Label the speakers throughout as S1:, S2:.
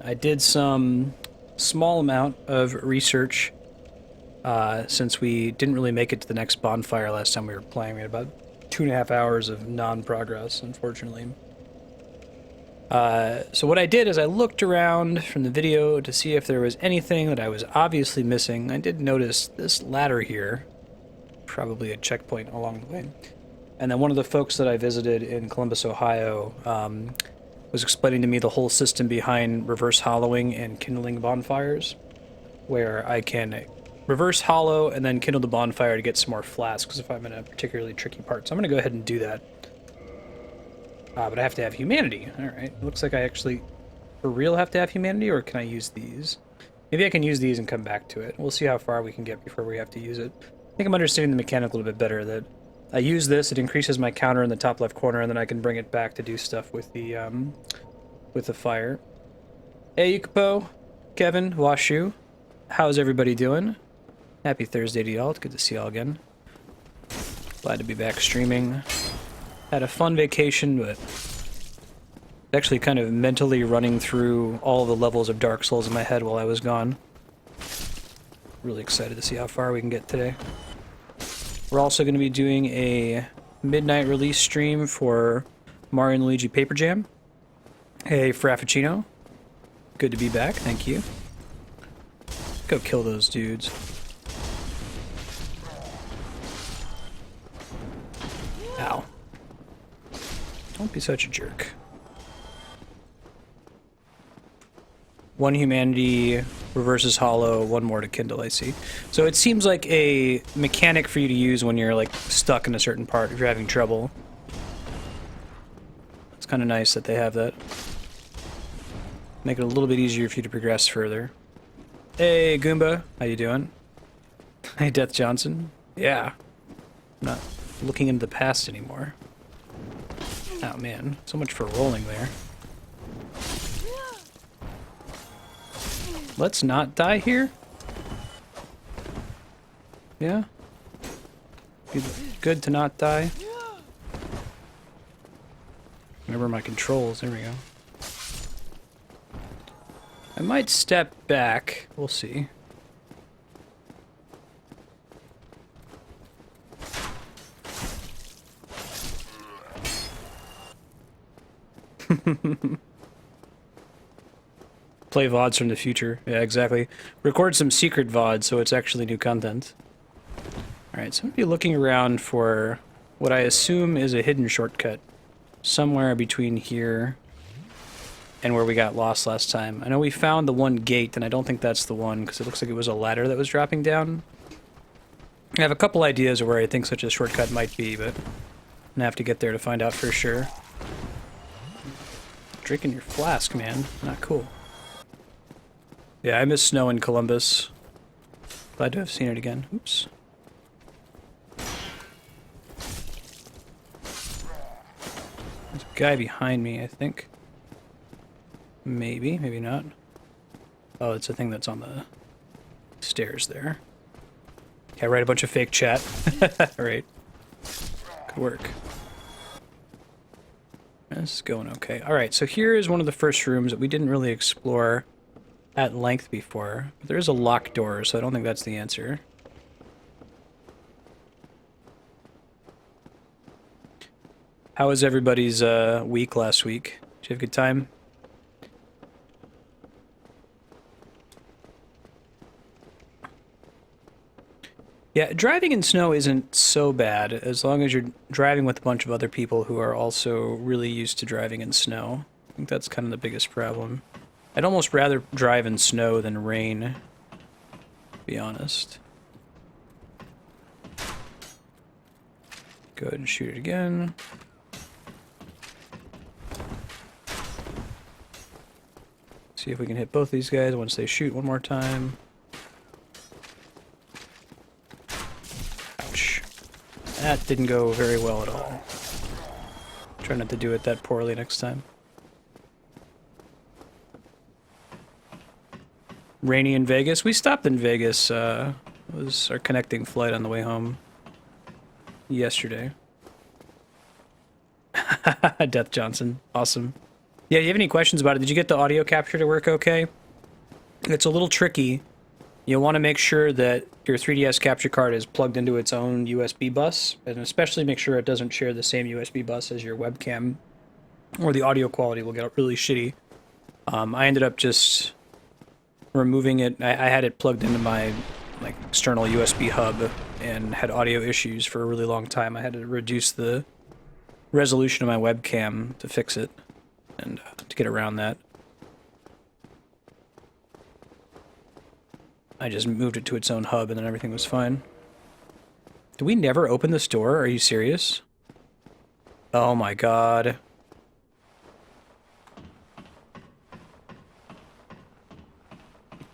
S1: I did some small amount of research since we didn't really make it to the next bonfire last time we were playing. We had about 2.5 hours of non-progress, unfortunately. So what I did is I looked around from the video to see if there was anything that I was obviously missing. I did notice this ladder here, probably a checkpoint along the way. And then one of the folks that I visited in Columbus, Ohio, was explaining to me the whole system behind reverse hollowing and kindling bonfires, where I can reverse hollow and then kindle the bonfire to get some more flasks if I'm in a particularly tricky part. So I'm going to go ahead and do that. But I have to have humanity. Alright, looks like I actually, for real, have to have humanity, or can I use these? Maybe I can use these and come back to it. We'll see how far we can get before we have to use it. I think I'm understanding the mechanic a little bit better, that I use this, it increases my counter in the top left corner, and then I can bring it back to do stuff with the fire. Hey, Yukapo, Kevin, Washu, how's everybody doing? Happy Thursday to y'all, it's good to see y'all again. Glad to be back streaming. Had a fun vacation, but actually kind of mentally running through all the levels of Dark Souls in my head while I was gone. Really excited to see how far we can get today. We're also going to be doing a midnight release stream for Mario and Luigi Paper Jam. Hey, Frappuccino. Good to be back, thank you. Go kill those dudes. Ow. Don't be such a jerk. One humanity reverses hollow, one more to kindle, I see. So it seems like a mechanic for you to use when you're like stuck in a certain part if you're having trouble. It's kind of nice that they have that. Make it a little bit easier for you to progress further. Hey Goomba, how you doing? Hey Death Johnson. Yeah. I'm not looking into the past anymore. Oh man, so much for rolling there. Let's not die here. Yeah? Be good to not die. Remember my controls, there we go. I might step back, we'll see. Play VODs from the future. Yeah, exactly. Record some secret VODs so it's actually new content. Alright, so I'm going to be looking around for what I assume is a hidden shortcut. Somewhere between here and where we got lost last time. I know we found the one gate, and I don't think that's the one, because it looks like it was a ladder that was dropping down. I have a couple ideas of where I think such a shortcut might be, but I'm going to have to get there to find out for sure. Drinking your flask, man. Not cool. Yeah, I miss snow in Columbus. Glad to have seen it again. Oops. There's a guy behind me, I think. Maybe, maybe not. Oh, it's a thing that's on the stairs there. Okay, I write a bunch of fake chat. Alright. Good work. This is going okay. Alright, so here is one of the first rooms that we didn't really explore at length before. But there is a locked door, so I don't think that's the answer. How was everybody's week last week? Did you have a good time? Yeah, driving in snow isn't so bad, as long as you're driving with a bunch of other people who are also really used to driving in snow. I think that's kind of the biggest problem. I'd almost rather drive in snow than rain, to be honest. Go ahead and shoot it again. See if we can hit both these guys once they shoot one more time. Ouch. That didn't go very well at all. Try not to do it that poorly next time. Rainy in Vegas. We stopped in Vegas. It was our connecting flight on the way home yesterday. Death Johnson. Awesome. Yeah, you have any questions about it? Did you get the audio capture to work okay? It's a little tricky. You'll want to make sure that your 3DS capture card is plugged into its own USB bus, and especially make sure it doesn't share the same USB bus as your webcam, or the audio quality will get really shitty. I ended up just removing it. I had it plugged into my external USB hub and had audio issues for a really long time. I had to reduce the resolution of my webcam to fix it and to get around that. I just moved it to its own hub and then everything was fine. Did we never open this door? Are you serious? Oh my god.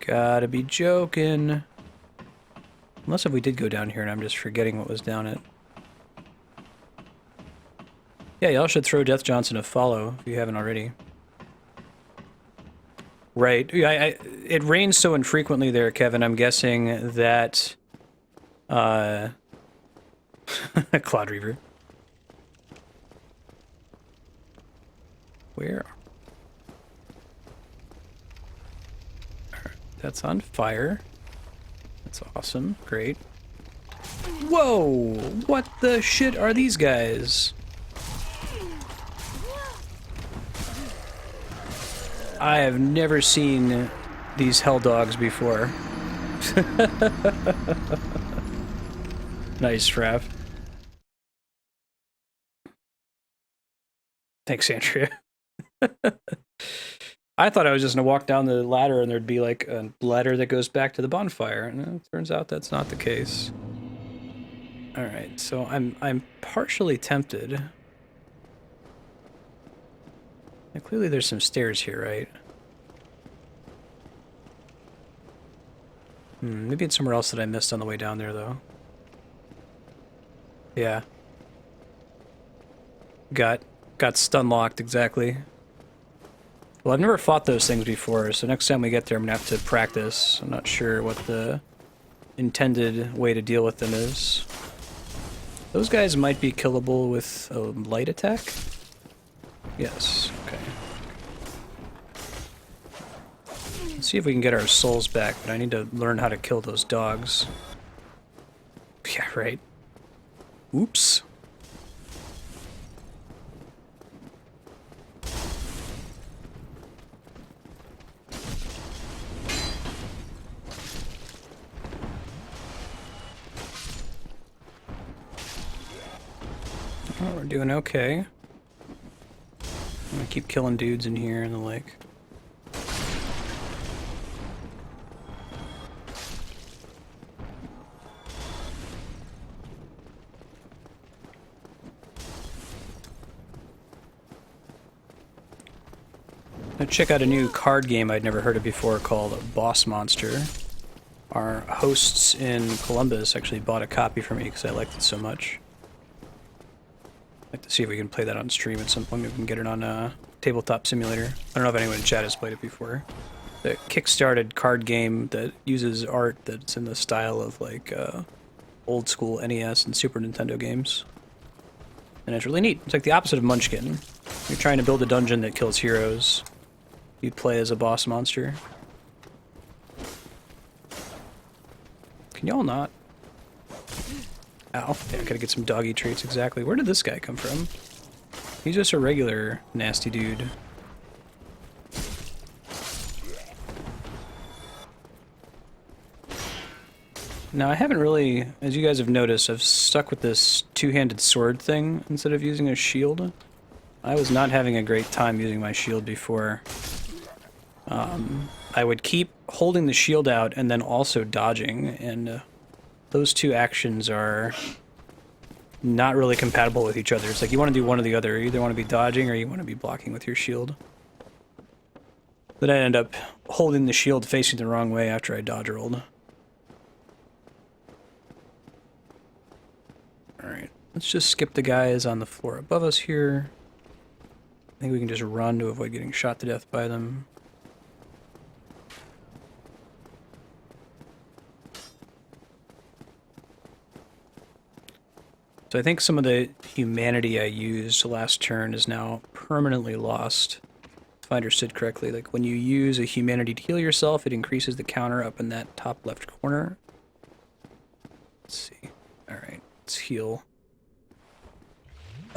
S1: Gotta be joking. Unless if we did go down here and I'm just forgetting what was down it. Yeah, y'all should throw Death Johnson a follow if you haven't already. Right. It rains so infrequently there, Kevin. I'm guessing that... Cloud Reaver. Where? That's on fire. That's awesome. Great. Whoa! What the shit are these guys? I have never seen these hell dogs before. Nice, Frav. Thanks, Andrea. I thought I was just gonna walk down the ladder and there'd be like a ladder that goes back to the bonfire, and it turns out that's not the case. All right, so I'm partially tempted. Now, clearly there's some stairs here, right? Maybe it's somewhere else that I missed on the way down there, though. Yeah. Got stun locked, exactly. Well, I've never fought those things before, so next time we get there I'm gonna have to practice. I'm not sure what the intended way to deal with them is. Those guys might be killable with a light attack? Yes, okay. Let's see if we can get our souls back, but I need to learn how to kill those dogs. Yeah, right. Oops. Oh, we're doing okay. I'm gonna keep killing dudes in here and the like. Check out a new card game I'd never heard of before called Boss Monster. Our hosts in Columbus actually bought a copy for me because I liked it so much. I'd like to see if we can play that on stream at some point. Maybe we can get it on Tabletop Simulator. I don't know if anyone in chat has played it before. The kickstarted card game that uses art that's in the style of like old school NES and Super Nintendo games. And it's really neat. It's like the opposite of Munchkin. You're trying to build a dungeon that kills heroes. You play as a boss monster. Can y'all not? Ow. Yeah, I gotta get some doggy traits, exactly. Where did this guy come from? He's just a regular nasty dude. Now, I haven't really, as you guys have noticed, I've stuck with this two-handed sword thing instead of using a shield. I was not having a great time using my shield before. I would keep holding the shield out and then also dodging, and those two actions are not really compatible with each other. It's like you want to do one or the other. You either want to be dodging or you want to be blocking with your shield. Then I end up holding the shield facing the wrong way after I dodge rolled. Alright, let's just skip the guys on the floor above us here. I think we can just run to avoid getting shot to death by them. So I think some of the humanity I used last turn is now permanently lost. if I understood correctly, like when you use a humanity to heal yourself, it increases the counter up in that top left corner. Let's see. All right, let's heal.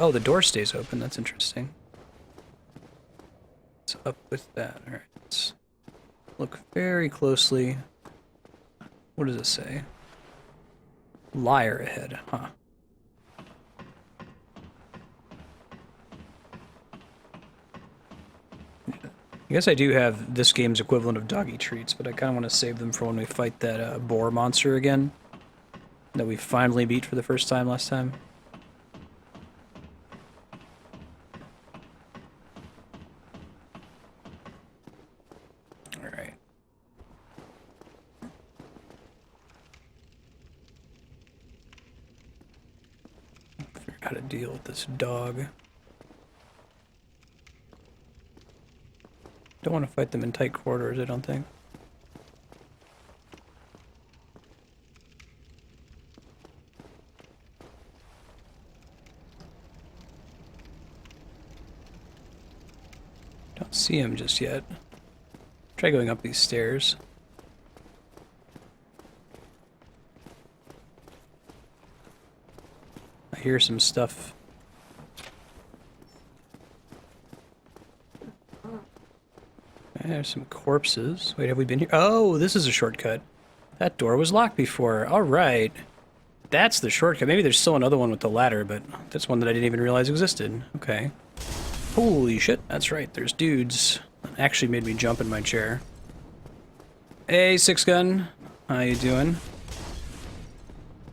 S1: Oh, the door stays open. That's interesting. What's up with that? All right, let's look very closely. What does it say? Liar ahead, huh? I guess I do have this game's equivalent of doggy treats, but I kind of want to save them for when we fight that boar monster again that we finally beat for the first time last time. Alright. Figure out how to deal with this dog. Don't want to fight them in tight quarters, I don't think. Don't see him just yet. Try going up these stairs. I hear some stuff. There's some corpses. Wait, have we been here? Oh, this is a shortcut. That door was locked before. All right. That's the shortcut. Maybe there's still another one with the ladder, but that's one that I didn't even realize existed. Okay. Holy shit, that's right. There's dudes. That actually made me jump in my chair. Hey, Six Gun. How you doing?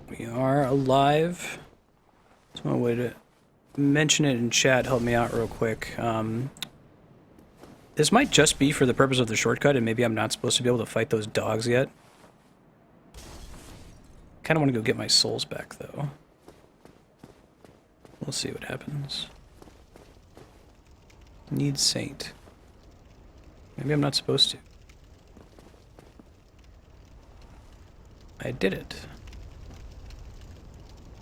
S1: We are alive. There's one way to mention it in chat. Help me out real quick. This might just be for the purpose of the shortcut, and maybe I'm not supposed to be able to fight those dogs yet. Kind of want to go get my souls back, though. We'll see what happens. Need Saint. Maybe I'm not supposed to. I did it.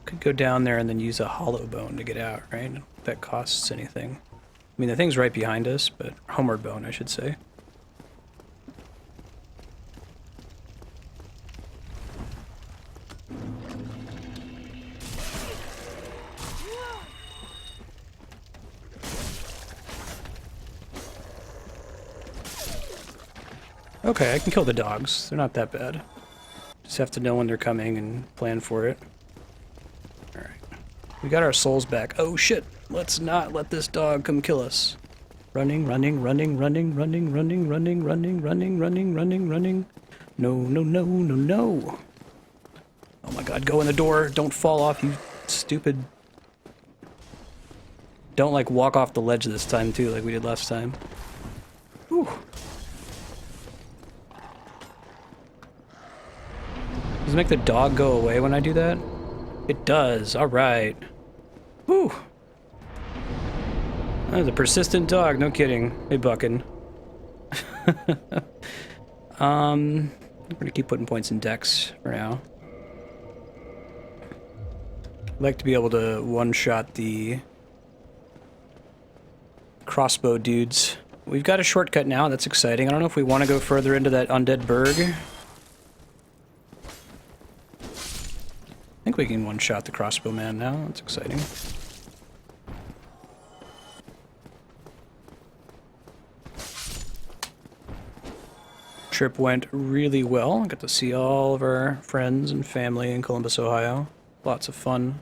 S1: Could go down there and then use a hollow bone to get out, right? If that costs anything. I mean, the thing's right behind us, but homeward bone, I should say. Okay, I can kill the dogs. They're not that bad. Just have to know when they're coming and plan for it. Alright. We got our souls back. Oh shit! Let's not let this dog come kill us. Running, running, running, running, running, running, running, running, running, running, running, running. No, no, no, no, no. Oh my god, go in the door. Don't fall off, you stupid. Don't, like, walk off the ledge this time, too, like we did last time. Whew. Does it make the dog go away when I do that? It does. Alright. Whew. That was a persistent dog, no kidding. Hey, Buckin. I'm gonna keep putting points in Dex for now. I'd like to be able to one-shot the crossbow dudes. We've got a shortcut now, that's exciting. I don't know if we want to go further into that undead burg. I think we can one-shot the crossbow man now, that's exciting. Trip went really well. I got to see all of our friends and family in Columbus, Ohio. Lots of fun.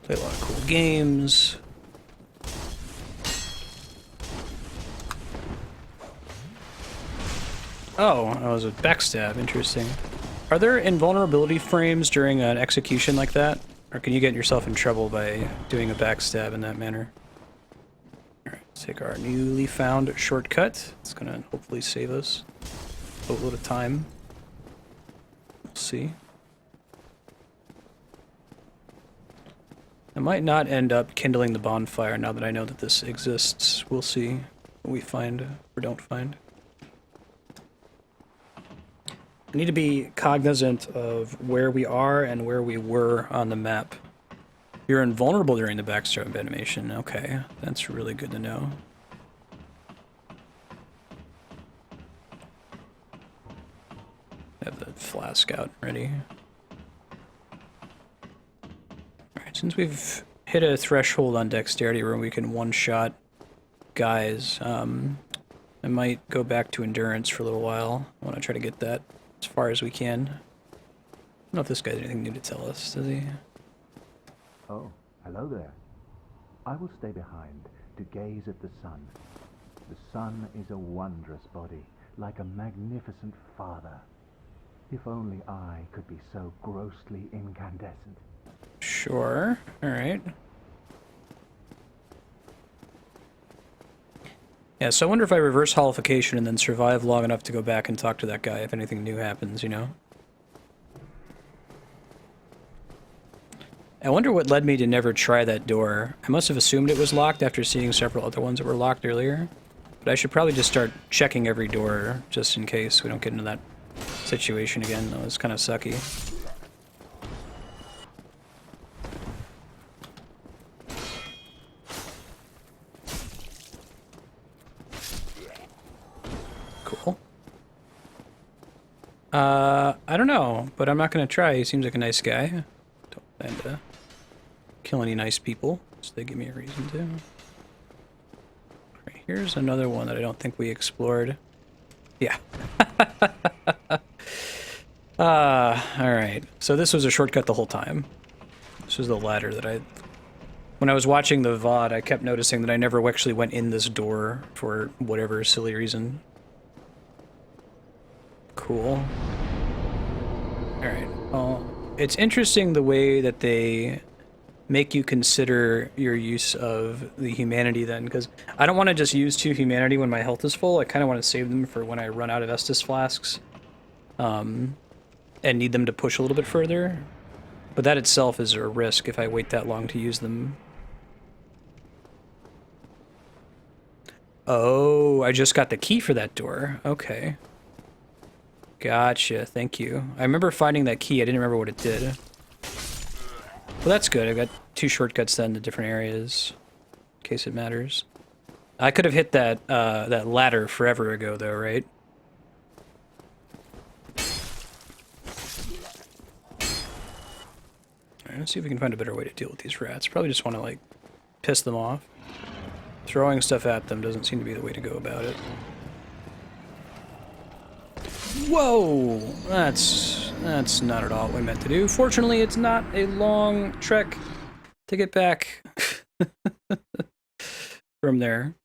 S1: Played a lot of cool games. Oh, that was a backstab. Interesting. Are there invulnerability frames during an execution like that? Or can you get yourself in trouble by doing a backstab in that manner? Alright, let's take our newly found shortcut. It's gonna hopefully save us a boatload of time. We'll see. I might not end up kindling the bonfire now that I know that this exists. We'll see what we find or don't find. I need to be cognizant of where we are and where we were on the map. You're invulnerable during the backstab animation. Okay, that's really good to know. I have the flask out ready. Alright, since we've hit a threshold on dexterity where we can one-shot guys, I might go back to endurance for a little while. I want to try to get that as far as we can. I don't know if this guy has anything new to tell us, does he?
S2: Oh, hello there. I will stay behind to gaze at the sun. The sun is a wondrous body, like a magnificent father. If only I could be so grossly incandescent.
S1: Sure. Alright. Yeah, so I wonder if I reverse holification and then survive long enough to go back and talk to that guy if anything new happens, you know? I wonder what led me to never try that door. I must have assumed it was locked after seeing several other ones that were locked earlier. But I should probably just start checking every door, just in case we don't get into that situation again. That was kind of sucky. Cool. I don't know, but I'm not gonna try. He seems like a nice guy. Don't plan to kill any nice people, so they give me a reason to. Right, here's another one that I don't think we explored. Yeah. Alright. So this was a shortcut the whole time. This was the ladder that when I was watching the VOD, I kept noticing that I never actually went in this door for whatever silly reason. Cool. Alright, well, it's interesting the way that they make you consider your use of the humanity then, because I don't want to just use 2 humanity when my health is full. I kind of want to save them for when I run out of Estus flasks, and need them to push a little bit further. But that itself is a risk if I wait that long to use them. Oh, I just got the key for that door. Okay. Gotcha, thank you. I remember finding that key, I didn't remember what it did. Well, that's good. I got 2 shortcuts then to different areas, in case it matters. I could have hit that that ladder forever ago, though, right? Alright, let's see if we can find a better way to deal with these rats. Probably just want to, like, piss them off. Throwing stuff at them doesn't seem to be the way to go about it. Whoa! That's not at all what we meant to do. Fortunately, it's not a long trek to get back from there.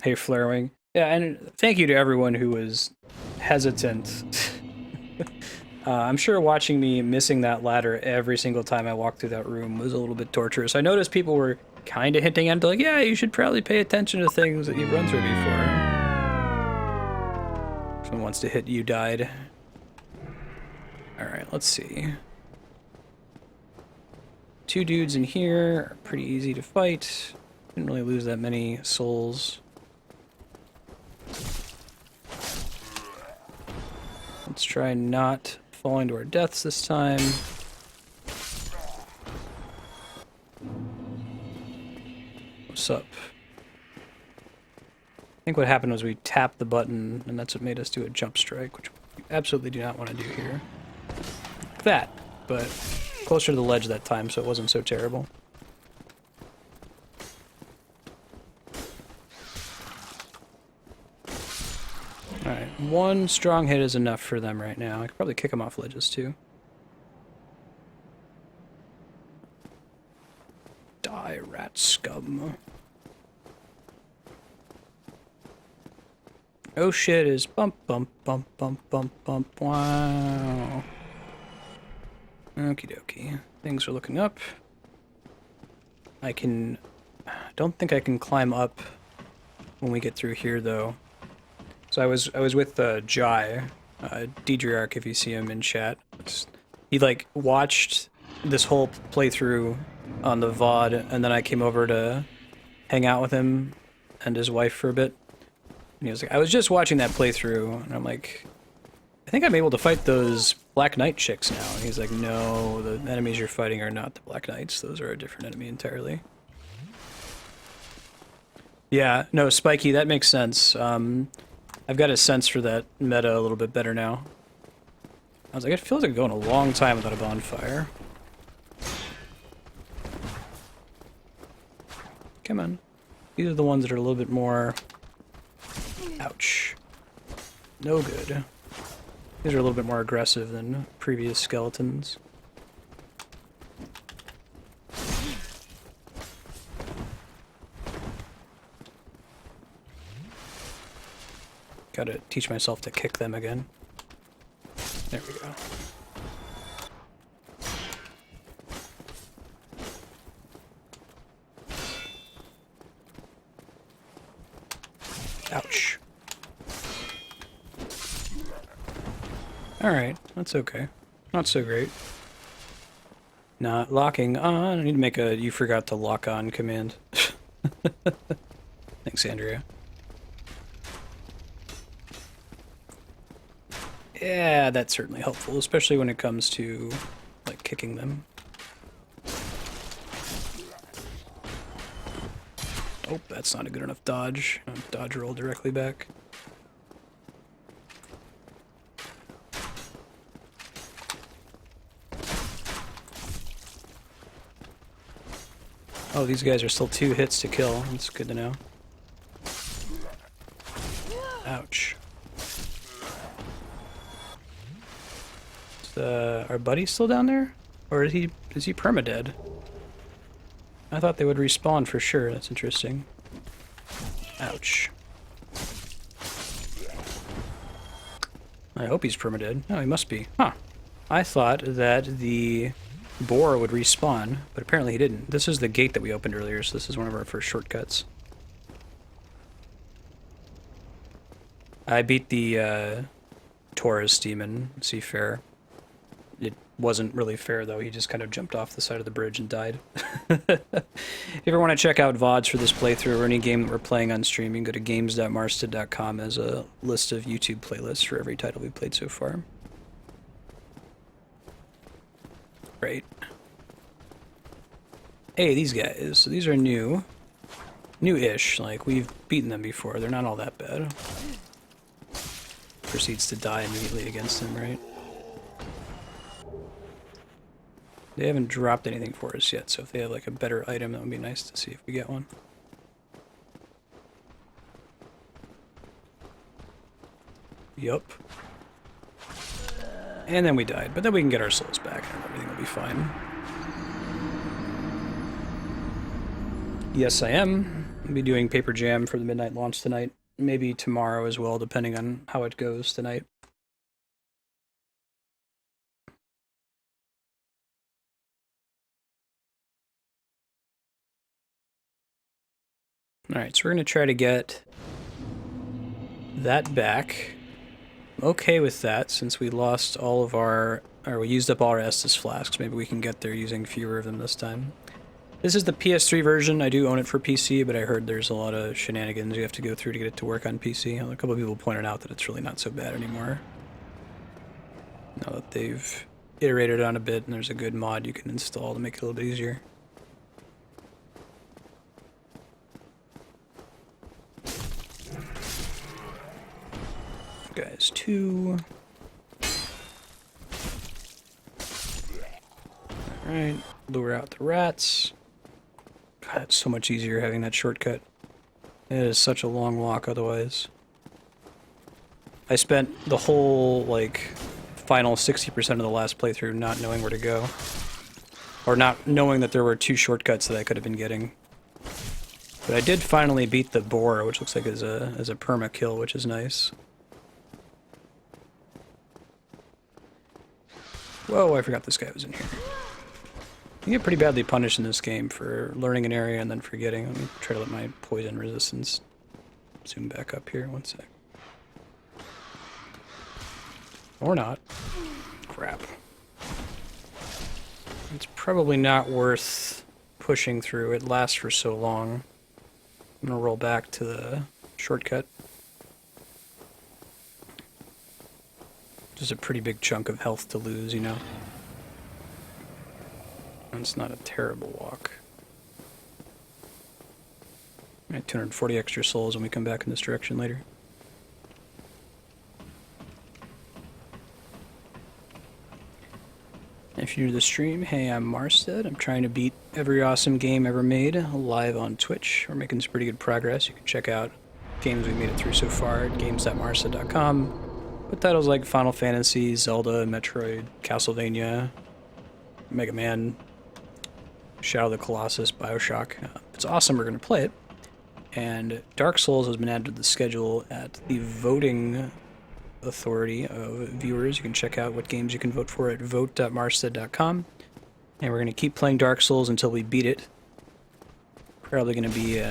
S1: Hey, Flarewing. Yeah, and thank you to everyone who was hesitant. I'm sure watching me missing that ladder every single time I walked through that room was a little bit torturous. I noticed people were kind of hinting at it, like, yeah, you should probably pay attention to things that you've run through before. Someone wants to hit you died. Alright, let's see. 2 dudes in here are pretty easy to fight. Didn't really lose that many souls. Let's try not falling to our deaths this time. What's up? I think what happened was we tapped the button, and that's what made us do a jump strike, which we absolutely do not want to do here. Like that, but closer to the ledge that time, so it wasn't so terrible. Alright, 1 strong hit is enough for them right now. I could probably kick them off ledges, too. Die, rat scum. Oh shit is bump, bump, bump, bump, bump, bump, wow. Okie dokie. Things are looking up. Don't think I can climb up when we get through here, though. So I was with Jai, Deidrearch, if you see him in chat. He, like, watched this whole playthrough on the VOD, and then I came over to hang out with him and his wife for a bit. And he was like, I was just watching that playthrough, and I'm like, I think I'm able to fight those Black Knight chicks now. And he's like, no, the enemies you're fighting are not the Black Knights. Those are a different enemy entirely. Yeah, no, spiky, that makes sense. I've got a sense for that meta a little bit better now. I was like, it feels like I'm going a long time without a bonfire. Come on. These are the ones that are a little bit more... Ouch. No good. These are a little bit more aggressive than previous skeletons. Gotta teach myself to kick them again. There we go. Ouch. Alright, that's okay. Not so great. Not locking on. I need to make a you forgot to lock on command. Thanks, Andrea. Yeah, that's certainly helpful, especially when it comes to, like, kicking them. Oh, that's not a good enough dodge. Dodge roll directly back. Oh, these guys are still 2 hits to kill. That's good to know. Ouch. Is our buddy still down there? Or is he permadead? I thought they would respawn for sure. That's interesting. Ouch. I hope he's permadead. No, he must be. Huh. I thought that the boar would respawn, but apparently he didn't. This is the gate that we opened earlier, so this is one of our first shortcuts. I beat the Taurus demon, Seafarer. It wasn't really fair, though. He just kind of jumped off the side of the bridge and died. If you ever want to check out VODs for this playthrough or any game that we're playing on stream, you can go to games.marstead.com as a list of YouTube playlists for every title we've played so far. Right. Hey, these guys. So these are new. New-ish. Like, we've beaten them before. They're not all that bad. Proceeds to die immediately against him, right? They haven't dropped anything for us yet, so if they have like a better item, that would be nice to see if we get one. Yup. And then we died, but then we can get our souls back and everything will be fine. Yes, I am. I'll be doing Paper Jam for the midnight launch tonight. Maybe tomorrow as well, depending on how it goes tonight. Alright, so we're going to try to get that back. I'm okay with that, since we lost all of our... or we used up all our Estus flasks. Maybe we can get there using fewer of them this time. This is the PS3 version. I do own it for PC, but I heard there's a lot of shenanigans you have to go through to get it to work on PC. A couple of people pointed out that it's really not so bad anymore. Now that they've iterated on a bit and there's a good mod you can install to make it a little bit easier. Guys, 2. Alright, lure out the rats. God, it's so much easier having that shortcut. It is such a long walk otherwise. I spent the whole, like, final 60% of the last playthrough not knowing where to go. Or not knowing that there were 2 shortcuts that I could have been getting. But I did finally beat the boar, which looks like is a perma kill, which is nice. Whoa, I forgot this guy was in here. You get pretty badly punished in this game for learning an area and then forgetting. Let me try to let my poison resistance zoom back up here. 1 sec. Or not. Crap. It's probably not worth pushing through. It lasts for so long. I'm gonna roll back to the shortcut. Just a pretty big chunk of health to lose, you know. And it's not a terrible walk. Right, 240 extra souls when we come back in this direction later. If you're new to the stream, hey, I'm Marstead. I'm trying to beat every awesome game ever made live on Twitch. We're making some pretty good progress. You can check out games we made it through so far at games.marstead.com. With titles like Final Fantasy, Zelda, Metroid, Castlevania, Mega Man, Shadow of the Colossus, Bioshock. It's awesome. We're going to play it. And Dark Souls has been added to the schedule at the voting authority of viewers. You can check out what games you can vote for at vote.marstead.com. And we're going to keep playing Dark Souls until we beat it. Probably going to be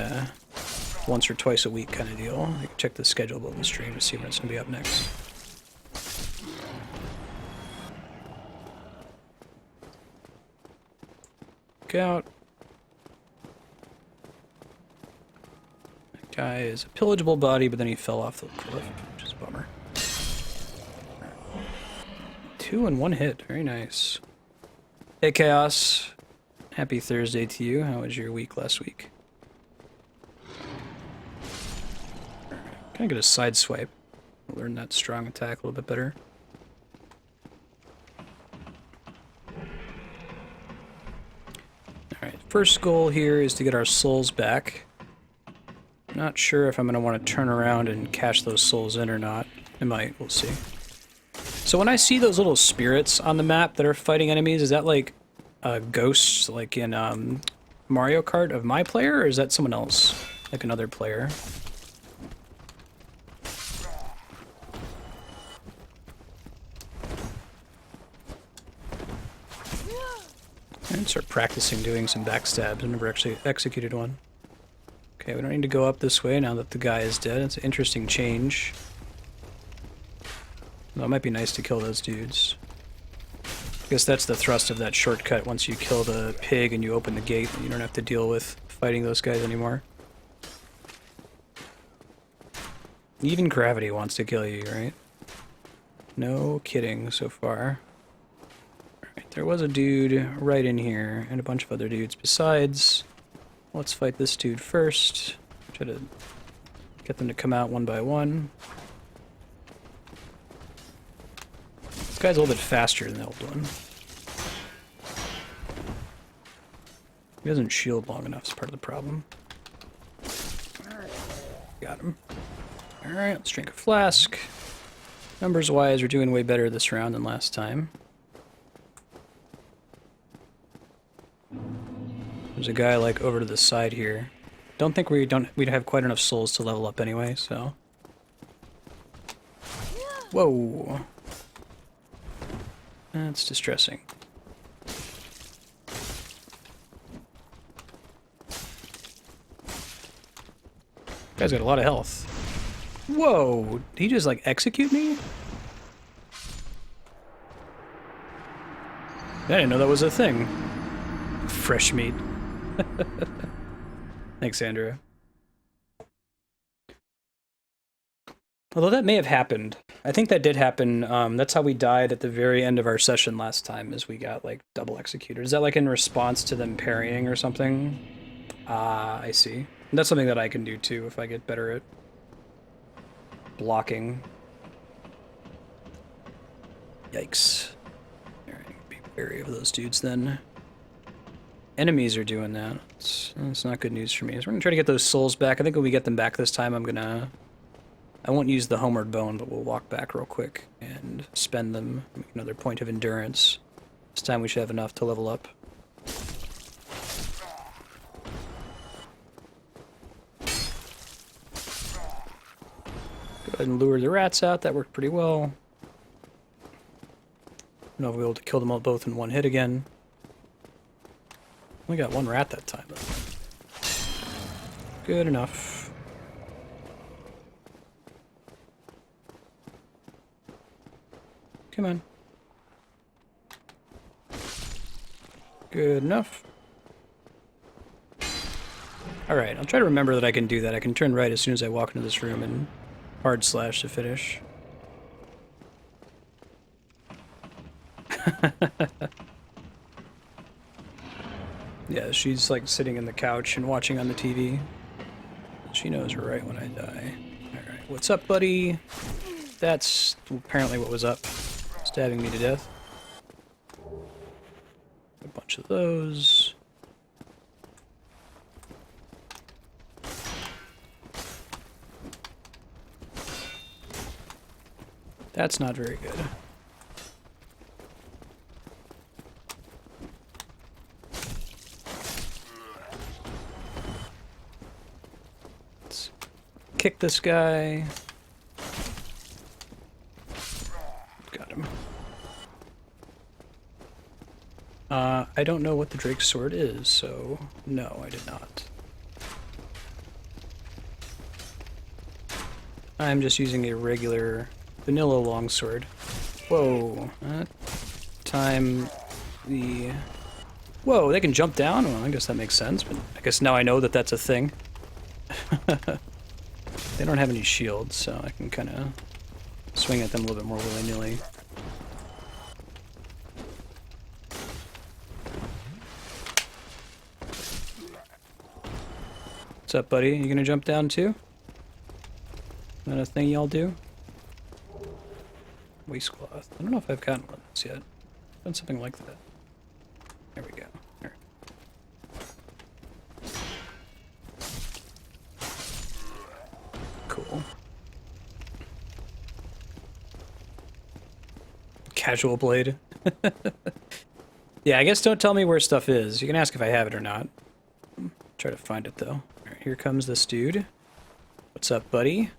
S1: once or twice a week kind of deal. You can check the schedule above the stream to see what's going to be up next. Look out. That guy is a pillageable body, but then he fell off the cliff, which is a bummer. 2 in 1 hit. Very nice. Hey, Chaos. Happy Thursday to you. How was your week last week? Can I get a side swipe? Learn that strong attack a little bit better. Alright, first goal here is to get our souls back. Not sure if I'm going to want to turn around and cash those souls in or not. I might. We'll see. So when I see those little spirits on the map that are fighting enemies, is that like ghosts like in Mario Kart of my player, or is that someone else? Like another player? And start practicing doing some backstabs. I've never actually executed one. Okay, we don't need to go up this way now that the guy is dead. It's an interesting change. Well, it might be nice to kill those dudes. I guess that's the thrust of that shortcut. Once you kill the pig and you open the gate, you don't have to deal with fighting those guys anymore. Even gravity wants to kill you, right? No kidding so far. Alright, there was a dude right in here, and a bunch of other dudes besides. Let's fight this dude first. Try to get them to come out one by one. This guy's a little bit faster than the old one. He doesn't shield long enough, is part of the problem. Got him. Alright, let's drink a flask. Numbers-wise, we're doing way better this round than last time. There's a guy like over to the side here. Don't think we'd have quite enough souls to level up anyway, so. Whoa. That's distressing. Guy's got a lot of health. Whoa! Did he just like execute me? I didn't know that was a thing. Fresh meat. Thanks, Andrea. Although that may have happened. I think that did happen. That's how we died at the very end of our session last time, is we got like double executed. Is that like in response to them parrying or something? Ah, I see. And that's something that I can do too if I get better at blocking. Yikes. Alright, be wary of those dudes then. Enemies are doing that. It's not good news for me. So we're gonna try to get those souls back. I think when we get them back this time, I won't use the homeward bone, but we'll walk back real quick and spend them. Make another point of endurance. This time we should have enough to level up. Go ahead and lure the rats out. That worked pretty well. I don't know if we'll be able to kill them all both in one hit again. Only got one rat that time, though. Good enough. Come on. Good enough. Alright, I'll try to remember that I can do that. I can turn right as soon as I walk into this room and hard slash to finish. Yeah, she's like sitting in the couch and watching on the TV. She knows right when I die. Alright, what's up, buddy? That's apparently what was up. Stabbing me to death. A bunch of those. That's not very good. Let's kick this guy. Got him. I don't know what the Drake's sword is, so no, I did not. I'm just using a regular vanilla longsword. Whoa. Time the... Whoa, they can jump down? Well, I guess that makes sense, but I guess now I know that that's a thing. They don't have any shields, so I can kind of swing at them a little bit more willy-nilly. What's up, buddy? You gonna jump down too? Is that a thing y'all do? Waistcloth. I don't know if I've gotten one of those yet. I've done something like that. There we go. There. Cool. Casual blade. Yeah, I guess don't tell me where stuff is. You can ask if I have it or not. Try to find it though. Alright, here comes this dude. What's up, buddy?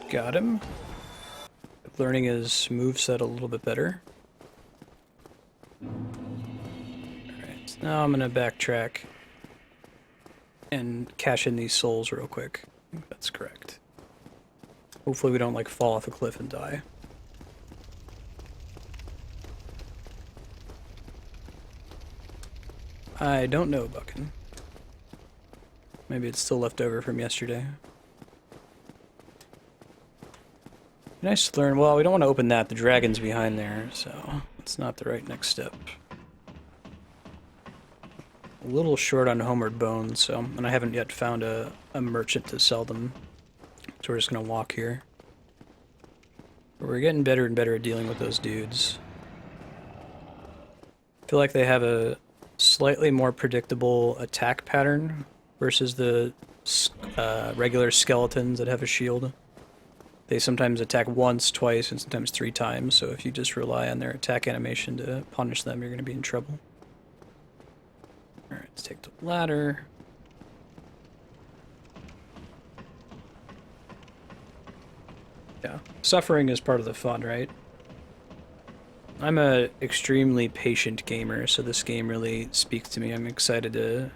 S1: Got him. Learning his moveset a little bit better. Alright, so now I'm gonna backtrack and cash in these souls real quick. I think that's correct. Hopefully we don't like fall off a cliff and die. I don't know, Buckin. Maybe it's still left over from yesterday. Nice to learn. Well, we don't want to open that. The dragon's behind there, so it's not the right next step. A little short on homeward bones, so, and I haven't yet found a merchant to sell them. So we're just gonna walk here. But we're getting better and better at dealing with those dudes. I feel like they have a slightly more predictable attack pattern versus the regular skeletons that have a shield. They sometimes attack once, twice, and sometimes 3 times, so if you just rely on their attack animation to punish them, you're going to be in trouble. Alright, let's take the ladder. Yeah, suffering is part of the fun, right? I'm a extremely patient gamer, so this game really speaks to me. I'm excited to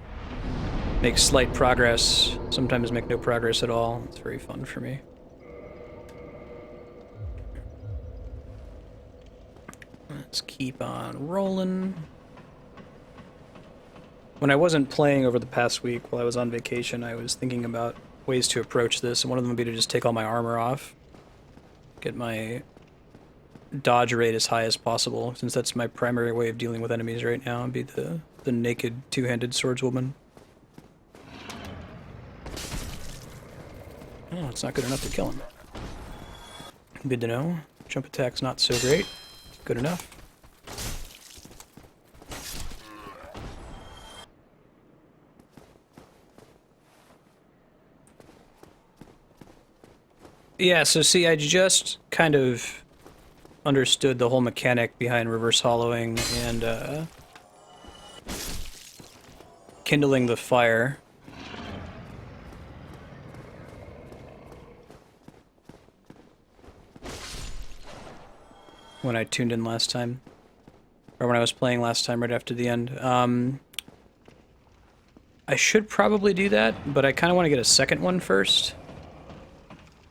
S1: make slight progress, sometimes make no progress at all. It's very fun for me. Let's keep on rolling. When I wasn't playing over the past week while I was on vacation, I was thinking about ways to approach this, and one of them would be to just take all my armor off. Get my dodge rate as high as possible, since that's my primary way of dealing with enemies right now, and be the naked two-handed swordswoman. Oh, it's not good enough to kill him. Good to know. Jump attack's not so great. Good enough. Yeah, so see, I just kind of understood the whole mechanic behind reverse hollowing and kindling the fire. When I tuned in last time. Or when I was playing last time right after the end. I should probably do that, but I kind of want to get a second one first.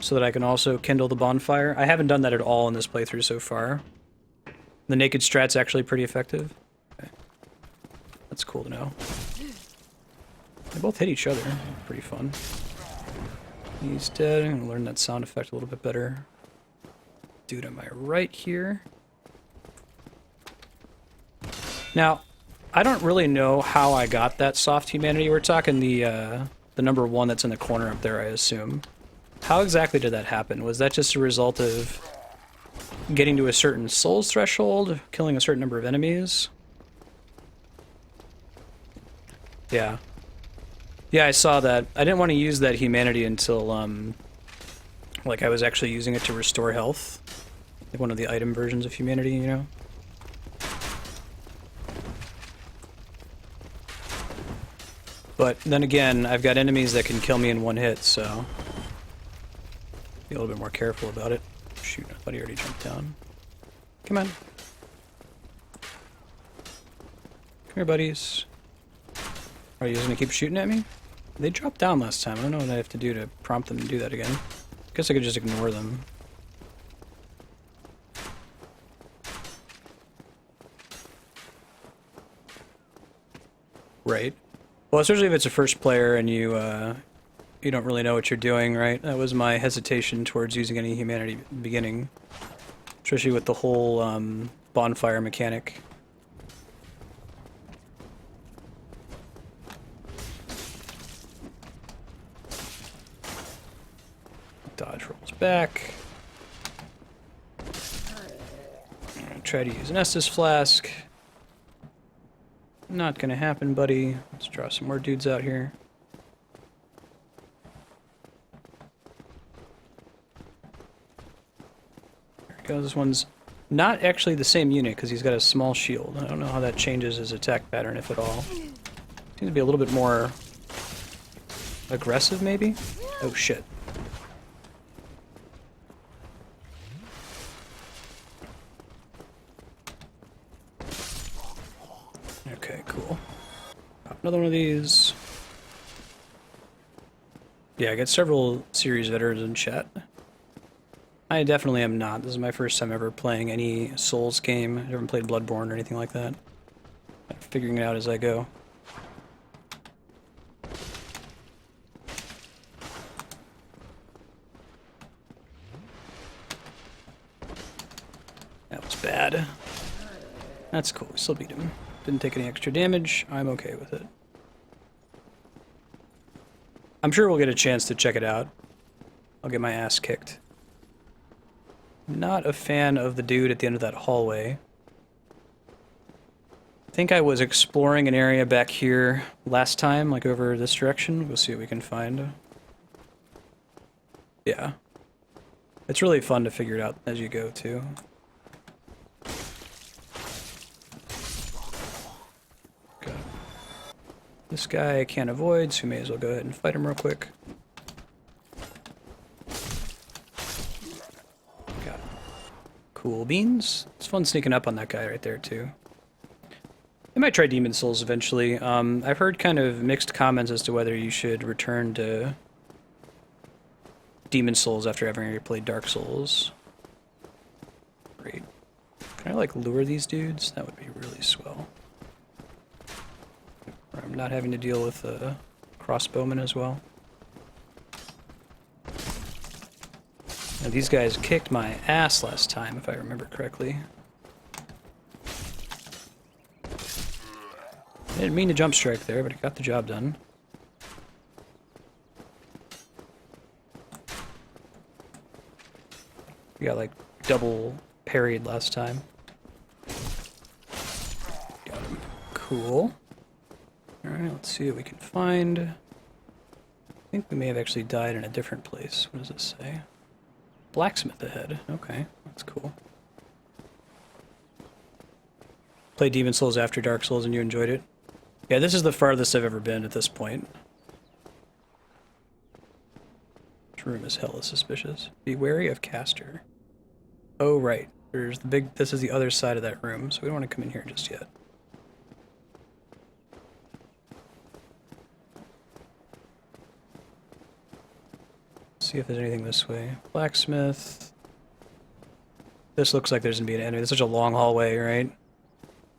S1: So that I can also kindle the bonfire. I haven't done that at all in this playthrough so far. The naked strat's actually pretty effective. Okay. That's cool to know. They both hit each other. Pretty fun. He's dead. I'm gonna learn that sound effect a little bit better. Dude, am I right here? Now, I don't really know how I got that soft humanity. We're talking the number 1 that's in the corner up there, I assume. How exactly did that happen? Was that just a result of getting to a certain souls threshold, killing a certain number of enemies? Yeah. Yeah, I saw that. I didn't want to use that humanity until, like, I was actually using it to restore health. Like one of the item versions of humanity, you know? But then again, I've got enemies that can kill me in one hit, so be a little bit more careful about it. Shoot, I thought he already jumped down. Come on. Come here, buddies. Are you just gonna keep shooting at me? They dropped down last time. I don't know what I have to do to prompt them to do that again. Guess I could just ignore them. Right. Well, especially if it's a first player and you don't really know what you're doing, right? That was my hesitation towards using any humanity at the beginning. Especially with the whole bonfire mechanic. Dodge rolls back. Try to use an Estus flask. Not gonna happen, buddy. Let's draw some more dudes out here. There he goes. This one's not actually the same unit because he's got a small shield. I don't know how that changes his attack pattern, if at all. Seems to be a little bit more aggressive, maybe? Oh, shit. Okay, cool. Pop another one of these. Yeah, I got several series veterans in chat. I definitely am not. This is my first time ever playing any Souls game. I haven't played Bloodborne or anything like that. I'm figuring it out as I go. That was bad. That's cool. We still beat him. Didn't take any extra damage. I'm okay with it. I'm sure we'll get a chance to check it out. I'll get my ass kicked. Not a fan of the dude at the end of that hallway. I think I was exploring an area back here last time, like over this direction. We'll see what we can find. Yeah. It's really fun to figure it out as you go, too. Got this guy I can't avoid, so we may as well go ahead and fight him real quick. Got cool beans. It's fun sneaking up on that guy right there, too. I might try Demon Souls eventually. I've heard kind of mixed comments as to whether you should return to Demon Souls after having already played Dark Souls. Great. Can I, like, lure these dudes? That would be really swell. I'm not having to deal with crossbowmen as well. Now, these guys kicked my ass last time, if I remember correctly. I didn't mean to jump strike there, but it got the job done. We got, like, double parried last time. Got him. Cool. Alright, let's see what we can find. I think we may have actually died in a different place. What does it say? Blacksmith ahead. Okay, that's cool. Played Demon Souls after Dark Souls and you enjoyed it? Yeah, this is the farthest I've ever been at this point. This room is hella suspicious. Be wary of Caster. Oh, right. There's the big... This is the other side of that room, so we don't want to come in here just yet. See if there's anything this way. Blacksmith. This looks like there's gonna be an enemy. It's such a long hallway, right?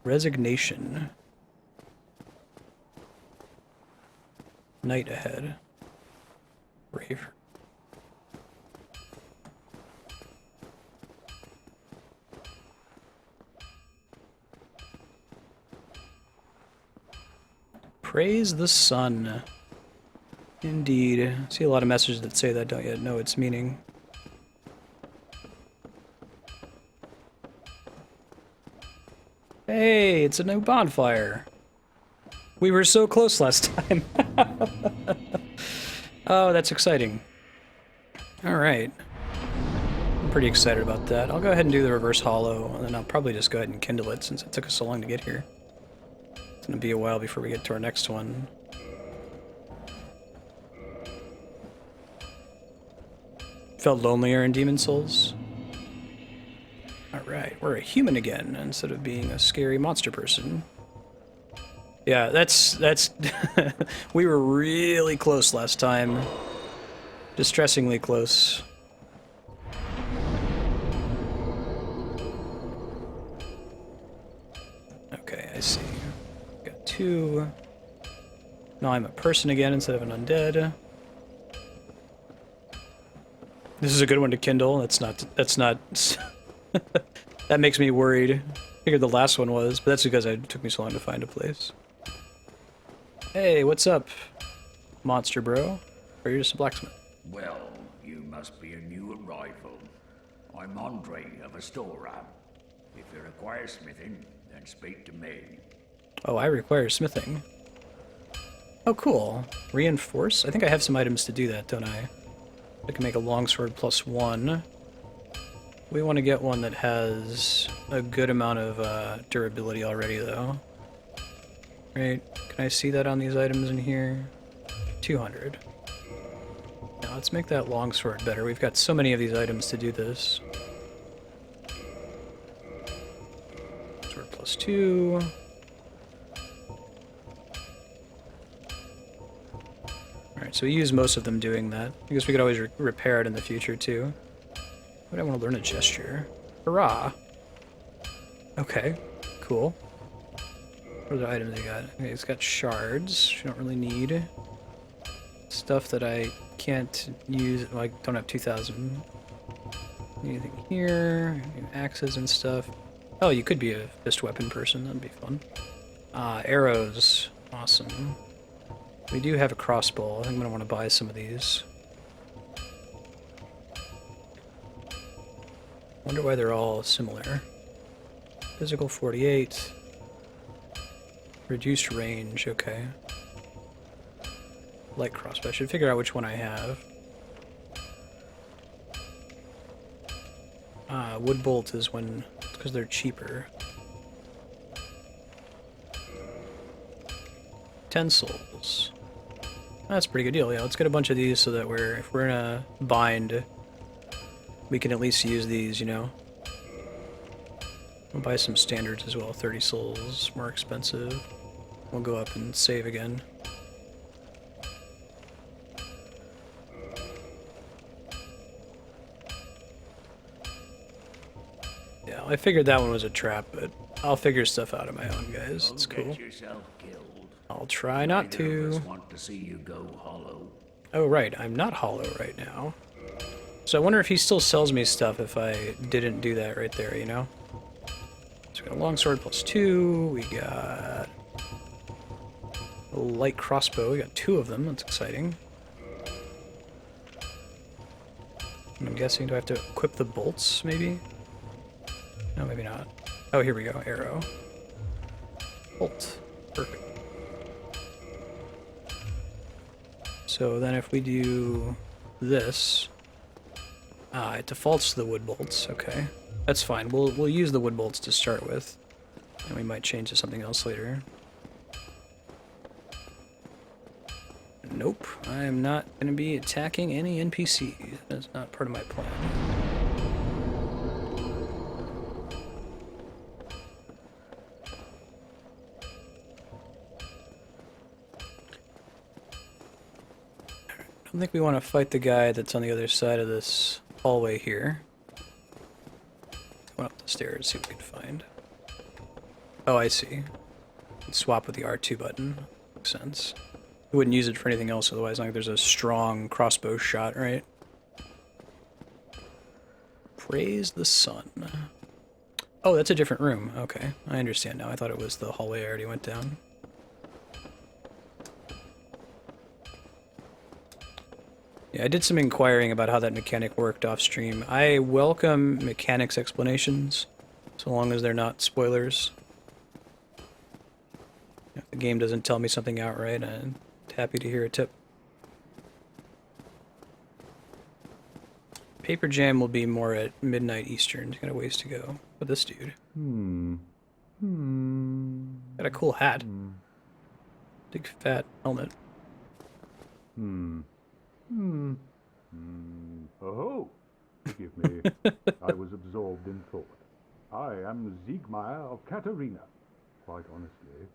S1: Resignation. Night ahead. Brave. Praise the sun. Indeed. I see a lot of messages that say that, don't yet know its meaning. Hey, it's a new bonfire. We were so close last time. Oh, that's exciting. Alright. I'm pretty excited about that. I'll go ahead and do the reverse hollow, and then I'll probably just go ahead and kindle it since it took us so long to get here. It's gonna be a while before we get to our next one. Felt lonelier in Demon Souls? Alright, we're a human again, instead of being a scary monster person. Yeah, that's we were really close last time. Distressingly close. Okay, I see. Got 2. Now I'm a person again instead of an undead. This is a good one to kindle. That's not that makes me worried. I figured the last one was, but that's because it took me so long to find a place. Hey, what's up, monster bro? Or you're just a blacksmith?
S3: Well, you must be a new arrival. I'm Andre of Astora. If you require smithing, then speak to me.
S1: Oh, I require smithing. Oh, cool. Reinforce? I think I have some items to do that, don't I? I can make a longsword +1. We want to get one that has a good amount of durability already, though. Right? Can I see that on these items in here? 200. Now let's make that longsword better. We've got so many of these items to do this. Sword +2. Alright, so we use most of them doing that. I guess we could always repair it in the future, too. But I want to learn a gesture. Hurrah! Okay, cool. What other items you got? Okay, it's got shards, which you don't really need. Stuff that I can't use, like, don't have 2,000. Anything here? Axes and stuff. Oh, you could be a fist weapon person, that'd be fun. Arrows. Awesome. We do have a crossbow. I think I'm gonna want to buy some of these. Wonder why they're all similar. Physical 48. Reduced range, okay. Light crossbow. I should figure out which one I have. Wood bolt is when, because they're cheaper. 10 souls. That's a pretty good deal, yeah. Let's get a bunch of these so that if we're in a bind, we can at least use these, you know? We'll buy some standards as well. 30 souls, more expensive. We'll go up and save again. Yeah, I figured that one was a trap, but I'll figure stuff out on my own, guys. It's cool. I'll try not to.
S3: Want to see you go hollow.
S1: Oh, right. I'm not hollow right now. So I wonder if he still sells me stuff if I didn't do that right there, you know? So we got a longsword +2. We got a light crossbow. We got 2 of them. That's exciting. I'm guessing, do I have to equip the bolts, maybe? No, maybe not. Oh, here we go. Arrow. Bolt. Perfect. So then if we do this, it defaults to the wood bolts. Okay, that's fine. We'll use the wood bolts to start with, and we might change to something else later. Nope, I am not going to be attacking any NPCs. That's not part of my plan. I don't think we want to fight the guy that's on the other side of this hallway here. Go up the stairs, see what we can find. Oh, I see. Swap with the R2 button. Makes sense. We wouldn't use it for anything else otherwise, like there's a strong crossbow shot, right? Praise the sun. Oh, that's a different room. Okay, I understand now. I thought it was the hallway I already went down. Yeah, I did some inquiring about how that mechanic worked off stream. I welcome mechanics explanations, so long as they're not spoilers. If the game doesn't tell me something outright, I'm happy to hear a tip. Paper Jam will be more at midnight Eastern. Got a ways to go. But this dude. Got a cool hat. Big fat helmet.
S2: Oh, forgive me. I was absorbed in thought. I am Siegmeyer of Katarina. Quite honestly,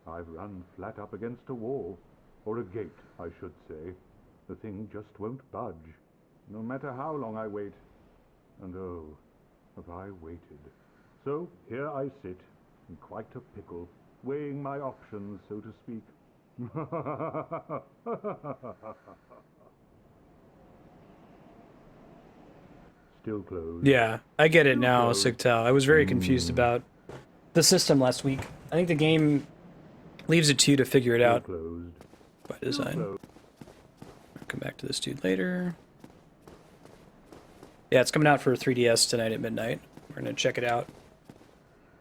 S2: I've run flat up against a wall. Or a gate, I should say. The thing just won't budge. No matter how long I wait. And oh, have I waited. So here I sit, in quite a pickle, weighing my options, so to speak. Still closed.
S1: Yeah, I get it now, Sigtal. I was very confused about the system last week. I think the game leaves it to you to figure it out
S2: Closed.
S1: by design. I'll come back to this dude later. Yeah, it's coming out for 3DS tonight at midnight. We're going to check it out.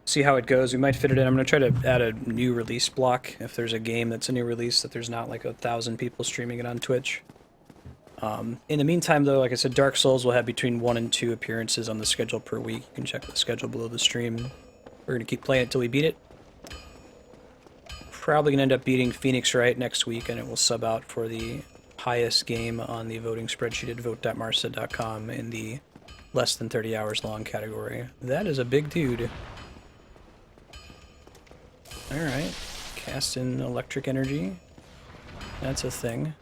S1: See how it goes. We might fit it in. I'm going to try to add a new release block if there's a game that's a new release that there's not like 1,000 people streaming it on Twitch. In the meantime, though, like I said, Dark Souls will have between 1 and 2 appearances on the schedule per week. You can check the schedule below the stream. We're going to keep playing it till we beat it. Probably going to end up beating Phoenix Wright next week, and it will sub out for the highest game on the voting spreadsheet at vote.marstead.com in the less than 30 hours long category. That is a big dude. Alright. Cast in electric energy. That's a thing.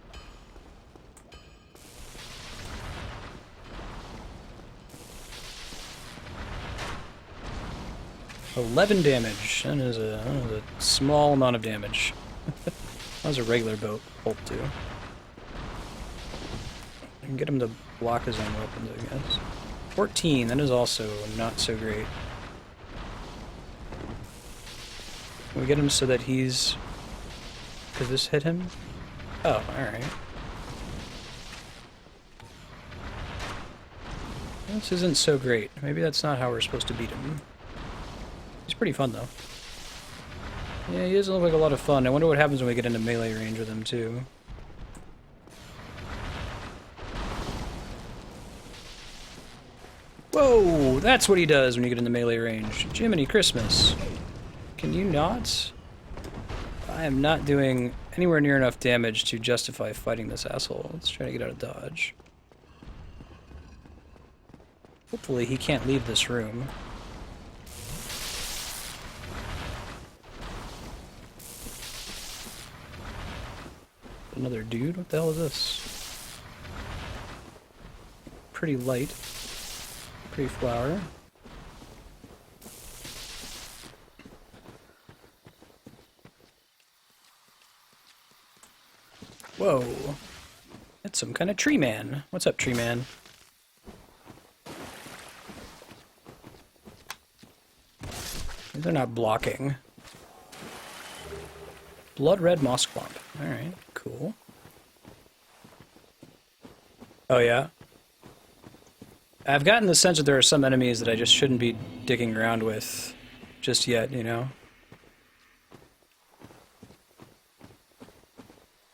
S1: $11 damage. That is a small amount of damage. That was a regular bolt too. I can get him to block his own weapons, I guess. 14, that is also not so great. Can we get him so that he's... Does this hit him? Oh, alright. This isn't so great. Maybe that's not how we're supposed to beat him. He's pretty fun, though. Yeah, he doesn't look like a lot of fun. I wonder what happens when we get into melee range with him, too. Whoa! That's what he does when you get into melee range. Jiminy Christmas. Can you not? I am not doing anywhere near enough damage to justify fighting this asshole. Let's try to get out of dodge. Hopefully he can't leave this room. Another dude? What the hell is this? Pretty light. Pretty flower. Whoa. That's some kind of tree man. What's up, tree man? They're not blocking. Blood red moss clump. Alright, cool. Oh yeah? I've gotten the sense that there are some enemies that I just shouldn't be digging around with just yet, you know?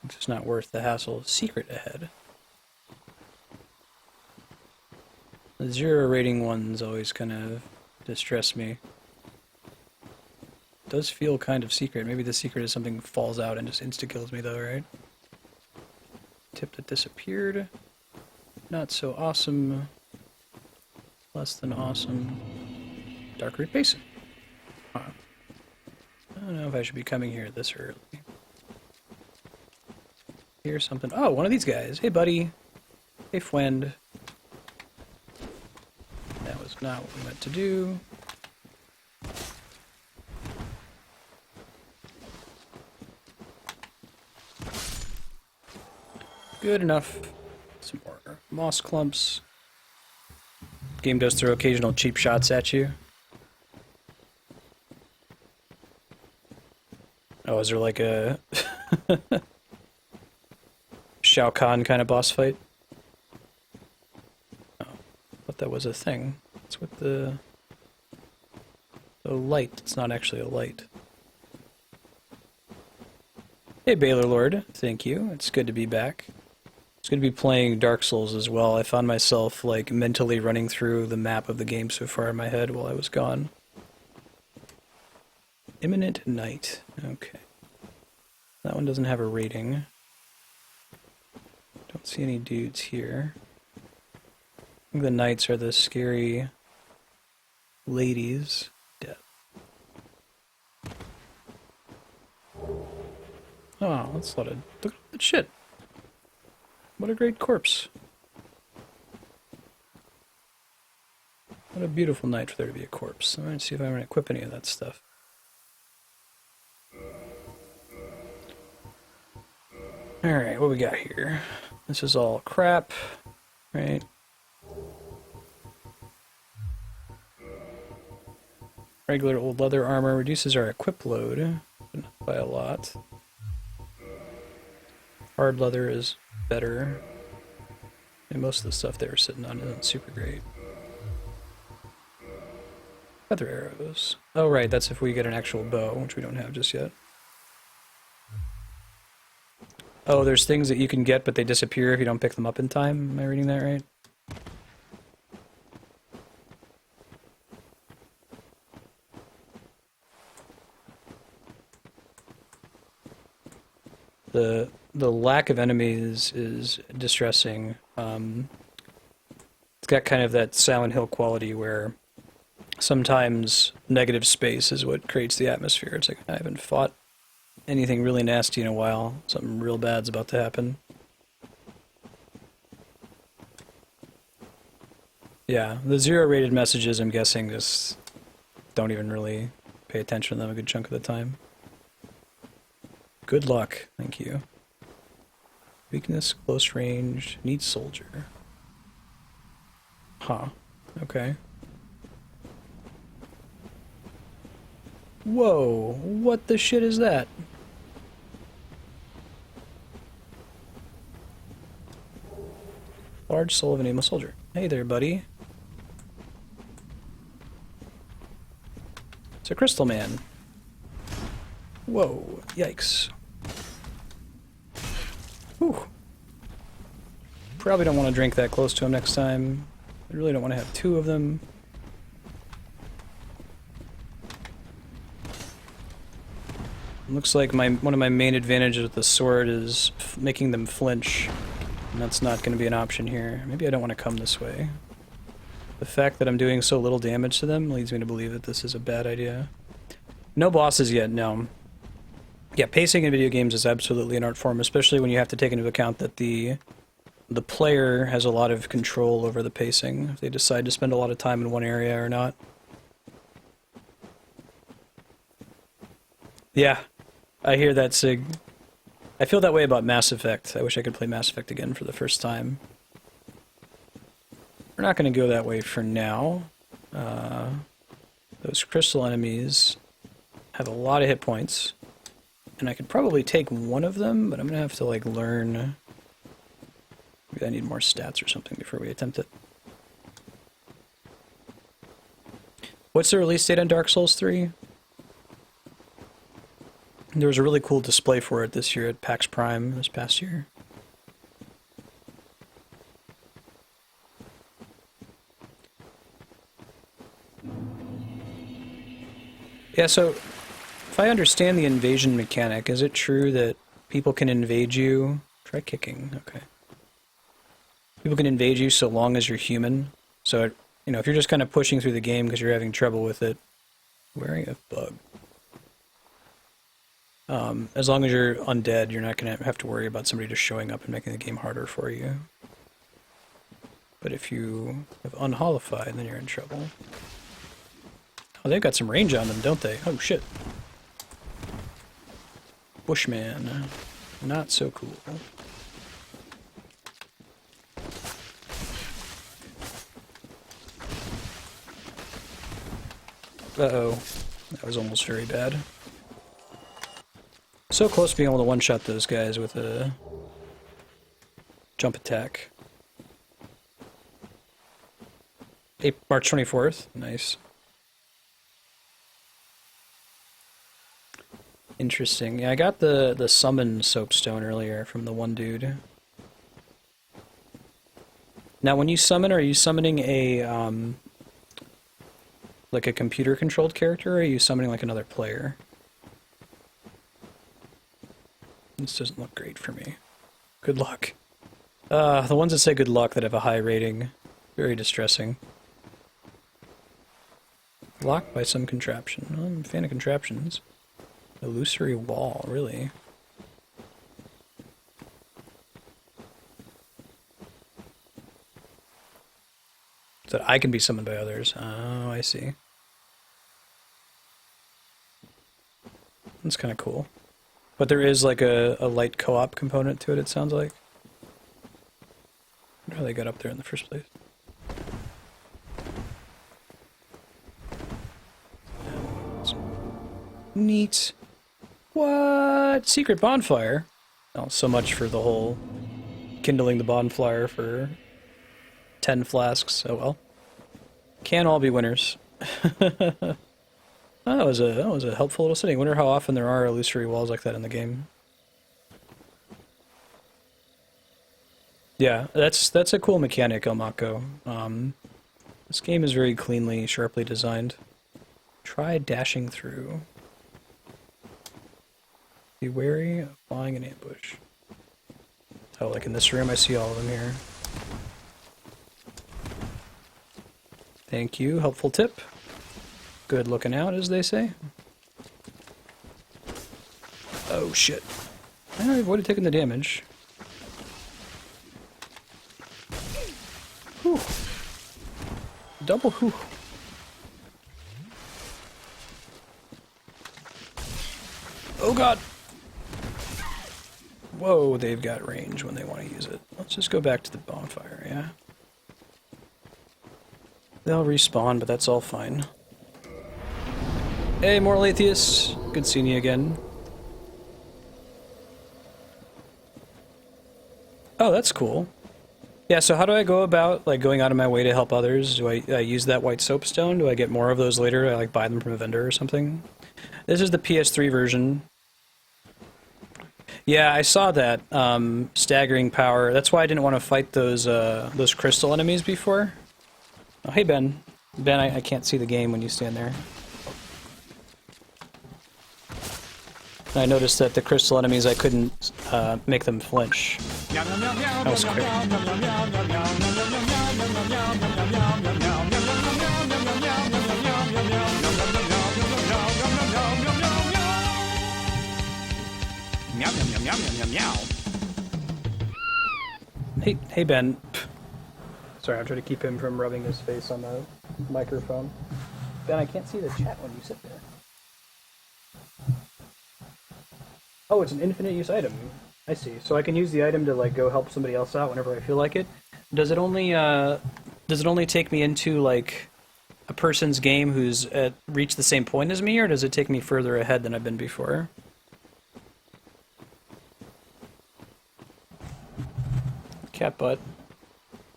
S1: It's just not worth the hassle. Secret ahead. The 0 rating ones always kind of distress me. It does feel kind of secret. Maybe the secret is something falls out and just insta-kills me though, right? Tip that disappeared. Not so awesome. Less than awesome. Darkroot Basin. Huh. I don't know if I should be coming here this early. Here's something. Oh, one of these guys. Hey, buddy. Hey, friend. That was not what we meant to do. Good enough. Some more moss clumps. Game does throw occasional cheap shots at you. Oh, is there like a Shao Kahn kind of boss fight? was a thing. It's with the light. It's not actually a light. Hey, Baylor Lord. Thank you. It's good to be back. It's good to be playing Dark Souls as well. I found myself, like, mentally running through the map of the game so far in my head while I was gone. Imminent Night. Okay. That one doesn't have a rating. Don't see any dudes here. I think the knights are the scary ladies. Death. Oh, that's a lot of... Look at that shit. What a great corpse. What a beautiful night for there to be a corpse. I'm going to see if I'm going to equip any of that stuff. Alright, what we got here? This is all crap, right? Regular old leather armor reduces our equip load by a lot. Hard leather is better. And most of the stuff they were sitting on isn't super great. Feather arrows. Oh right, that's if we get an actual bow, which we don't have just yet. Oh, there's things that you can get, but they disappear if you don't pick them up in time. Am I reading that right? The lack of enemies is distressing. It's got kind of that Silent Hill quality where sometimes negative space is what creates the atmosphere. It's like, I haven't fought anything really nasty in a while. Something real bad's about to happen. Yeah, the zero-rated messages, I'm guessing, just don't even really pay attention to them a good chunk of the time. Good luck, thank you. Weakness, close range, needs soldier. Huh, okay. Whoa, what the shit is that? Large soul of an aimless soldier. Hey there, buddy. It's a crystal man. Whoa, yikes. Whew. Probably don't want to drink that close to him next time. I really don't want to have two of them. Looks like one of my main advantages with the sword is making them flinch. And that's not going to be an option here. Maybe I don't want to come this way. The fact that I'm doing so little damage to them leads me to believe that this is a bad idea. No bosses yet, no. Yeah, pacing in video games is absolutely an art form, especially when you have to take into account that the player has a lot of control over the pacing, if they decide to spend a lot of time in one area or not. Yeah, I hear that, Sig. I feel that way about Mass Effect. I wish I could play Mass Effect again for the first time. We're not going to go that way for now. Those crystal enemies have a lot of hit points. And I could probably take one of them, but I'm going to have to, like, learn... Maybe I need more stats or something before we attempt it. What's the release date on Dark Souls 3? There was a really cool display for it this year at PAX Prime this past year. Yeah, so if I understand the invasion mechanic, is it true that people can invade you? Try kicking, okay. People can invade you so long as you're human. So, you know, if you're just kind of pushing through the game because you're having trouble with it, wearing a bug. As long as you're undead, you're not going to have to worry about somebody just showing up and making the game harder for you. But if you have unholified, then you're in trouble. Oh, they've got some range on them, don't they? Oh, shit. Bushman. Not so cool. Uh-oh. That was almost very bad. So close to being able to one-shot those guys with a jump attack. March 24th. Nice. Interesting. Yeah, I got the summon soapstone earlier from the one dude. Now, when you summon, are you summoning a like a computer-controlled character, or are you summoning like another player? This doesn't look great for me. Good luck. The ones that say good luck that have a high rating, very distressing. Blocked by some contraption. Oh, I'm a fan of contraptions. Illusory wall, really? So that I can be summoned by others. Oh, I see. That's kind of cool. But there is like a light co-op component to it, it sounds like. I wonder how they got up there in the first place. Neat. What? Secret bonfire? Oh, so much for the whole kindling the bonfire for 10 flasks. Oh well. Can't all be winners. Oh, that was a helpful little setting. I wonder how often there are illusory walls like that in the game. Yeah, that's a cool mechanic, Elmako. This game is very cleanly, sharply designed. Try dashing through. Be wary of flying an ambush. Oh, like in this room, I see all of them here. Thank you, helpful tip. Good looking out, as they say. Oh shit. I avoided taking the damage. Whew. Double whew. Oh god! Whoa, they've got range when they want to use it. Let's just go back to the bonfire, yeah? They'll respawn, but that's all fine. Hey, Moral Atheist. Good seeing you again. Oh, that's cool. Yeah, so how do I go about, like, going out of my way to help others? Do I use that white soapstone? Do I get more of those later? Do I, like, buy them from a vendor or something? This is the PS3 version. Yeah, I saw that. Staggering power. That's why I didn't want to fight those crystal enemies before. Oh, hey, Ben. Ben, I can't see the game when you stand there. I noticed that the crystal enemies, I couldn't make them flinch. That was quick. Hey Ben. Sorry, I'm trying to keep him from rubbing his face on the microphone. Ben, I can't see the chat when you sit there. Oh, it's an infinite use item. I see. So I can use the item to like go help somebody else out whenever I feel like it. Does it only take me into like a person's game who's reached the same point as me, or does it take me further ahead than I've been before? Cat butt.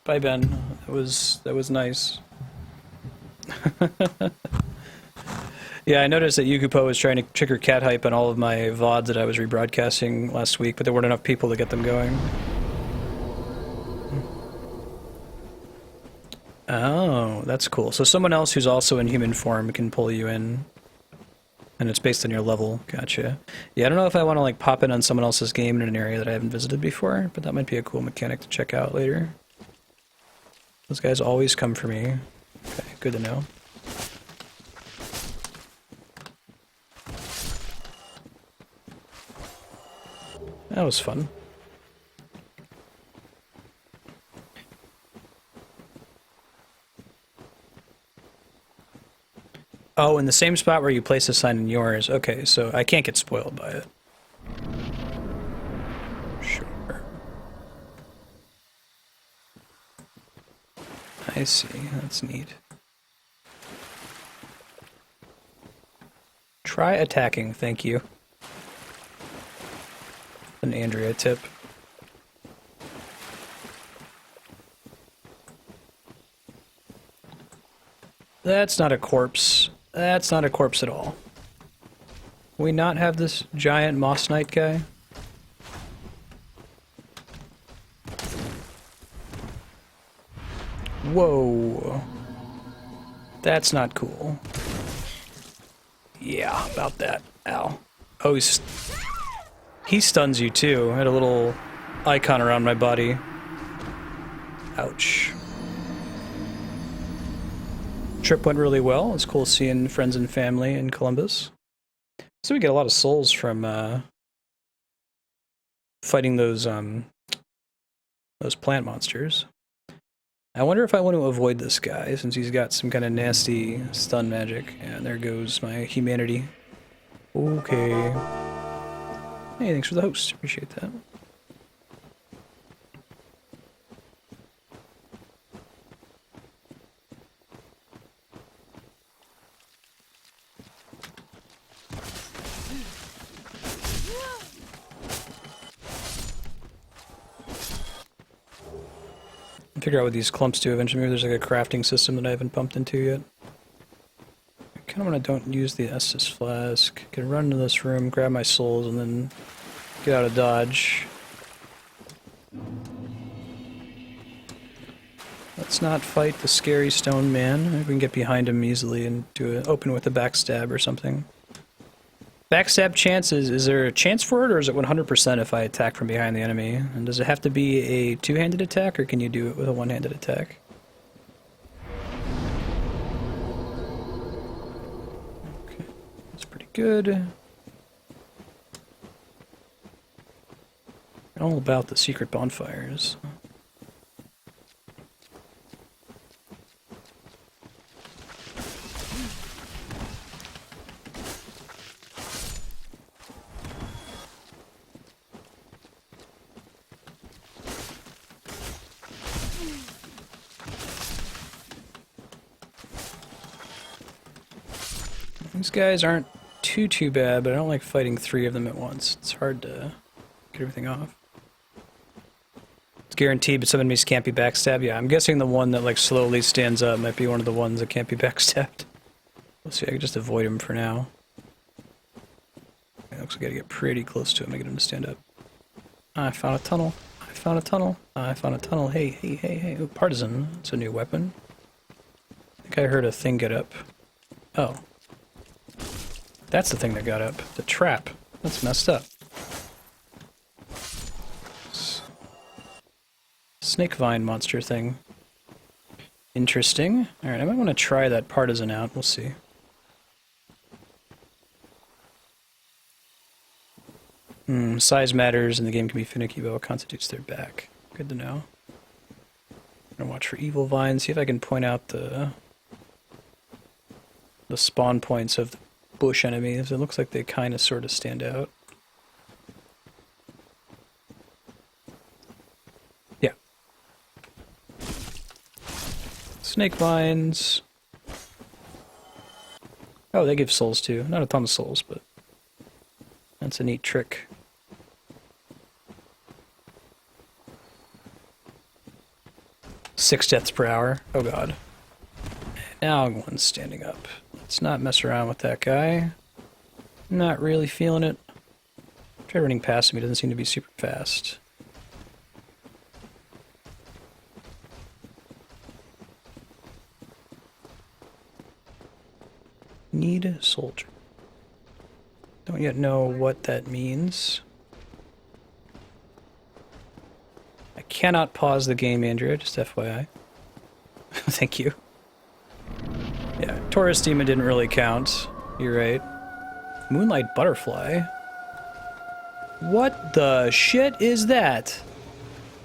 S1: Bye, Ben. That was nice. Yeah, I noticed that Yukupo was trying to trigger cat hype on all of my VODs that I was rebroadcasting last week, but there weren't enough people to get them going. Oh, that's cool. So someone else who's also in human form can pull you in, and it's based on your level. Gotcha. Yeah, I don't know if I want to like pop in on someone else's game in an area that I haven't visited before, but that might be a cool mechanic to check out later. Those guys always come for me. Okay, good to know. That was fun. Oh, in the same spot where you place a sign in yours. Okay, so I can't get spoiled by it. Sure. I see. That's neat. Try attacking, thank you. An Andrea tip. That's not a corpse. That's not a corpse at all. Can we not have this giant Moss Knight guy? Whoa. That's not cool. Yeah, about that. Ow. Oh, he stuns you too. I had a little icon around my body. Ouch. Trip went really well. It's cool seeing friends and family in Columbus. So we get a lot of souls from fighting those plant monsters. I wonder if I want to avoid this guy since he's got some kind of nasty stun magic. And there goes my humanity. Okay. Hey, thanks for the host. Appreciate that. Figure out what these clumps do eventually. Maybe there's like a crafting system that I haven't bumped into yet. I kind of want to don't use the Estus flask. I can run into this room, grab my souls, and then get out of dodge. Let's not fight the scary stone man. Maybe we can get behind him easily and do it. Open with a backstab or something. Backstab chances, is there a chance for it, or is it 100% if I attack from behind the enemy? And does it have to be a two-handed attack, or can you do it with a one-handed attack? Okay, that's pretty good. All about the secret bonfires. These guys aren't too bad, but I don't like fighting 3 of them at once. It's hard to get everything off. It's guaranteed, but some enemies can't be backstabbed. Yeah, I'm guessing the one that like slowly stands up might be one of the ones that can't be backstabbed. Let's see, I can just avoid him for now. It looks like I gotta get pretty close to him to get him to stand up. I found a tunnel. I found a tunnel. I found a tunnel. Hey. Ooh, partisan. It's a new weapon. I think I heard a thing get up. Oh. That's the thing that got up. The trap. That's messed up. Snake vine monster thing. Interesting. Alright, I might want to try that partisan out. We'll see. Size matters and the game can be finicky about what constitutes their back. Good to know. I'm gonna watch for evil vines, see if I can point out the spawn points of the bush enemies. It looks like they kind of sort of stand out. Yeah. Snake vines. Oh, they give souls too. Not a ton of souls, but that's a neat trick. Six deaths per hour. Oh god. Now one's standing up. Let's not mess around with that guy. Not really feeling it. Try running past him, he doesn't seem to be super fast. Need a soldier. Don't yet know what that means. I cannot pause the game, Andrea, just FYI. Thank you. Yeah, Taurus Demon didn't really count. You're right. Moonlight Butterfly? What the shit is that?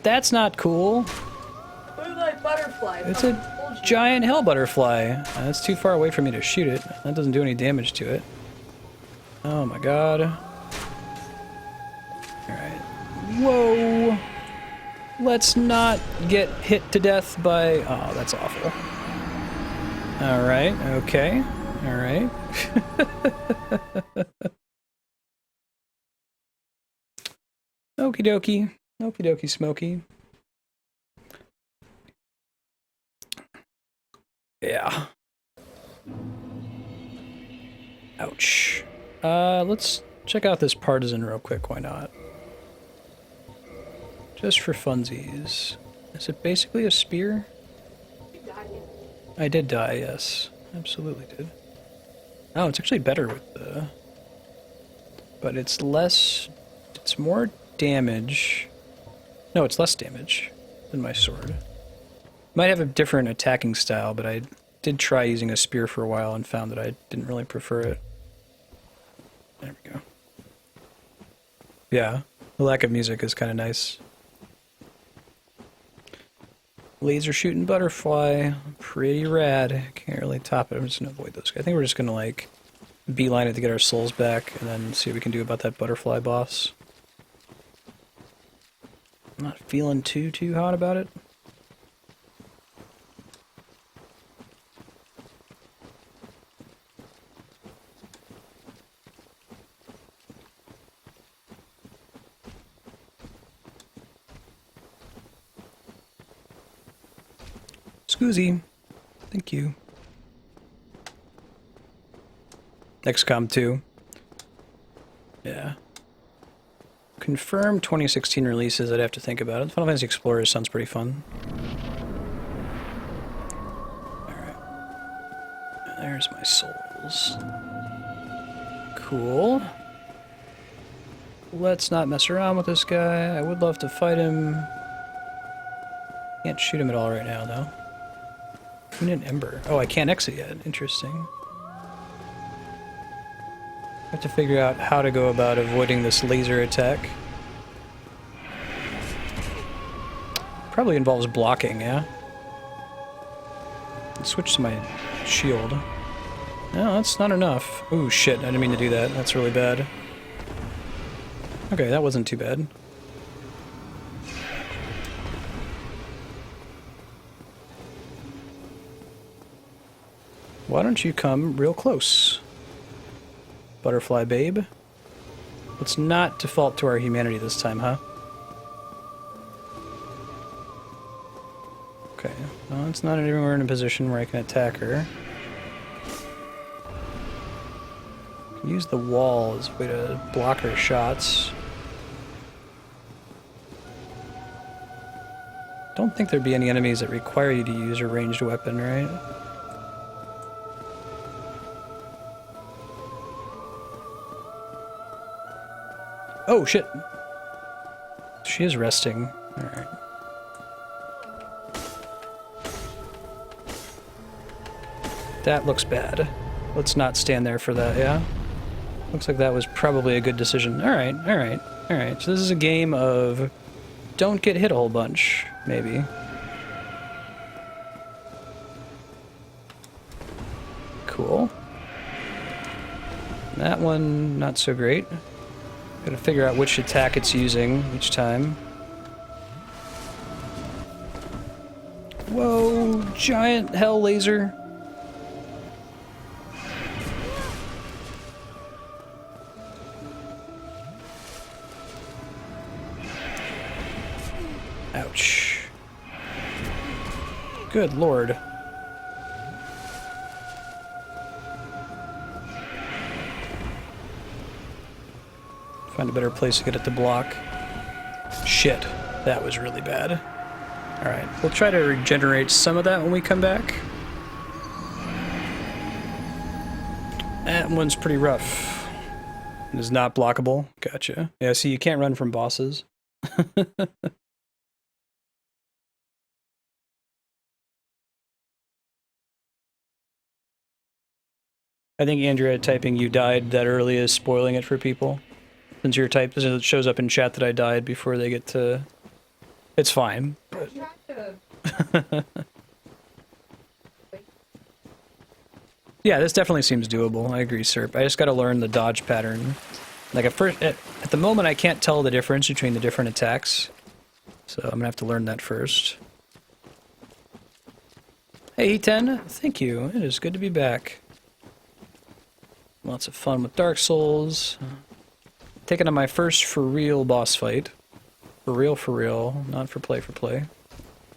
S1: That's not cool.
S4: Moonlight Butterfly.
S1: It's a giant hell butterfly. That's too far away for me to shoot it. That doesn't do any damage to it. Oh my god. Alright. Whoa! Let's not get hit to death by... Oh, that's awful. Alright, okay. Alright. Okie dokie. Okie dokie, Smokey. Yeah. Ouch. Let's check out this partisan real quick, why not? Just for funsies. Is it basically a spear? I did die, yes. Absolutely did. Oh, it's actually better with the... But it's less... It's more damage... No, it's less damage than my sword. Might have a different attacking style, but I did try using a spear for a while and found that I didn't really prefer it. There we go. Yeah, the lack of music is kind of nice. Laser shooting butterfly, pretty rad. Can't really top it. I'm just gonna avoid those guys. I think we're just gonna like beeline it to get our souls back, and then see what we can do about that butterfly boss. I'm not feeling too hot about it. Scoozy. Thank you. XCOM 2. Yeah. Confirmed 2016 releases, I'd have to think about it. Final Fantasy Explorers sounds pretty fun. Alright. There's my souls. Cool. Let's not mess around with this guy. I would love to fight him. Can't shoot him at all right now, though. Unit Ember. Oh, I can't exit yet. Interesting. I have to figure out how to go about avoiding this laser attack. Probably involves blocking, yeah? Let's switch to my shield. No, that's not enough. Ooh, shit. I didn't mean to do that. That's really bad. Okay, that wasn't too bad. Why don't you come real close? Butterfly babe. Let's not default to our humanity this time, huh? Okay. Well, it's not anywhere in a position where I can attack her. I can use the wall as a way to block her shots. Don't think there'd be any enemies that require you to use a ranged weapon, right? Oh, shit. She is resting. Alright. That looks bad. Let's not stand there for that, yeah? Looks like that was probably a good decision. Alright, alright, alright. So this is a game of don't get hit a whole bunch, maybe. Cool. That one, not so great. Gotta figure out which attack it's using each time. Whoa, giant hell laser. Ouch. Good lord. Find a better place to get it to block. Shit, that was really bad. Alright, we'll try to regenerate some of that when we come back. That one's pretty rough. It is not blockable. Gotcha. Yeah, see, you can't run from bosses. I think Andrea typing "you died" that early is spoiling it for people. Since your type it shows up in chat that I died before they get to... It's fine. But... Yeah, this definitely seems doable. I agree, Serp. I just gotta learn the dodge pattern. Like at the moment I can't tell the difference between the different attacks. So I'm gonna have to learn that first. Hey E10, thank you. It is good to be back. Lots of fun with Dark Souls. Taking on my first for real boss fight. For real, not for play.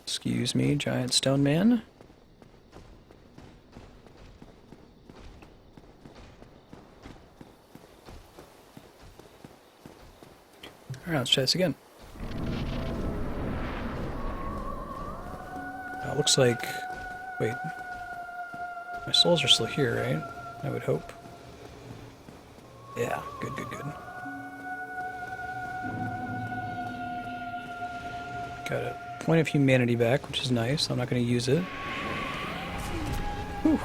S1: Excuse me, giant stone man. Alright, let's try this again. It looks like... Wait. My souls are still here, right? I would hope. Yeah, good, good, good. Got a point of humanity back, which is nice. I'm not going to use it. Whew.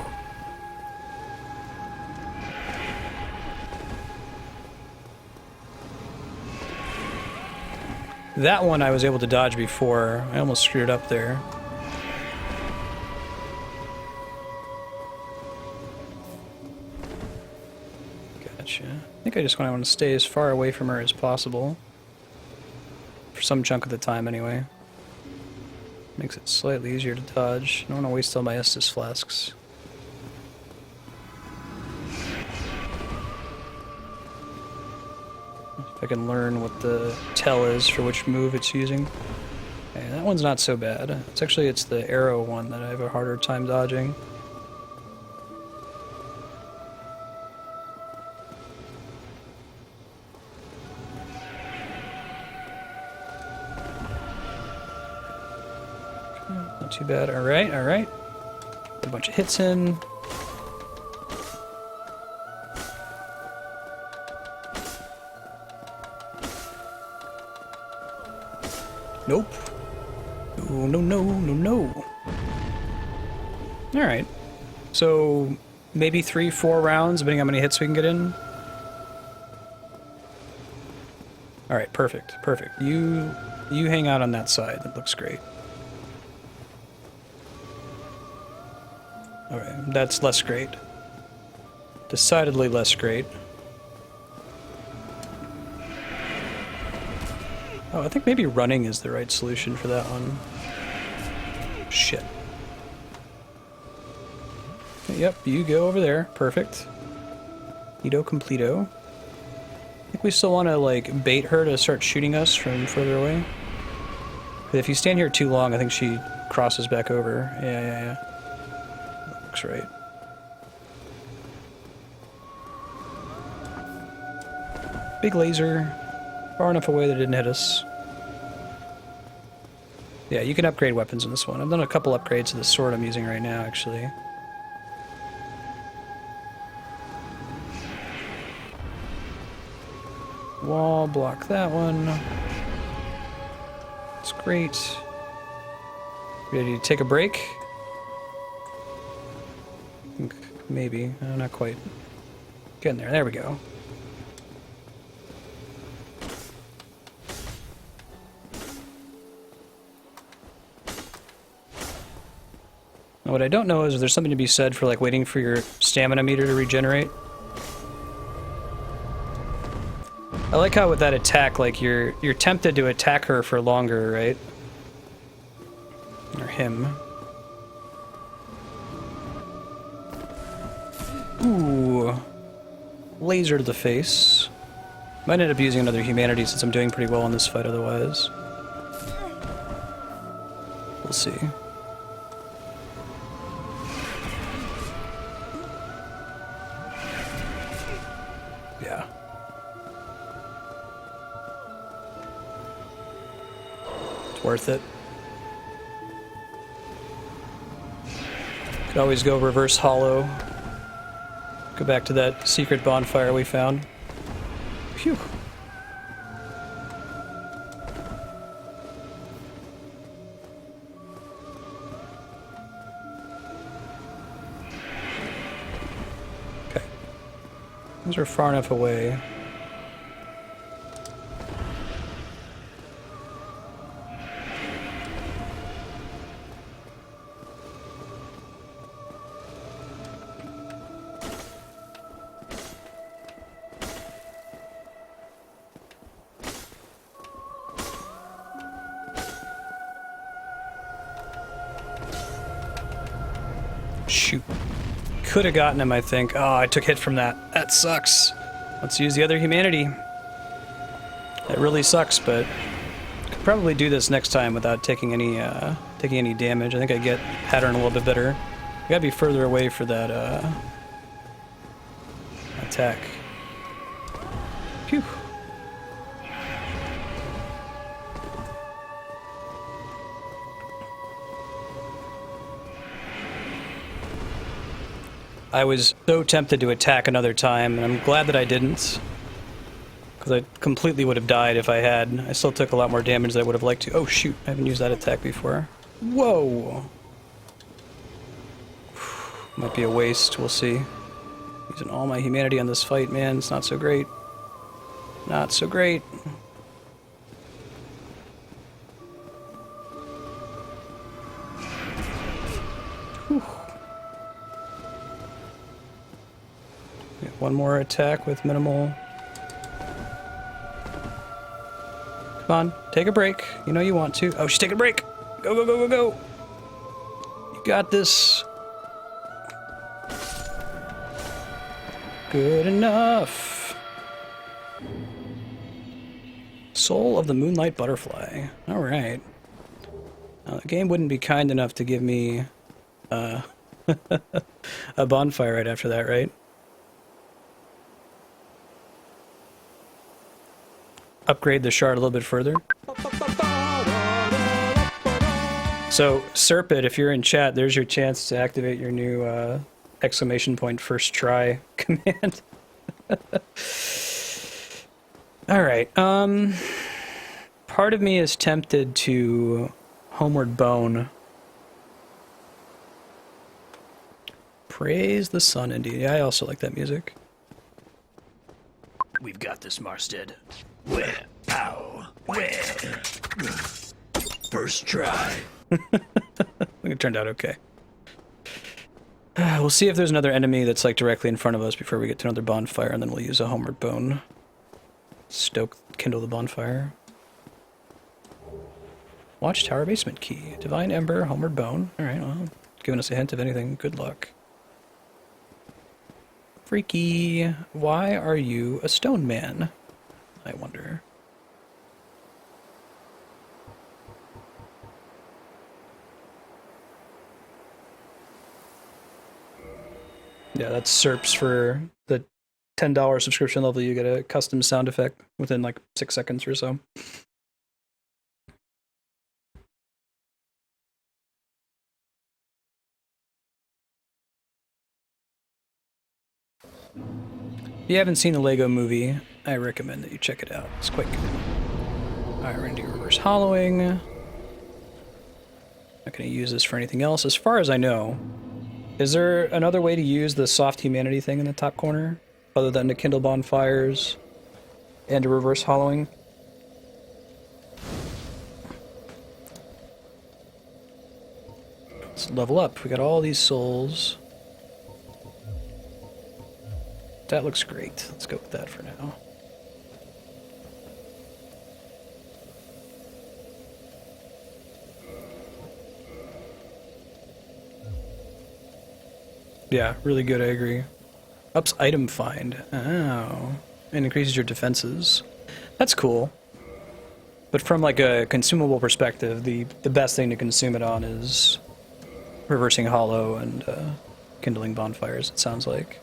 S1: That one I was able to dodge before. I almost screwed it up there. Gotcha. I think I just want to stay as far away from her as possible. For some chunk of the time, anyway. Makes it slightly easier to dodge. I don't want to waste all my Estus flasks. If I can learn what the tell is for which move it's using. Okay, that one's not so bad. It's the arrow one that I have a harder time dodging. Not too bad. Alright, alright. Put a bunch of hits in. Nope. No, no, no, no, no. Alright. So, maybe 3-4 rounds, depending on how many hits we can get in. Alright, perfect, perfect. You hang out on that side. That looks great. Alright, that's less great. Decidedly less great. Oh, I think maybe running is the right solution for that one. Shit. Yep, you go over there. Perfect. Ito completo. I think we still want to, like, bait her to start shooting us from further away. But if you stand here too long, I think she crosses back over. Yeah. That looks right. Big laser. Far enough away that it didn't hit us. Yeah, you can upgrade weapons in this one. I've done a couple upgrades to the sword I'm using right now, actually. Wall, block that one. It's great. Ready to take a break? I think maybe. Not quite. Getting there. There we go. Now, what I don't know is if there's something to be said for, like, waiting for your stamina meter to regenerate. I like how with that attack, like, you're tempted to attack her for longer, right? Or him. Ooh. Laser to the face. Might end up using another humanity since I'm doing pretty well in this fight otherwise. We'll see. Yeah. It's worth it. Could always go reverse hollow. Go back to that secret bonfire we found. Phew. Okay. Those are far enough away. Shoot. Could have gotten him, I think. Oh, I took hit from that. That sucks. Let's use the other humanity. That really sucks, but could probably do this next time without taking any damage. I think I get pattern a little bit better. I gotta be further away for that attack. Phew. I was so tempted to attack another time, and I'm glad that I didn't. Because I completely would have died if I had. I still took a lot more damage than I would have liked to. Oh shoot, I haven't used that attack before. Whoa! Might be a waste, we'll see. Using all my humanity on this fight, man, it's not so great. Not so great. Whew. One more attack with minimal. Come on, take a break. You know you want to. Oh, she's taking a break. Go, go, go, go, go. You got this. Good enough. Soul of the Moonlight Butterfly. Alright. Now, the game wouldn't be kind enough to give me a bonfire right after that, right? Upgrade the shard a little bit further. So, Serpent, if you're in chat, there's your chance to activate your new exclamation point first try command. Alright, part of me is tempted to Homeward Bone. Praise the sun, indeed. Yeah, I also like that music.
S3: We've got this, Marstead. Where? Ow. Where? First try.
S1: I think it turned out okay. We'll see if there's another enemy that's like directly in front of us before we get to another bonfire, and then we'll use a Homeward Bone. Kindle the bonfire. Watchtower basement key. Divine Ember, Homeward Bone. Alright, well, giving us a hint of anything. Good luck. Freaky. Why are you a stone man? I wonder. Yeah, that's SERPs for the $10 subscription level. You get a custom sound effect within like 6 seconds or so. If you haven't seen the Lego movie, I recommend that you check it out. It's quite good. Alright, we're going to do reverse hollowing. Not going to use this for anything else. As far as I know, is there another way to use the soft humanity thing in the top corner? Other than to kindle bonfires and to reverse hollowing? Let's level up. We got all these souls. That looks great. Let's go with that for now. Yeah, really good, I agree. Ups item find. Oh. And increases your defenses. That's cool. But from like a consumable perspective, the best thing to consume it on is reversing hollow and kindling bonfires, it sounds like.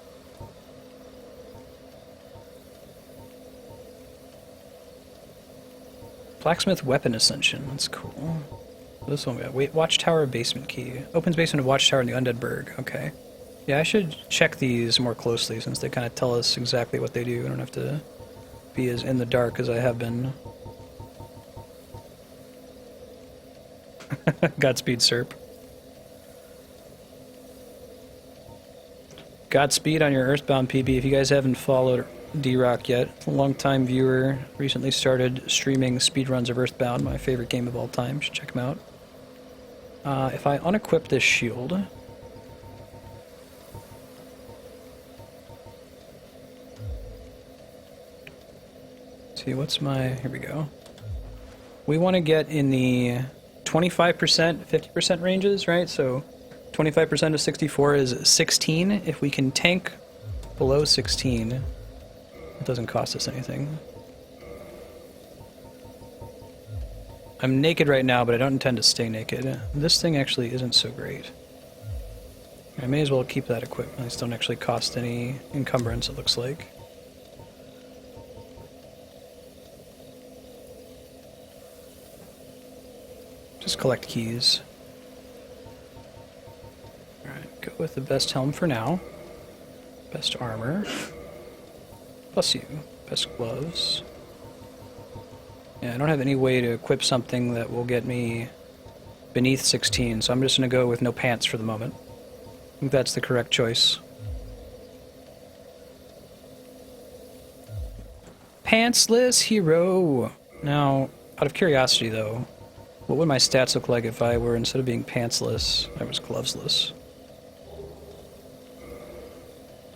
S1: Blacksmith Weapon Ascension. That's cool. This one we got. Wait, Watchtower Basement Key. Opens basement of Watchtower in the Undead Burg. Okay. Yeah, I should check these more closely since they kind of tell us exactly what they do. I don't have to be as in the dark as I have been. Godspeed, Serp. Godspeed on your Earthbound PB. If you guys haven't followed D-Rock yet, a long-time viewer, recently started streaming speedruns of Earthbound, my favorite game of all time. You should check him out. If I unequip this shield... see, what's my... here we go. We want to get in the 25%, 50% ranges, right? So 25% of 64 is 16. If we can tank below 16, it doesn't cost us anything. I'm naked right now, but I don't intend to stay naked. This thing actually isn't so great. I may as well keep that equipped. These don't actually cost any encumbrance, it looks like. Just collect keys. Alright, go with the best helm for now. Best armor. Plus you. Best gloves. Yeah, I don't have any way to equip something that will get me beneath 16, so I'm just going to go with no pants for the moment. I think that's the correct choice. Pantsless hero! Now, out of curiosity though, what would my stats look like if I were, instead of being pantsless, I was glovesless?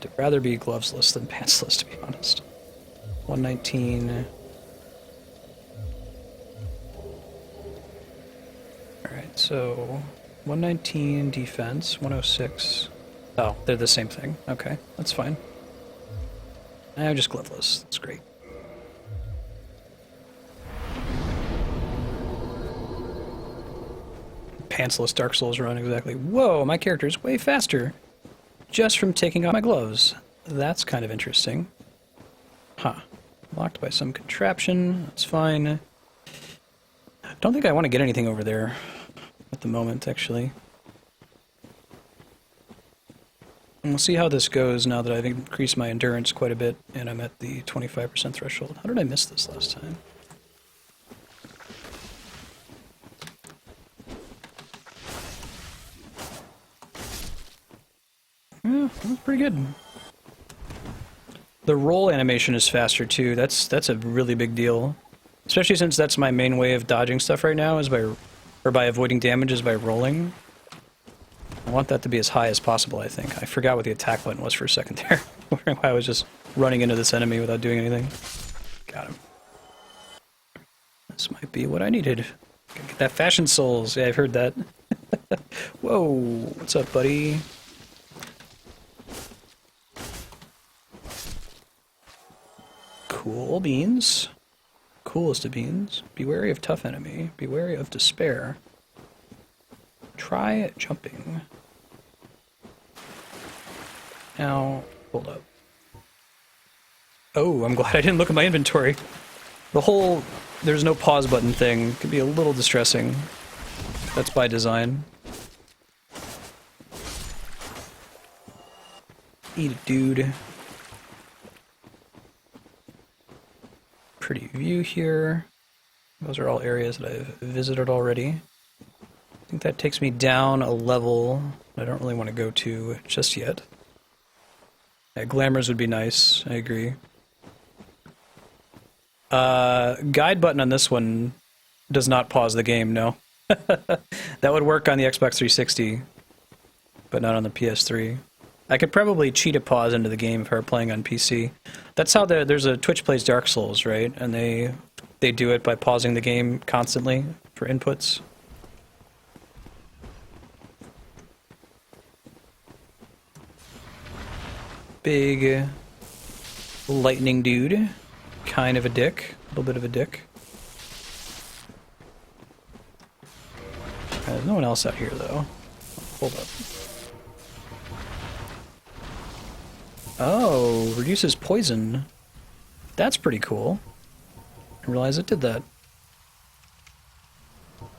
S1: I'd rather be glovesless than pantsless, to be honest. 119... Alright, so 119 defense, 106. Oh, they're the same thing. Okay, that's fine. I'm just gloveless. That's great. Pantsless Dark Souls run, exactly. Whoa, my character is way faster just from taking off my gloves. That's kind of interesting. Huh. Locked by some contraption. That's fine. Don't think I want to get anything over there at the moment, actually. And we'll see how this goes now that I've increased my endurance quite a bit and I'm at the 25% threshold. How did I miss this last time? Yeah, that was pretty good. The roll animation is faster too. That's a really big deal. Especially since that's my main way of dodging stuff right now, is by avoiding damage, is by rolling. I want that to be as high as possible, I think. I forgot what the attack button was for a second there. Wondering why I was just running into this enemy without doing anything. Got him. This might be what I needed. Gotta get that fashion souls. Yeah, I've heard that. Whoa, what's up, buddy? Cool beans. Coolest of beans. Be wary of tough enemy. Be wary of despair. Try jumping. Now, hold up. Oh, I'm glad I didn't look at my inventory. The whole there's no pause button thing can be a little distressing. That's by design. Eat a dude. Pretty view here. Those are all areas that I've visited already. I think that takes me down a level I don't really want to go to just yet. Yeah, glamours would be nice, I agree. Guide button on this one does not pause the game, no. That would work on the Xbox 360, but not on the PS3. I could probably cheat a pause into the game if I were playing on PC. That's how there's a Twitch Plays Dark Souls, right? And they do it by pausing the game constantly for inputs. Big lightning dude. Kind of a dick. A little bit of a dick. There's no one else out here, though. Hold up. Oh, reduces poison. That's pretty cool. I didn't realize it did that.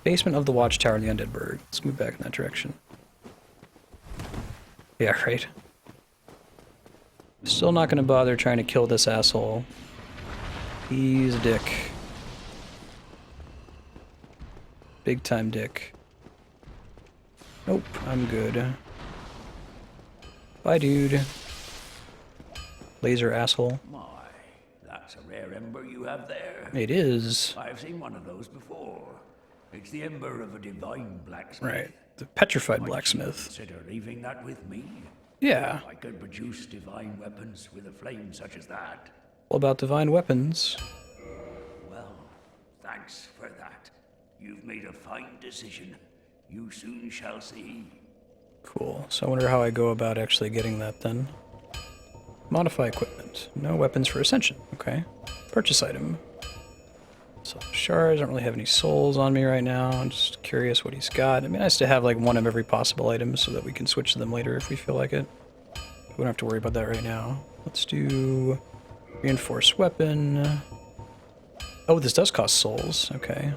S1: Basement of the Watchtower and the Undead Bird. Let's move back in that direction. Yeah, right. Still not gonna bother trying to kill this asshole. He's a dick. Big time dick. Nope, I'm good. Bye, dude. Laser asshole.
S3: My, that's a rare ember you have there.
S1: It is.
S3: I've seen one of those before. It's the ember of a divine blacksmith.
S1: Right. The petrified
S3: Might you
S1: blacksmith.
S3: consider leaving that with me?
S1: Yeah.
S3: I could produce divine weapons with a flame such as that.
S1: What about divine weapons?
S3: Well, thanks for that. You've made a fine decision. You soon shall see.
S1: Cool. So I wonder how I go about actually getting that then. Modify equipment. No weapons for ascension. Okay. Purchase item. So shards. I don't really have any souls on me right now. I'm just curious what he's got. It'd be nice to have like one of every possible item so that we can switch to them later if we feel like it. We don't have to worry about that right now. Let's do reinforced weapon. Oh, this does cost souls. Okay.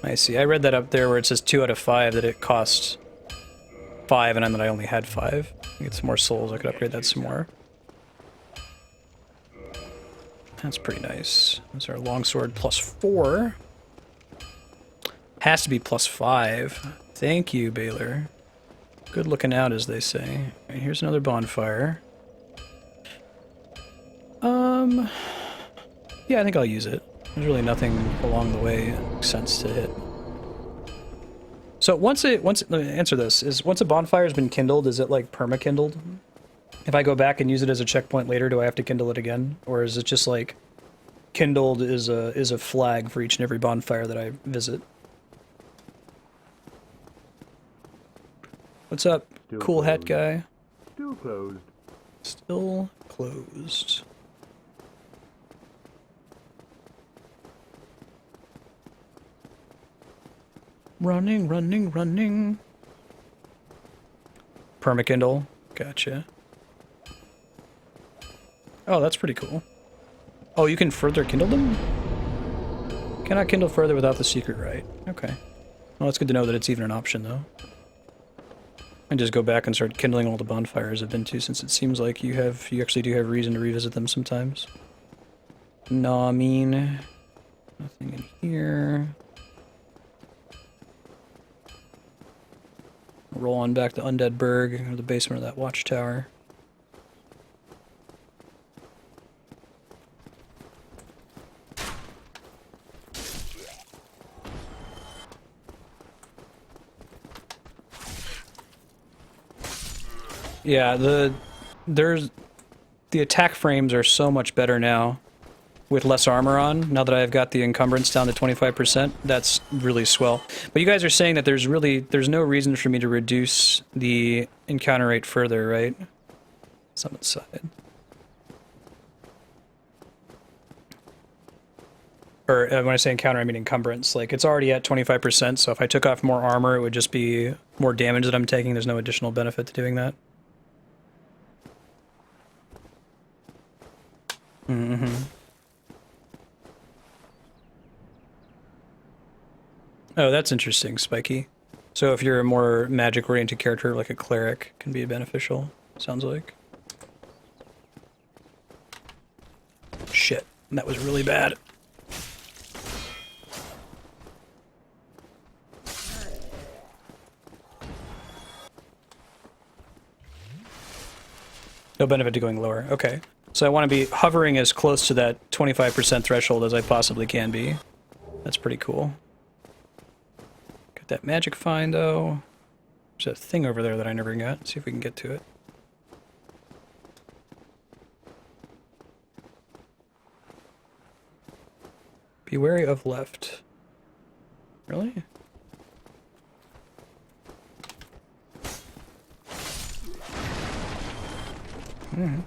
S1: I see. I read that up there where it says 2 out of 5 that it costs 5 and then I only had 5. Get some more souls, I could upgrade that some more. That's pretty nice. That's our longsword +4. Has to be +5. Thank you, Baylor. Good looking out, as they say. Right, here's another bonfire. Yeah, I think I'll use it. There's really nothing along the way that makes sense to hit. So let me answer this, once a bonfire has been kindled, is it like perma-kindled? If I go back and use it as a checkpoint later, do I have to kindle it again? Or is it just like kindled is a flag for each and every bonfire that I visit? What's up,
S2: Still
S1: cool hat
S2: closed.
S1: guy?
S2: Still closed.
S1: Still closed. Running, running, running. Permakindle. Gotcha. Oh, that's pretty cool. Oh, you can further kindle them? Cannot kindle further without the secret right. Okay. Well, it's good to know that it's even an option, though. And just go back and start kindling all the bonfires I've been to, since it seems like you actually do have reason to revisit them sometimes. No, I mean, nothing in here. Roll on back to Undead Berg, or the basement of that watchtower. Yeah, the attack frames are so much better now with less armor on. Now that I've got the encumbrance down to 25%, that's really swell. But you guys are saying that there's no reason for me to reduce the encounter rate further, right? Summit side. Or when I say encounter, I mean encumbrance. Like, it's already at 25%, so if I took off more armor, it would just be more damage that I'm taking. There's no additional benefit to doing that. Mm-hmm. Oh, that's interesting, Spiky. So if you're a more magic-oriented character, like a cleric, can be beneficial, sounds like. Shit, that was really bad. No benefit to going lower. Okay. So I want to be hovering as close to that 25% threshold as I possibly can be. That's pretty cool. Got that magic find, though. There's a thing over there that I never got. Let's see if we can get to it. Be wary of left. Really? Hmm.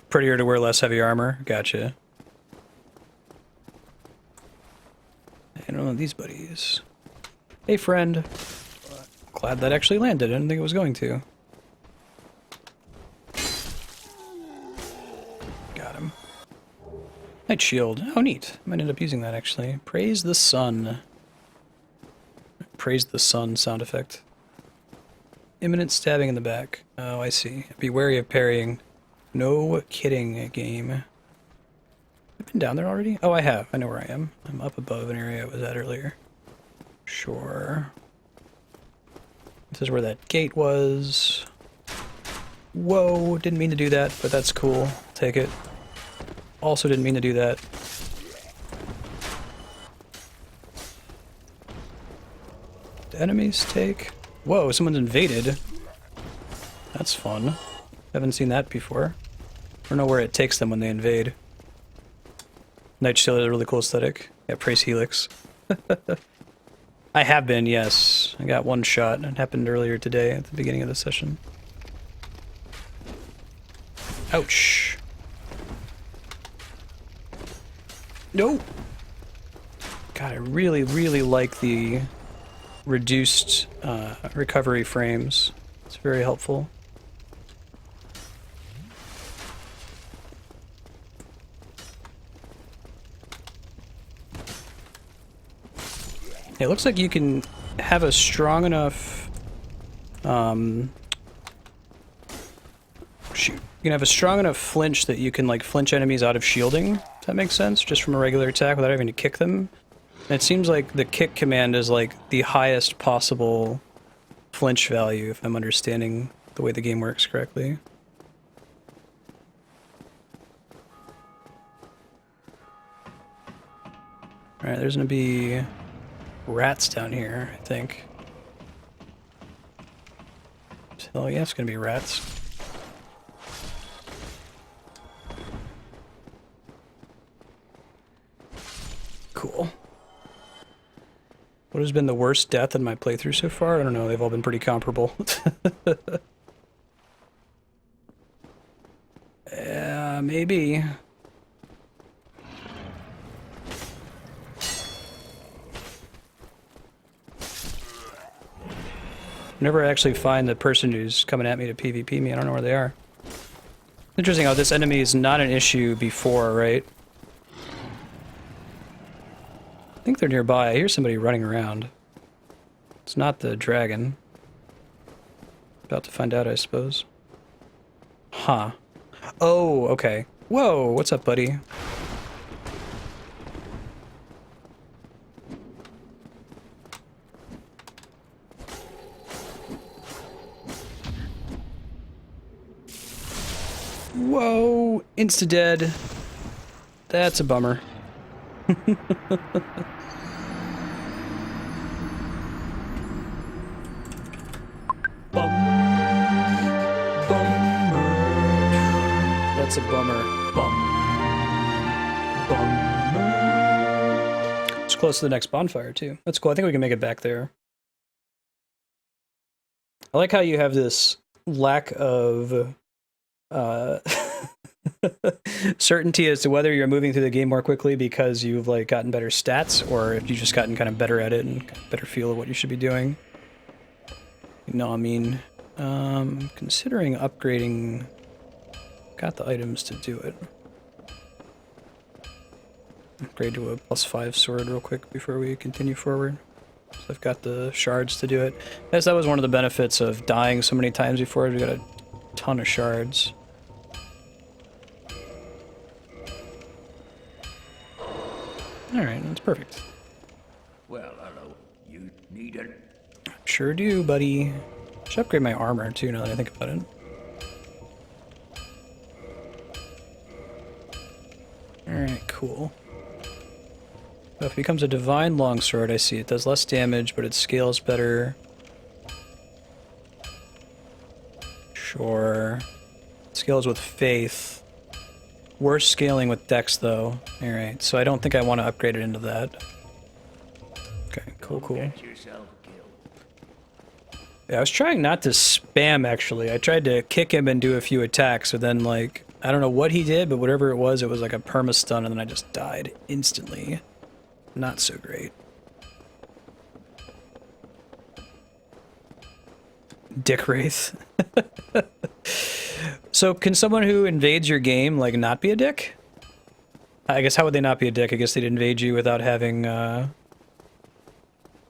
S1: Prettier to wear less heavy armor. Gotcha. I don't know these buddies. Hey, friend. Glad that actually landed. I didn't think it was going to. Got him. Night shield. Oh, neat. I might end up using that, actually. Praise the sun. Praise the sun sound effect. Imminent stabbing in the back. Oh, I see. Be wary of parrying. No kidding, game. I've been down there already? Oh, I have. I know where I am. I'm up above an area I was at earlier. Sure. This is where that gate was. Whoa, didn't mean to do that, but that's cool. Take it. Also didn't mean to do that. The enemies take... Whoa, someone's invaded. That's fun. Haven't seen that before. I don't know where it takes them when they invade. Night Shield is a really cool aesthetic. Yeah, praise Helix. I have been, yes. I got one shot. It happened earlier today at the beginning of the session. Ouch. No! God, I really, really like the reduced recovery frames. It's very helpful. It looks like you can have a strong enough... shoot. You can have a strong enough flinch that you can, like, flinch enemies out of shielding, if that makes sense, just from a regular attack without having to kick them. And it seems like the kick command is, like, the highest possible flinch value, if I'm understanding the way the game works correctly. Alright, there's gonna be rats down here, I think. Oh yeah, it's gonna be rats. Cool. What has been the worst death in my playthrough so far? I don't know, they've all been pretty comparable. Maybe. Never actually find the person who's coming at me to PvP me. I don't know where they are. Interesting how this enemy is not an issue before, right? I think they're nearby. I hear somebody running around. It's not the dragon. About to find out, I suppose. Huh. Oh, okay. Whoa, what's up, buddy? Whoa, insta-dead. That's a bummer. That's a bummer. It's close to the next bonfire, too. That's cool. I think we can make it back there. I like how you have this lack of certainty as to whether you're moving through the game more quickly because you've like gotten better stats, or if you've just gotten kind of better at it and better feel of what you should be doing. You know, I mean, considering upgrading, got the items to do it. Upgrade to a +5 sword real quick before we continue forward. So I've got the shards to do it. I guess that was one of the benefits of dying so many times before. We got a ton of shards. Alright, that's perfect.
S3: Well, hello. You need it?
S1: Sure do, buddy. Should upgrade my armor too now that I think about it. Alright, cool. So if it becomes a divine longsword, I see it does less damage, but it scales better. Sure. Scales with faith. Worse scaling with dex, though. Alright, so I don't think I want to upgrade it into that. Okay, cool, cool.
S3: Get yourself killed.
S1: Yeah, I was trying not to spam, actually. I tried to kick him and do a few attacks, but then, like, I don't know what he did, but whatever it was like a perma-stun, and then I just died instantly. Not so great. Dick Wraith. So, can someone who invades your game, like, not be a dick? I guess, how would they not be a dick? I guess they'd invade you without having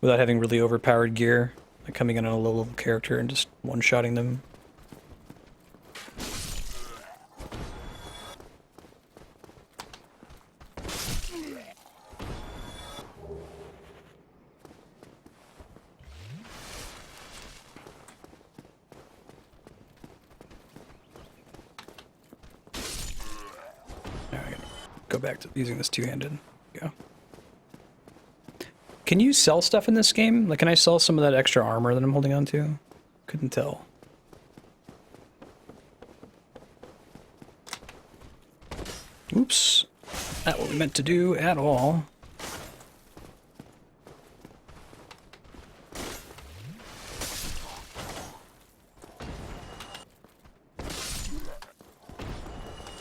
S1: really overpowered gear. Like, coming in on a low-level character and just one-shotting them. Go back to using this two-handed. Go. Can you sell stuff in this game? Like, can I sell some of that extra armor that I'm holding on to? Couldn't tell. Oops. Not what we meant to do at all.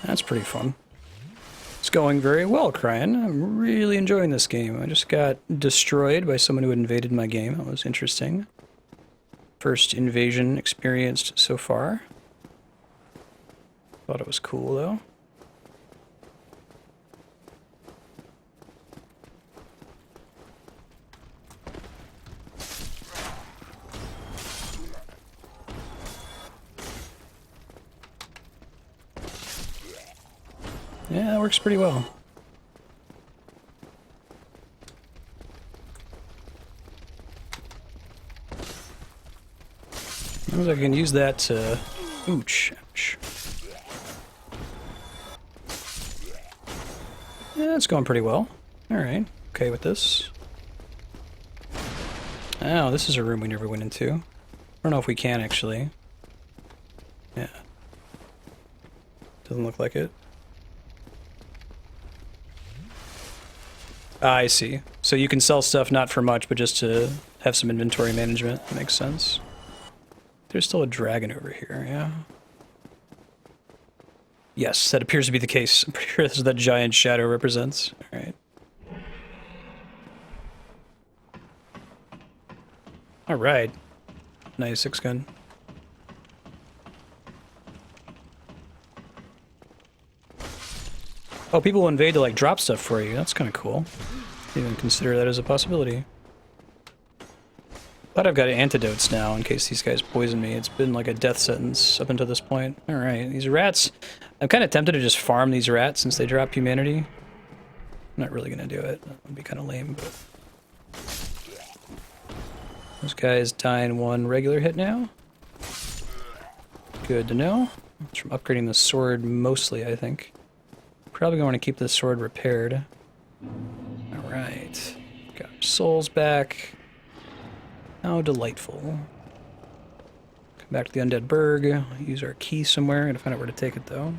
S1: That's pretty fun. It's going very well, Cryan. I'm really enjoying this game. I just got destroyed by someone who invaded my game. That was interesting. First invasion experienced so far. Thought it was cool, though. Yeah, that works pretty well. As long as I can use that to... Ouch. Ouch. Yeah, it's going pretty well. Alright, okay with this. Oh, this is a room we never went into. I don't know if we can, actually. Yeah. Doesn't look like it. Ah, I see. So you can sell stuff not for much, but just to have some inventory management. That makes sense. There's still a dragon over here, yeah? Yes, that appears to be the case. I'm pretty sure this is what that giant shadow represents. Alright. Alright. Nice 6-gun. Oh, people will invade to, like, drop stuff for you. That's kind of cool. Even consider that as a possibility. But I've got antidotes now in case these guys poison me. It's been like a death sentence up until this point. Alright, these rats... I'm kind of tempted to just farm these rats since they drop humanity. I'm not really going to do it. That would be kind of lame, but... Those guys die in one regular hit now. Good to know. It's from upgrading the sword mostly, I think. Probably going to keep this sword repaired. Alright. Got our souls back. How delightful. Come back to the Undead Burg. Use our key somewhere. Gotta find out where to take it, though.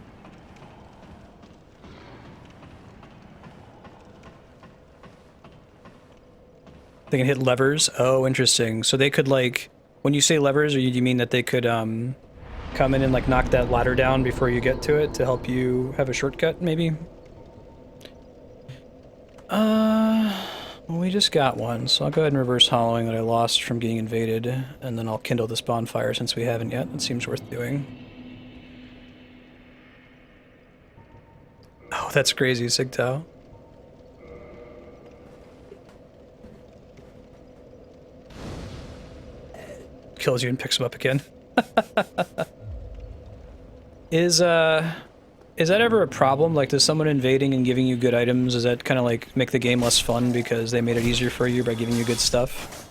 S1: They can hit levers. Oh, interesting. So they could, like... When you say levers, or do you mean that they could, come in and, like, knock that ladder down before you get to it to help you have a shortcut, maybe? Well, we just got one, so I'll go ahead and reverse hollowing that I lost from getting invaded, and then I'll kindle this bonfire since we haven't yet. It seems worth doing. Oh, that's crazy, Sigtao. Kills you and picks him up again. Is that ever a problem? Like, does someone invading and giving you good items, does that kind of like make the game less fun because they made it easier for you by giving you good stuff?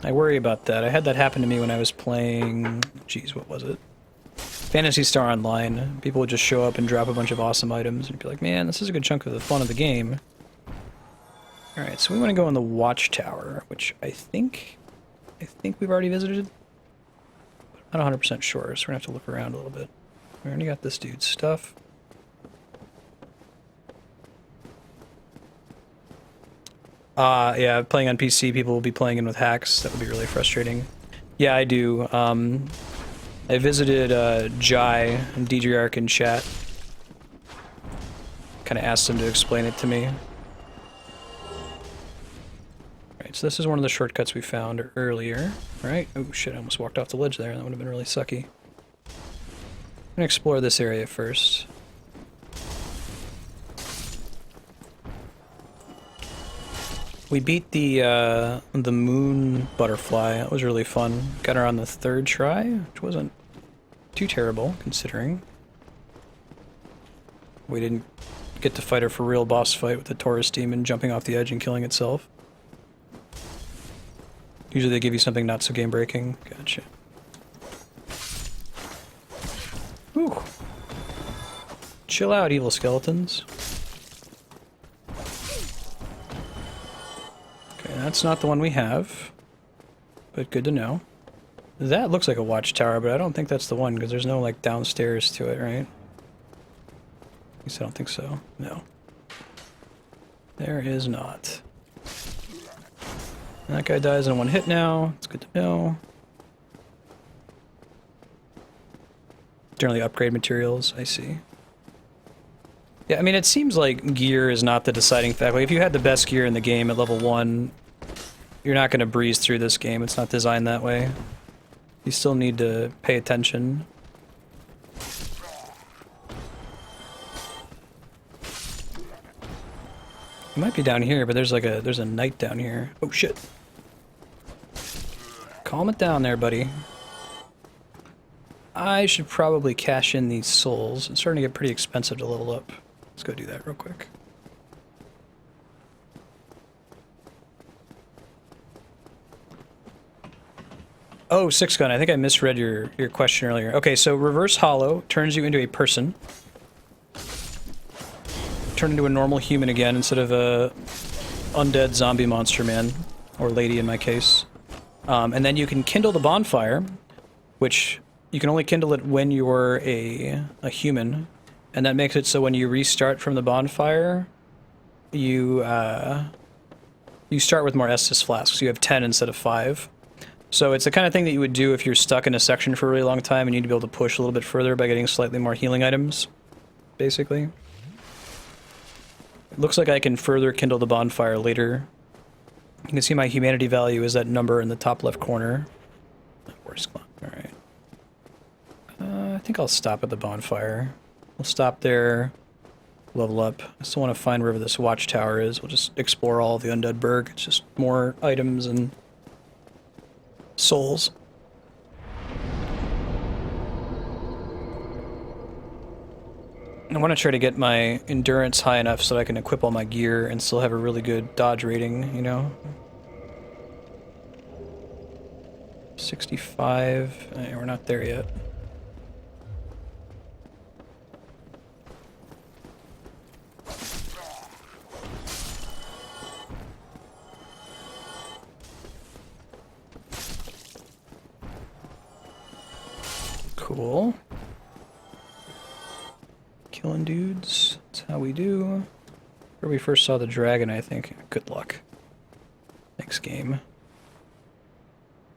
S1: I worry about that. I had that happen to me when I was playing... Geez, what was it? Phantasy Star Online. People would just show up and drop a bunch of awesome items and be like, man, this is a good chunk of the fun of the game. Alright, so we want to go in the Watchtower, which I think we've already visited. But I'm not 100% sure, so we're going to have to look around a little bit. We already got this dude's stuff. Yeah, playing on PC, people will be playing in with hacks. That would be really frustrating. Yeah, I do. I visited Jai and DGRK in chat. Kind of asked him to explain it to me. Right, so this is one of the shortcuts we found earlier. Right? Oh shit, I almost walked off the ledge there. That would have been really sucky. I'm gonna explore this area first. We beat the moon butterfly. That was really fun. Got her on the 3rd try, which wasn't too terrible, considering. We didn't get to fight her for real boss fight with the Taurus demon jumping off the edge and killing itself. Usually they give you something not so game-breaking. Gotcha. Whew. Chill out, evil skeletons. That's not the one we have, but good to know. That looks like a watchtower, but I don't think that's the one, because there's no, like, downstairs to it, right? At least I don't think so. No. There is not. And that guy dies in one hit now. It's good to know. Generally upgrade materials, I see. Yeah, I mean, it seems like gear is not the deciding factor. Like, if you had the best gear in the game at level 1, you're not going to breeze through this game. It's not designed that way. You still need to pay attention. It might be down here, but there's a knight down here. Oh shit. Calm it down there, buddy. I should probably cash in these souls. It's starting to get pretty expensive to level up. Let's go do that real quick. Oh, Six Gun, I think I misread your question earlier. Okay, so Reverse Hollow turns you into a person. Turn into a normal human again instead of a undead zombie monster man, or lady in my case. And then you can kindle the bonfire, which you can only kindle it when you're a human. And that makes it so when you restart from the bonfire, you start with more Estus flasks. You have 10 instead of 5. So it's the kind of thing that you would do if you're stuck in a section for a really long time and you need to be able to push a little bit further by getting slightly more healing items, basically. It looks like I can further kindle the bonfire later. You can see my humanity value is that number in the top left corner. Alright. I think I'll stop at the bonfire. We'll stop there, level up. I still want to find wherever this watchtower is. We'll just explore all of the Undead Burg. It's just more items and souls. I want to try to get my endurance high enough so that I can equip all my gear and still have a really good dodge rating, you know? 65. We're not there yet. Cool. Killing dudes. That's how we do. Where we first saw the dragon, I think. Good luck. Next game.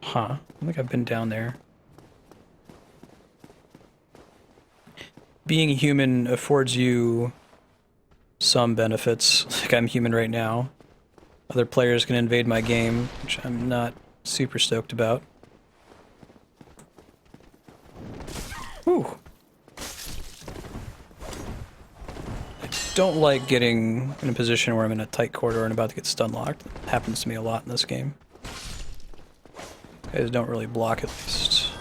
S1: Huh. I think I've been down there. Being human affords you some benefits. Like I'm human right now. Other players can invade my game, which I'm not super stoked about. Whew. I don't like getting in a position where I'm in a tight corridor and about to get stun locked. It happens to me a lot in this game. Guys don't really block at least.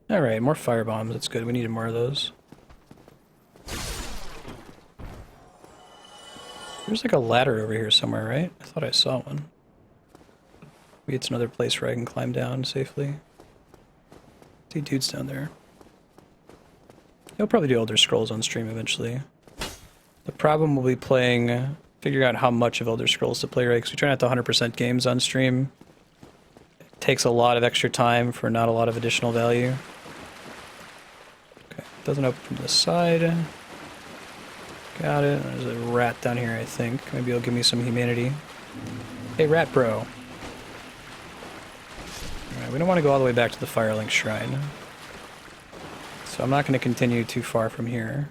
S1: Alright, more fire bombs. That's good. We needed more of those. There's like a ladder over here somewhere, right? I thought I saw one. Maybe it's another place where I can climb down safely. See dudes down there. He'll probably do Elder Scrolls on stream eventually. The problem will be figuring out how much of Elder Scrolls to play, right? Because we try not to 100% games on stream. It takes a lot of extra time for not a lot of additional value. Okay, doesn't open from this side. Got it. There's a rat down here, I think. Maybe he'll give me some humanity. Hey, rat bro. Alright, we don't want to go all the way back to the Firelink Shrine. So I'm not going to continue too far from here.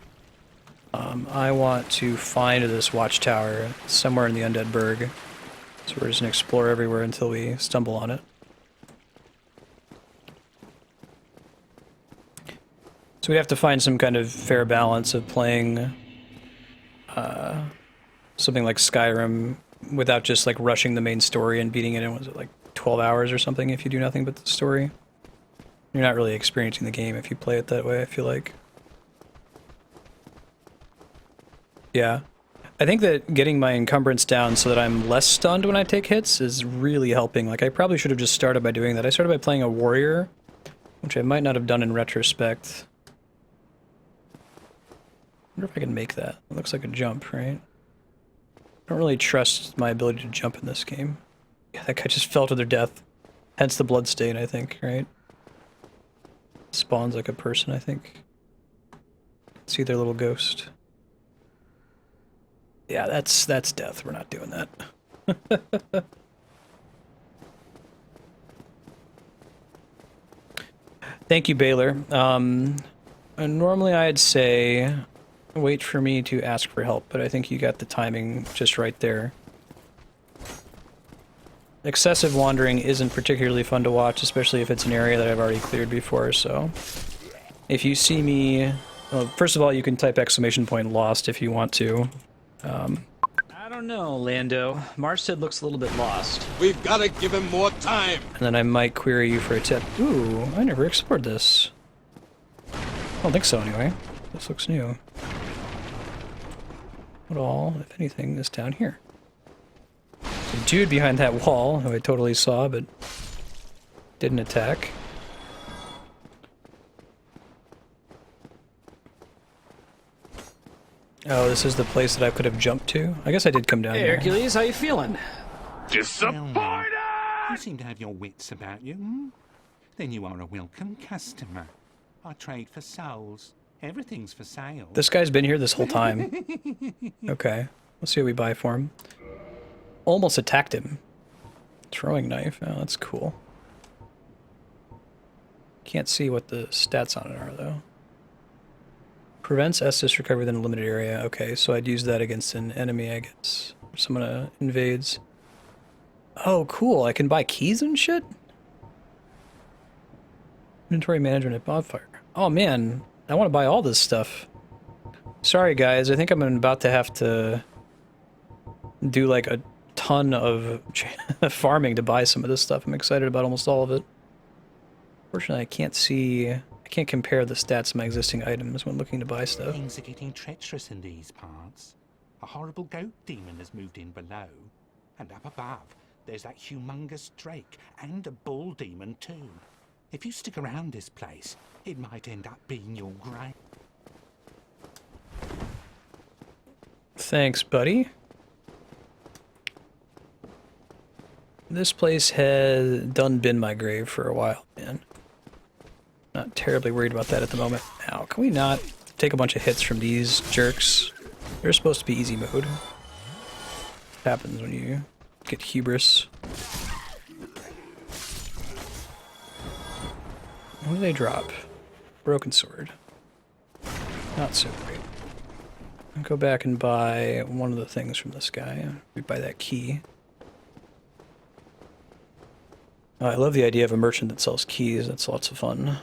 S1: I want to find this watchtower somewhere in the Undead Burg. So we're just going to explore everywhere until we stumble on it. So we have to find some kind of fair balance of playing something like Skyrim without just like rushing the main story and beating it in, was it like 12 hours or something if you do nothing but the story? You're not really experiencing the game if you play it that way, I feel like. Yeah. I think that getting my encumbrance down so that I'm less stunned when I take hits is really helping. Like, I probably should have just started by doing that. I started by playing a warrior, which I might not have done in retrospect. I wonder if I can make that. It looks like a jump, right? I don't really trust my ability to jump in this game. Yeah, that guy just fell to their death. Hence the bloodstain, I think, right? Spawns like a person, I think. See their little ghost. Yeah, that's death. We're not doing that. Thank you, Baylor. Normally I'd say wait for me to ask for help, but I think you got the timing just right there. Excessive wandering isn't particularly fun to watch, especially if it's an area that I've already cleared before, so if you see me... Well, first of all, you can type !lost if you want to. I don't know, Lando. Marstead looks a little bit lost.
S5: We've got to give him more time.
S1: And then I might query you for a tip. Ooh, I never explored this. I don't think so, anyway. This looks new. What all, if anything, is down here? So dude behind that wall, who I totally saw, but didn't attack. Oh, this is the place that I could have jumped to? I guess I did come down here.
S6: Hey, Hercules, how you feeling?
S5: Disappointed!
S7: You seem to have your wits about you, hmm? Then you are a welcome customer. I trade for souls. Everything's for sale.
S1: This guy's been here this whole time. Okay, let's see what we buy for him. Almost attacked him. Throwing knife, oh, that's cool. Can't see what the stats on it are, though. Prevents Estus recovery within a limited area. Okay, so I'd use that against an enemy, I guess. Or someone invades. Oh, cool. I can buy keys and shit? Inventory management at bonfire. Oh, man. I want to buy all this stuff. Sorry, guys. I think I'm about to have to do, like, a ton of farming to buy some of this stuff. I'm excited about almost all of it. Fortunately, I can't see... I can't compare the stats of my existing items when looking to buy stuff.
S7: Things are getting treacherous in these parts. A horrible goat demon has moved in below. And up above, there's that humongous drake and a bull demon too. If you stick around this place, it might end up being your grave.
S1: Thanks, buddy. This place has done been my grave for a while, man. Not terribly worried about that at the moment. Now, can we not take a bunch of hits from these jerks? They're supposed to be easy mode. What happens when you get hubris? What do they drop? Broken sword. Not so great. I'll go back and buy one of the things from this guy. We buy that key. Oh, I love the idea of a merchant that sells keys. That's lots of fun.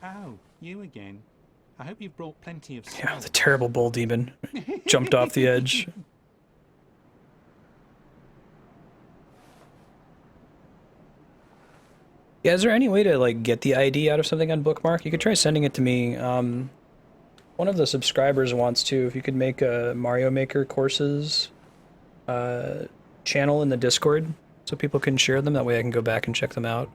S7: Oh, you again. I hope you've brought plenty of
S1: Yeah, the terrible bull demon jumped off the edge. Yeah, is there any way to like get the ID out of something on Bookmark? You could try sending it to me. One of the subscribers wants to. If you could make a Mario Maker courses channel in the Discord, so people can share them. That way I can go back and check them out.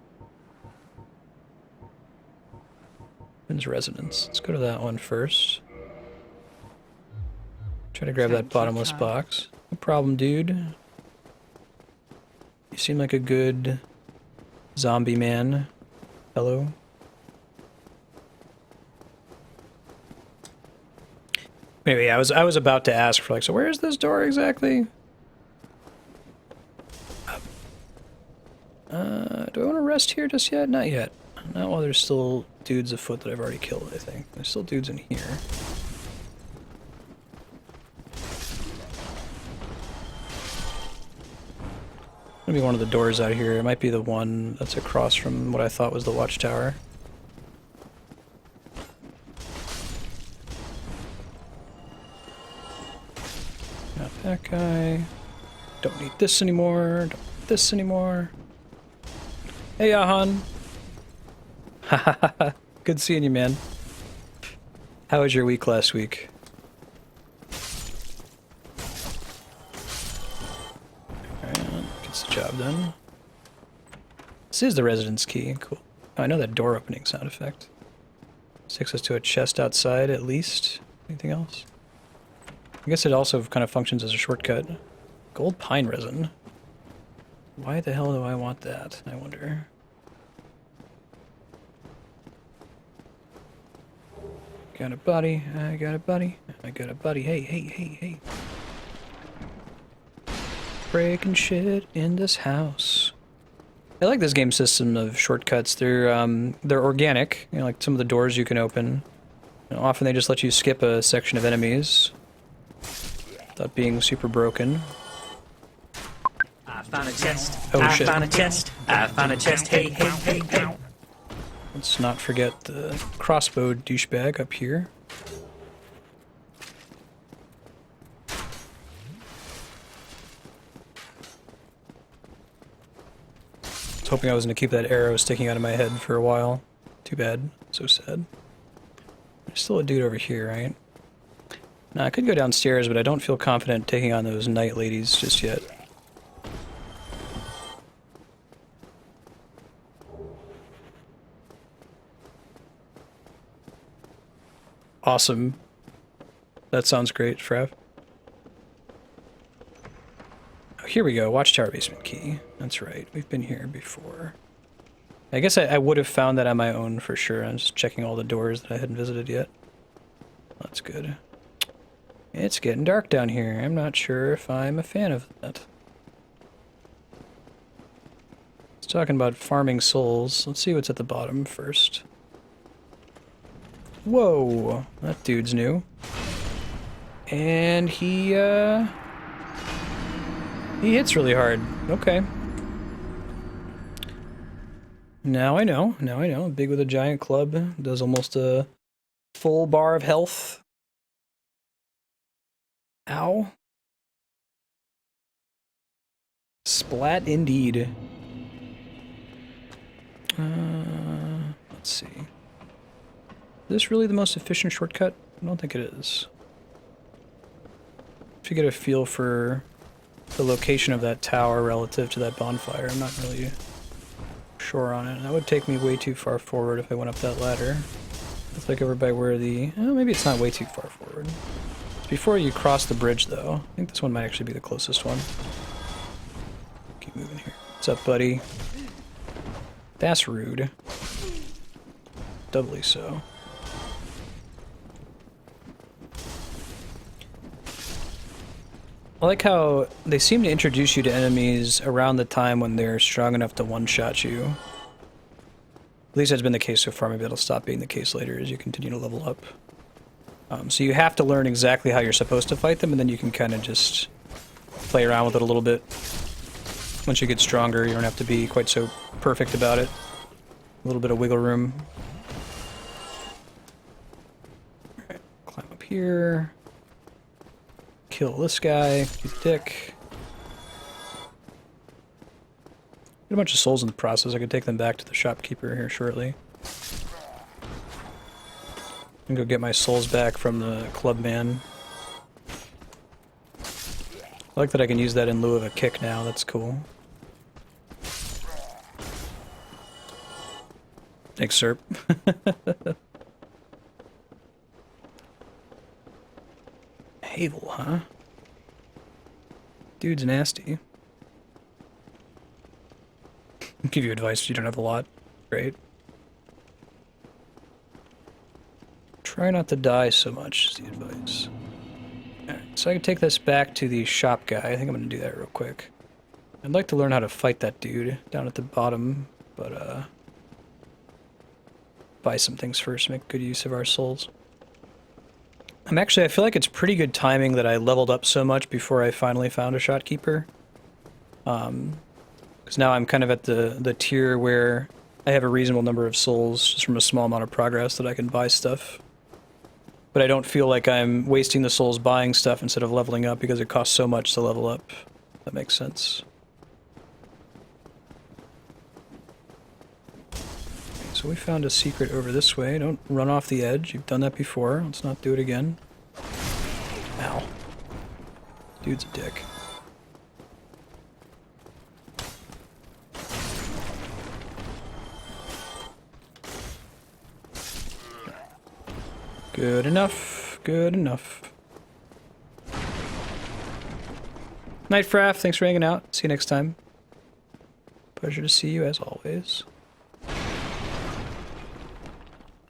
S1: When's residence? Let's go to that one first. Try to grab that bottomless box. No problem, dude. You seem like a good zombie man. Hello. Maybe I was about to ask for like, so where is this door exactly? Do I want to rest here just yet? Not yet. Not while there's still dudes afoot that I've already killed, I think. There's still dudes in here. Gonna be one of the doors out here. It might be the one that's across from what I thought was the watchtower. Not that guy. Don't need this anymore. Don't need this anymore. Hey, Ahan. Hahaha. Good seeing you, man. How was your week last week? Alright, gets the job done. This is the residence key. Cool. Oh, I know that door opening sound effect. Takes us to a chest outside, at least. Anything else? I guess it also kind of functions as a shortcut. Gold pine resin. Why the hell do I want that, I wonder? Got a buddy, I got a buddy, I got a buddy, hey, hey, hey, hey. Breaking shit in this house. I like this game system of shortcuts. They're organic, you know, like some of the doors you can open. You know, often they just let you skip a section of enemies without being super broken.
S6: I found a chest.
S1: Oh,
S6: I
S1: shit.
S6: found a chest. I found a chest. Hey, hey, hey, hey.
S1: Let's not forget the crossbow douchebag up here. was hoping I was going to keep that arrow sticking out of my head for a while. Too bad. So sad. There's still a dude over here, right? Now, I could go downstairs, but I don't feel confident taking on those night ladies just yet. Awesome. That sounds great, Frav. Oh, here we go. Watchtower basement key. That's right. We've been here before. I guess I would have found that on my own for sure. I'm just checking all the doors that I hadn't visited yet. That's good. It's getting dark down here. I'm not sure if I'm a fan of that. It's talking about farming souls. Let's see what's at the bottom first. Whoa, that dude's new. And he hits really hard. Okay. Now I know. Now I know. Big with a giant club. Does almost a full bar of health. Ow. Splat indeed. Let's see. Is this really the most efficient shortcut? I don't think it is. To get a feel for the location of that tower relative to that bonfire, I'm not really sure on it. That would take me way too far forward if I went up that ladder. It's like over by where the... Oh, maybe it's not way too far forward. It's before you cross the bridge, though. I think this one might actually be the closest one. Keep moving here. What's up, buddy? That's rude. Doubly so. I like how they seem to introduce you to enemies around the time when they're strong enough to one-shot you. At least that's been the case so far. Maybe it'll stop being the case later as you continue to level up. So you have to learn exactly how you're supposed to fight them, and then you can kind of just play around with it a little bit. Once you get stronger, you don't have to be quite so perfect about it. A little bit of wiggle room. Alright, climb up here. Kill this guy, you dick. Get a bunch of souls in the process. I could take them back to the shopkeeper here shortly. And go get my souls back from the clubman. I like that I can use that in lieu of a kick now. That's cool. Thanks, Serp. Havel, huh? Dude's nasty. I'll give you advice if you don't have a lot. Great. Try not to die so much is the advice. Alright, so I can take this back to the shop guy. I think I'm gonna do that real quick. I'd like to learn how to fight that dude down at the bottom, but buy some things first, make good use of our souls. I feel like it's pretty good timing that I leveled up so much before I finally found a shopkeeper. Because now I'm kind of at the tier where I have a reasonable number of souls just from a small amount of progress that I can buy stuff. But I don't feel like I'm wasting the souls buying stuff instead of leveling up because it costs so much to level up. That makes sense. So we found a secret over this way. Don't run off the edge. You've done that before. Let's not do it again. Ow. Dude's a dick. Good enough. Good enough. Night, Fraff. Thanks for hanging out. See you next time. Pleasure to see you as always.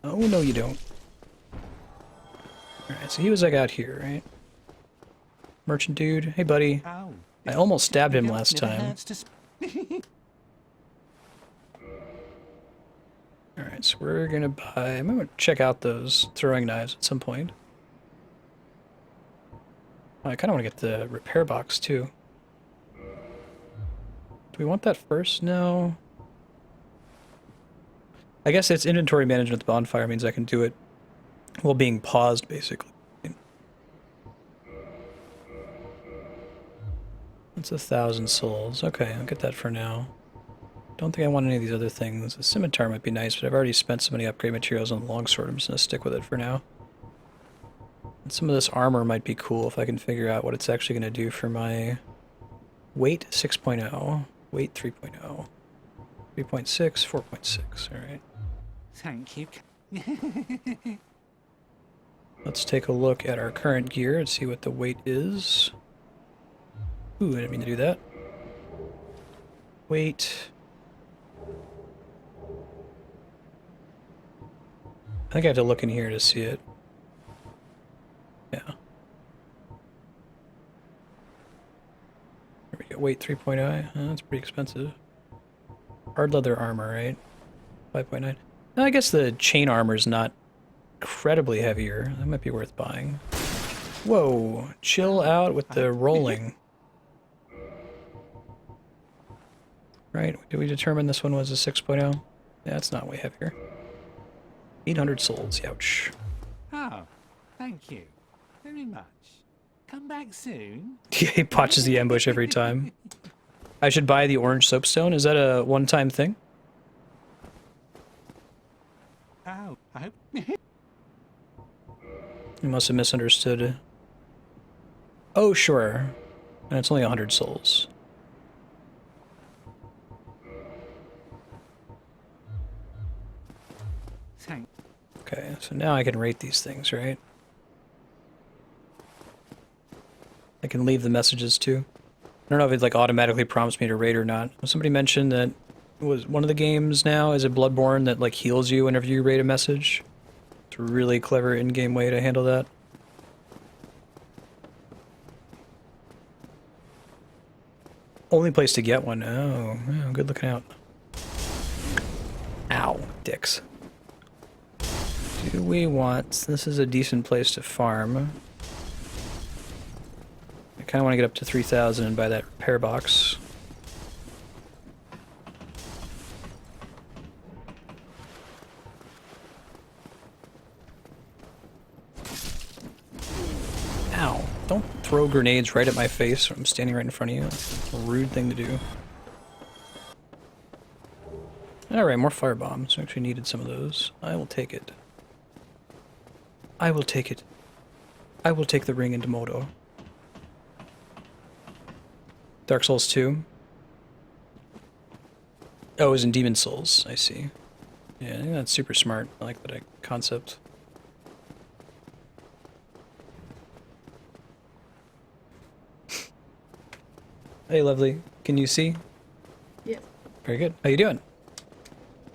S1: Oh, no you don't. Alright, so he was like out here, right? Merchant dude. Hey, buddy.
S7: Oh,
S1: I almost stabbed him last time. Alright, so we're gonna buy... I'm gonna check out those throwing knives at some point. Oh, I kinda wanna get the repair box, too. Do we want that first? No. I guess it's inventory management at the bonfire means I can do it while being paused, basically. That's 1,000 souls. Okay, I'll get that for now. Don't think I want any of these other things. The scimitar might be nice, but I've already spent so many upgrade materials on the longsword. I'm just going to stick with it for now. And some of this armor might be cool if I can figure out what it's actually going to do for my weight 6.0, weight 3.0, 3.6, 4.6. All right.
S7: Thank you.
S1: Let's take a look at our current gear and see what the weight is. Ooh, I didn't mean to do that. Weight. I think I have to look in here to see it. Yeah. Here we go. Weight 3.0. That's pretty expensive. Hard leather armor, right? 5.9. I guess the chain armor is not incredibly heavier. That might be worth buying. Whoa, chill out with the rolling. Right, did we determine this one was a 6.0? Yeah, it's not way heavier. 800 souls, ouch.
S7: Oh, thank you very much. Come back soon.
S1: He botches the ambush every time. I should buy the orange soapstone? Is that a one-time thing?
S7: Oh, I hope.
S1: You must have misunderstood. Oh, sure. And it's only 100 souls.
S7: Thank.
S1: Okay, so now I can rate these things, right? I can leave the messages too. I don't know if it like automatically prompts me to rate or not. Somebody mentioned that it was one of the games now, is it Bloodborne, that like heals you whenever you rate a message? It's a really clever in-game way to handle that. Only place to get one. Oh, good looking out. Ow, dicks. Do we want... This is a decent place to farm. I kind of want to get up to 3,000 and buy that repair box. Ow. Don't throw grenades right at my face when I'm standing right in front of you. That's a rude thing to do. Alright, more firebombs. I actually needed some of those. I will take it. I will take it. I will take the ring into Moto. Dark Souls 2. Oh, it was in Demon Souls. I see. Yeah, I think that's super smart. I like that concept. Hey, lovely. Can you see?
S4: Yes.
S1: Very good. How you doing?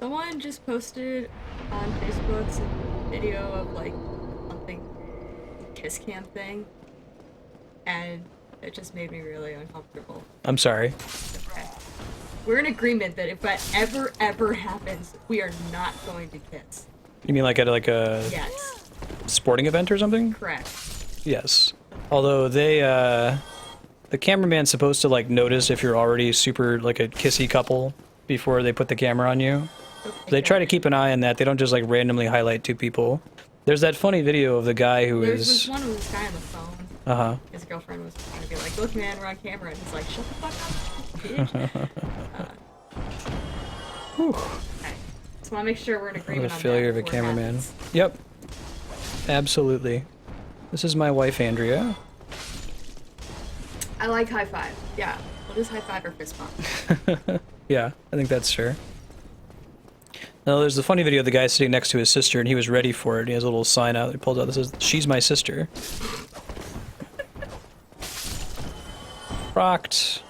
S4: Someone just posted on Facebook some video of like something kiss cam thing, and it just made me really uncomfortable.
S1: I'm sorry.
S4: Okay. We're in agreement that if that ever happens, we are not going to kiss.
S1: You mean like at like a
S4: Yes.
S1: sporting event or something?
S4: Correct.
S1: Yes. Although they, the cameraman's supposed to like notice if you're already super like a kissy couple before they put the camera on you.
S4: Okay,
S1: They try to keep an eye on that. They don't just like randomly highlight two people. There's that funny video of the guy who
S4: There's
S1: is...
S4: this one with this guy on the phone.
S1: Uh-huh.
S4: His girlfriend was trying to be like, look man, we're on camera, and he's like, shut the fuck up, bitch. Okay. Just want to make sure we're in
S1: What
S4: agreement
S1: a
S4: on
S1: failure
S4: that
S1: of a
S4: before it
S1: cameraman.
S4: happens.
S1: Yep. Absolutely. This is my wife, Andrea.
S4: I like high five. Yeah. We'll just high five or fist bump.
S1: Yeah, I think that's fair. Now, there's the funny video of the guy sitting next to his sister, and he was ready for it. He has a little sign out. He pulls out that says, "She's my sister." Rocked.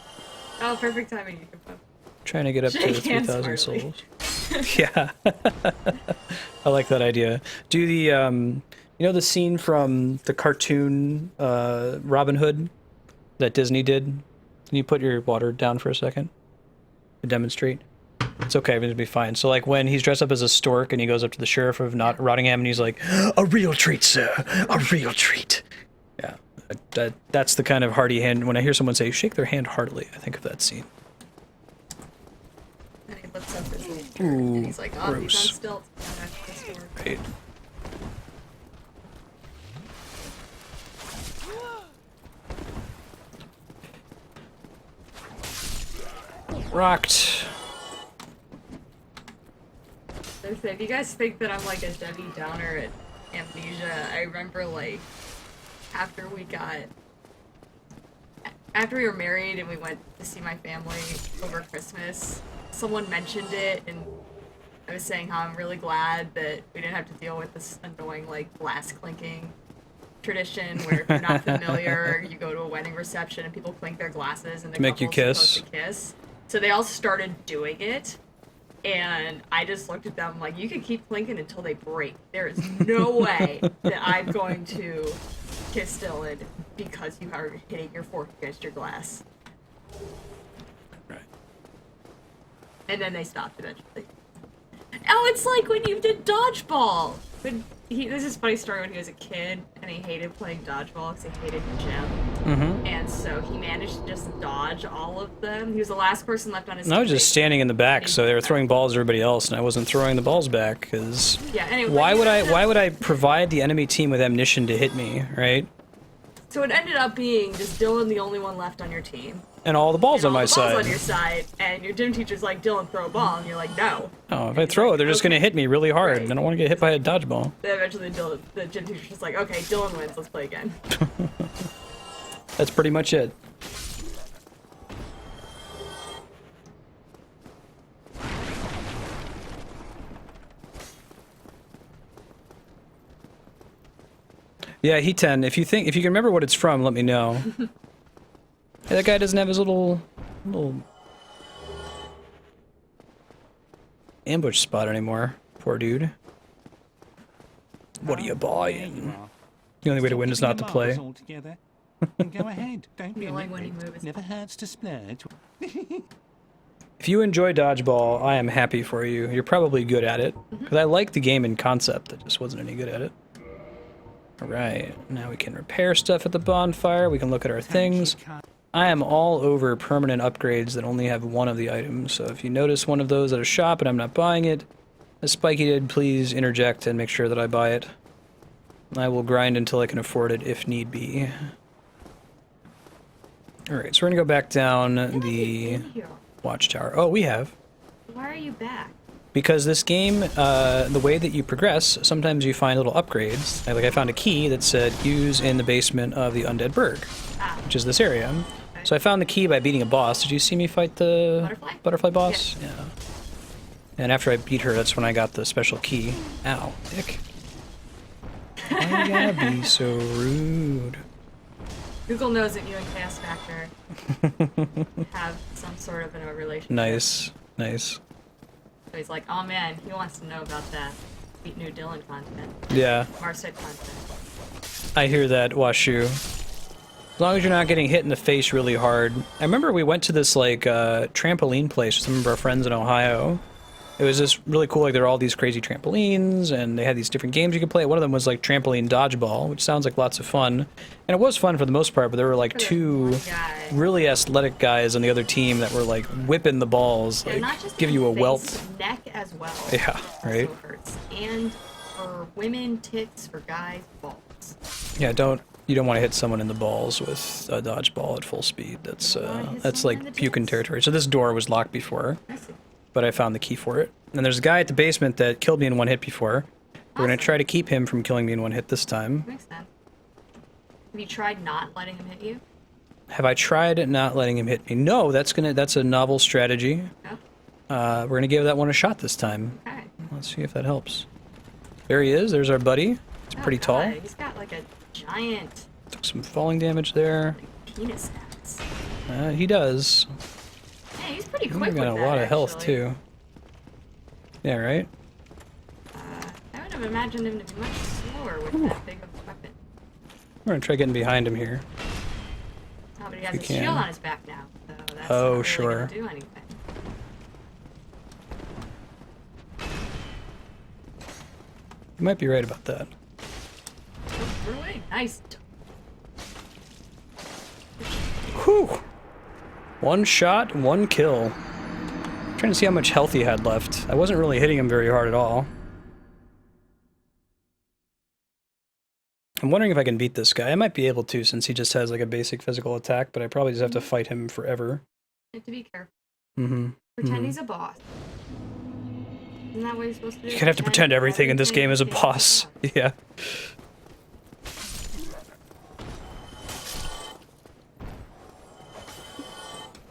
S4: Oh, perfect timing. You can pump.
S1: Trying to get up to
S4: Shake hands
S1: 3,000
S4: heartily.
S1: souls. Yeah. I like that idea. Do the, you know the scene from the cartoon Robin Hood that Disney did? Can you put your water down for a second to demonstrate? It's okay, it'll be fine. So like when he's dressed up as a stork and he goes up to the sheriff of Rottingham and he's like, "A real treat, sir, a real treat." Yeah, that's the kind of hearty hand. When I hear someone say, "Shake their hand heartily," I think of that scene.
S4: And he looks up his nature, and he's like, oh,
S1: gross.
S4: he's on stilts. Yeah, that's the story.
S1: Right. Rocked.
S4: if you guys think that I'm like a Debbie Downer at Amnesia, I remember like after we were married and we went to see my family over Christmas, someone mentioned it and I was saying how I'm really glad that we didn't have to deal with this annoying like glass clinking tradition where if you're not familiar, you go to a wedding reception and people clink their glasses and the
S1: Make you
S4: couple's
S1: kiss.
S4: supposed to kiss. So they all started doing it. And I just looked at them like, you can keep clinking until they break. There is no way that I'm going to kiss Dylan because you are hitting your fork against your glass.
S1: Right.
S4: And then they stopped eventually. Oh, it's like when you did dodgeball. This is a funny story when he was a kid and he hated playing dodgeball because he hated the gym.
S1: Mm-hmm.
S4: And so he managed to just dodge all of them. He was the last person left on his
S1: I was
S4: team.
S1: just standing in the back, so they were throwing balls at everybody else, and I wasn't throwing the balls back because
S4: Yeah, anyway,
S1: why would I provide the enemy team with ammunition to hit me, right?
S4: So it ended up being just Dylan the only one left on your team.
S1: And all the balls
S4: And
S1: on
S4: all
S1: my
S4: the balls
S1: side.
S4: on your side, and your gym teacher's like, Dylan, throw a ball, and you're like, no.
S1: Oh, if I throw it, they're just gonna hit me really hard.
S4: Right.
S1: I don't want to get hit by a dodgeball.
S4: Then eventually the gym teacher's just like, okay, Dylan wins, let's play again.
S1: That's pretty much it. Yeah, He-10, if you can remember what it's from, let me know. Hey, that guy doesn't have his little ambush spot anymore. Poor dude. What are you buying? The only way to win is not to play.
S7: Go ahead, don't be
S4: You
S7: a
S4: like when you
S7: nitwit.
S4: move his
S7: Never hurts to splurge.
S1: If you enjoy dodgeball, I am happy for you. You're probably good at it. Because I like the game in concept, I just wasn't any good at it. Alright, now we can repair stuff at the bonfire, we can look at our things. I am all over permanent upgrades that only have one of the items, so if you notice one of those at a shop and I'm not buying it, as Spiky did, please interject and make sure that I buy it. I will grind until I can afford it if need be. Alright, so we're gonna go back down the watchtower. Oh, we have.
S4: Why are you back?
S1: Because this game, the way that you progress, sometimes you find little upgrades. Like I found a key that said, use in the basement of the Undead Burg, which is this area.
S4: Okay.
S1: So I found the key by beating a boss. Did you see me fight the butterfly boss? Yeah. And after I beat her, that's when I got the special key. Ow, dick. Why you gotta be so rude?
S4: Google knows that you and Chaos Factor have some sort of a relationship.
S1: Nice, nice.
S4: So he's like, oh man, he wants to know about that sweet new Dylan content.
S1: Yeah,
S4: Marstead content.
S1: I hear that, Washu. As long as you're not getting hit in the face really hard. I remember we went to this, like, trampoline place with some of our friends in Ohio. It was just really cool, like, there were all these crazy trampolines, and they had these different games you could play. One of them was, like, trampoline dodgeball, which sounds like lots of fun. And it was fun for the most part, but there were, like, two really athletic guys on the other team that were, like, whipping the balls, like,
S4: not just
S1: give
S4: in
S1: you a
S4: face,
S1: welt.
S4: Neck as well.
S1: Yeah, right?
S4: Also hurts. And for women, tits, for guys, balls.
S1: Yeah, you don't want to hit someone in the balls with a dodgeball at full speed. That's like puking territory. So this door was locked before, but I found the key for it. And there's a guy at the basement that killed me in one hit before. We're gonna try to keep him from killing me in one hit this time.
S4: Makes sense. Have you tried not letting him hit you?
S1: Have I tried not letting him hit me? No, that's a novel strategy.
S4: No?
S1: We're gonna give that one a shot this time.
S4: Okay.
S1: Let's see if that helps. There he is. There's our buddy. He's pretty tall.
S4: He's got like a giant
S1: Took some falling damage there.
S4: penis stats.
S1: He does.
S4: Hey, he's pretty
S1: He's
S4: quick
S1: got
S4: with
S1: a
S4: that,
S1: lot of health
S4: actually.
S1: too. Yeah, right?
S4: I would have imagined him to be much slower with that big of a weapon.
S1: We're gonna try getting behind him here.
S4: Oh, but he has
S1: We
S4: a
S1: can.
S4: shield on his back now, so that's
S1: Oh,
S4: not really
S1: sure.
S4: gonna do anything.
S1: You might be right about that.
S4: Through away. Nice.
S1: Whew! One shot, one kill. Trying to see how much health he had left. I wasn't really hitting him very hard at all. I'm wondering if I can beat this guy. I might be able to since he just has like a basic physical attack, but I probably just have to fight him forever.
S4: You have to be careful.
S1: Mm-hmm.
S4: Pretend he's a boss. Isn't that what you're supposed to do?
S1: You're gonna have to pretend everything in this game is a boss. Yeah.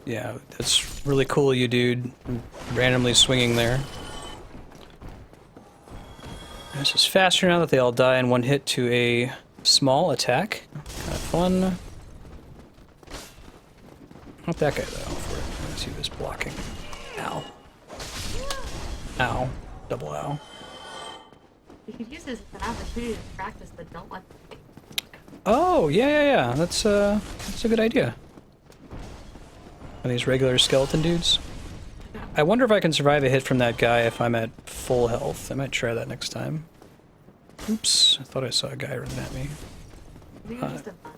S1: Yeah, that's really cool of you, dude. Randomly swinging there. This is faster now that they all die in one hit to a small attack. Kind of fun. Not that guy though. Let's see this blocking. Ow. Ow. Double ow.
S4: You could use this as an opportunity to practice the don't let them take.
S1: Oh, yeah. That's a good idea. Are these regular skeleton dudes? I wonder if I can survive a hit from that guy if I'm at full health. I might try that next time. Oops, I thought I saw a guy running at me.
S4: Maybe you're just a vine.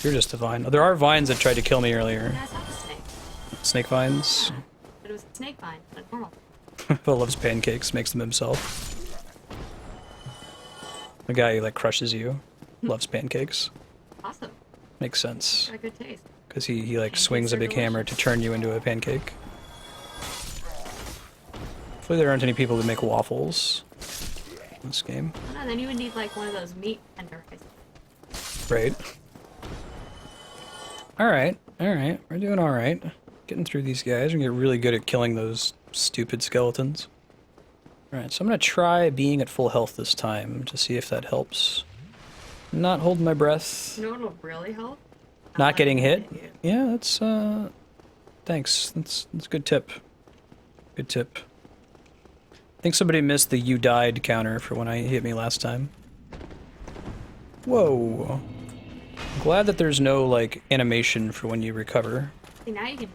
S1: You're just a vine. Oh, there are vines that tried to kill me earlier.
S4: That's not a snake.
S1: Snake vines.
S4: But it was a snake vine, not normal.
S1: Phil loves pancakes, makes them himself. The guy who like crushes you loves pancakes.
S4: Awesome.
S1: Makes sense.
S4: Got a good taste.
S1: Because he like
S4: Pancakes
S1: swings a
S4: are
S1: big hammer to
S4: delicious.
S1: turn you into a pancake. Hopefully there aren't any people who make waffles in this game.
S4: Oh no, then you would need like one of those meat tenderizers.
S1: Right. Alright. We're doing alright. Getting through these guys. We get really good at killing those stupid skeletons. Alright, so I'm gonna try being at full health this time to see if that helps. Not holding my breath.
S4: You know what will really help?
S1: Not getting hit?
S4: you.
S1: Yeah, that's thanks. That's a good tip. Good tip. I think somebody missed the "you died" counter for when I hit me last time. Whoa. Glad that there's no like animation for when you recover.
S4: See, now you can.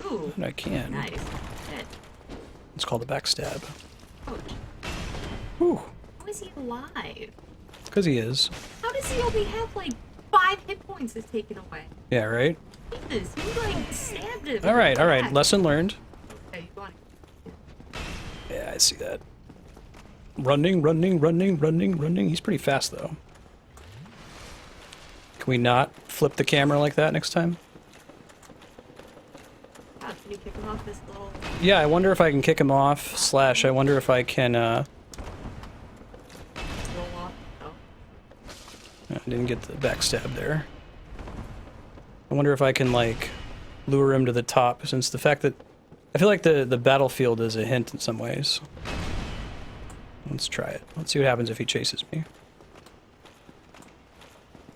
S4: Ooh,
S1: And I can.
S4: nice. Good.
S1: It's called a backstab.
S4: Ouch.
S1: Whew.
S4: How is he alive?
S1: Because he is.
S4: How does he only have like 5 hit points is taken away?
S1: Yeah, right?
S4: Jesus, you like stabbed him.
S1: Alright. Lesson learned.
S4: Okay, you want
S1: Yeah, I see that. Running. He's pretty fast, though. Can we not flip the camera like that next time?
S4: Wow, can you kick him off this little...
S1: Yeah, I wonder if I can kick him off, / I wonder if I can,
S4: roll off? Oh.
S1: I didn't get the backstab there. I wonder if I can, like, lure him to the top, since the fact that... I feel like the battlefield is a hint in some ways. Let's try it. Let's see what happens if he chases me.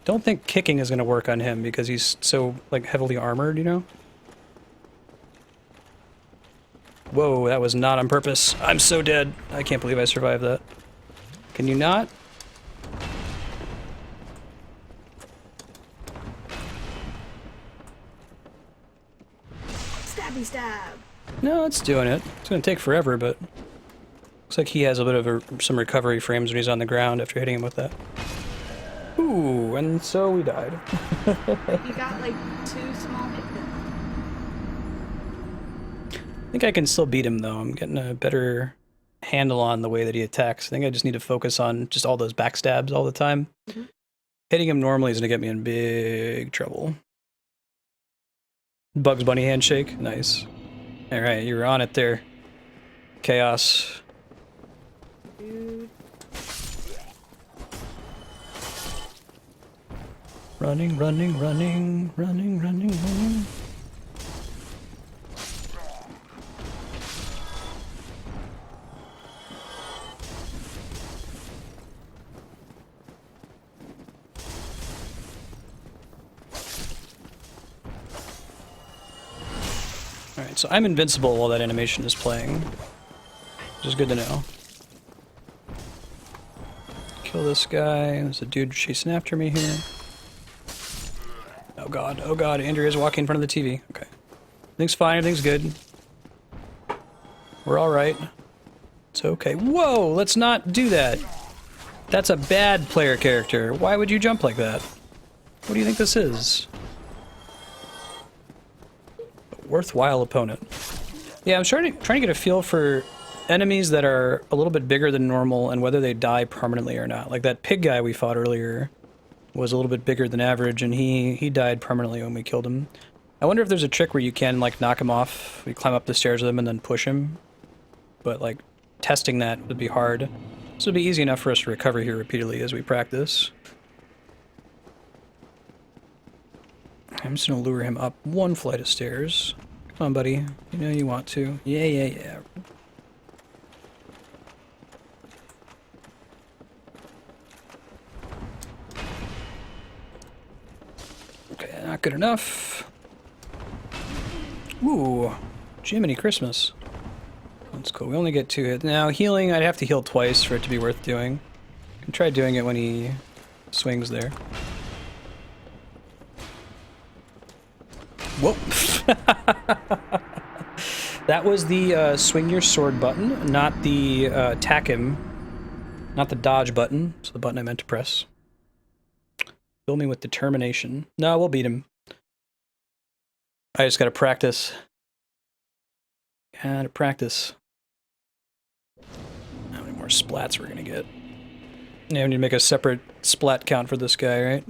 S1: Don't think kicking is going to work on him because he's so, like, heavily armored, you know? Whoa, that was not on purpose. I'm so dead. I can't believe I survived that. Can you not?
S4: Stabby stab!
S1: No, it's doing it. It's going to take forever, but... Looks like he has a bit of some recovery frames when he's on the ground after hitting him with that. Ooh, and so we died.
S4: You got like 2 small hit points.
S1: I think I can still beat him, though. I'm getting a better handle on the way that he attacks. I think I just need to focus on just all those backstabs all the time.
S4: Mm-hmm.
S1: Hitting him normally is going to get me in big trouble. Bugs Bunny handshake. Nice. Alright, you were on it there. Chaos.
S4: Dude.
S1: Running. Alright, so I'm invincible while that animation is playing. Which is good to know. Kill this guy. There's a dude chasing after me here. Oh god, Andrea's walking in front of the TV. Okay. Everything's fine, everything's good. We're alright. It's okay. Whoa, let's not do that. That's a bad player character. Why would you jump like that? What do you think this is? A worthwhile opponent. Yeah, I'm trying to get a feel for enemies that are a little bit bigger than normal and whether they die permanently or not. Like that pig guy we fought earlier was a little bit bigger than average and he died permanently when we killed him. I wonder if there's a trick where you can, like, knock him off. You climb up the stairs with him and then push him. But, like, testing that would be hard. This would be easy enough for us to recover here repeatedly as we practice. I'm just gonna lure him up one flight of stairs. Come on, buddy. You know you want to. Yeah, yeah, yeah. Okay, not good enough. Ooh, Jiminy Christmas. That's cool. We only get 2 hits. Now, healing, I'd have to heal twice for it to be worth doing. I can try doing it when he swings there. Whoa. That was the swing your sword button, not the attack him. Not the dodge button. So the button I meant to press. Fill me with determination. No, we'll beat him. I just gotta practice. Gotta practice. How many more splats we're gonna get? Yeah, we need to make a separate splat count for this guy, right?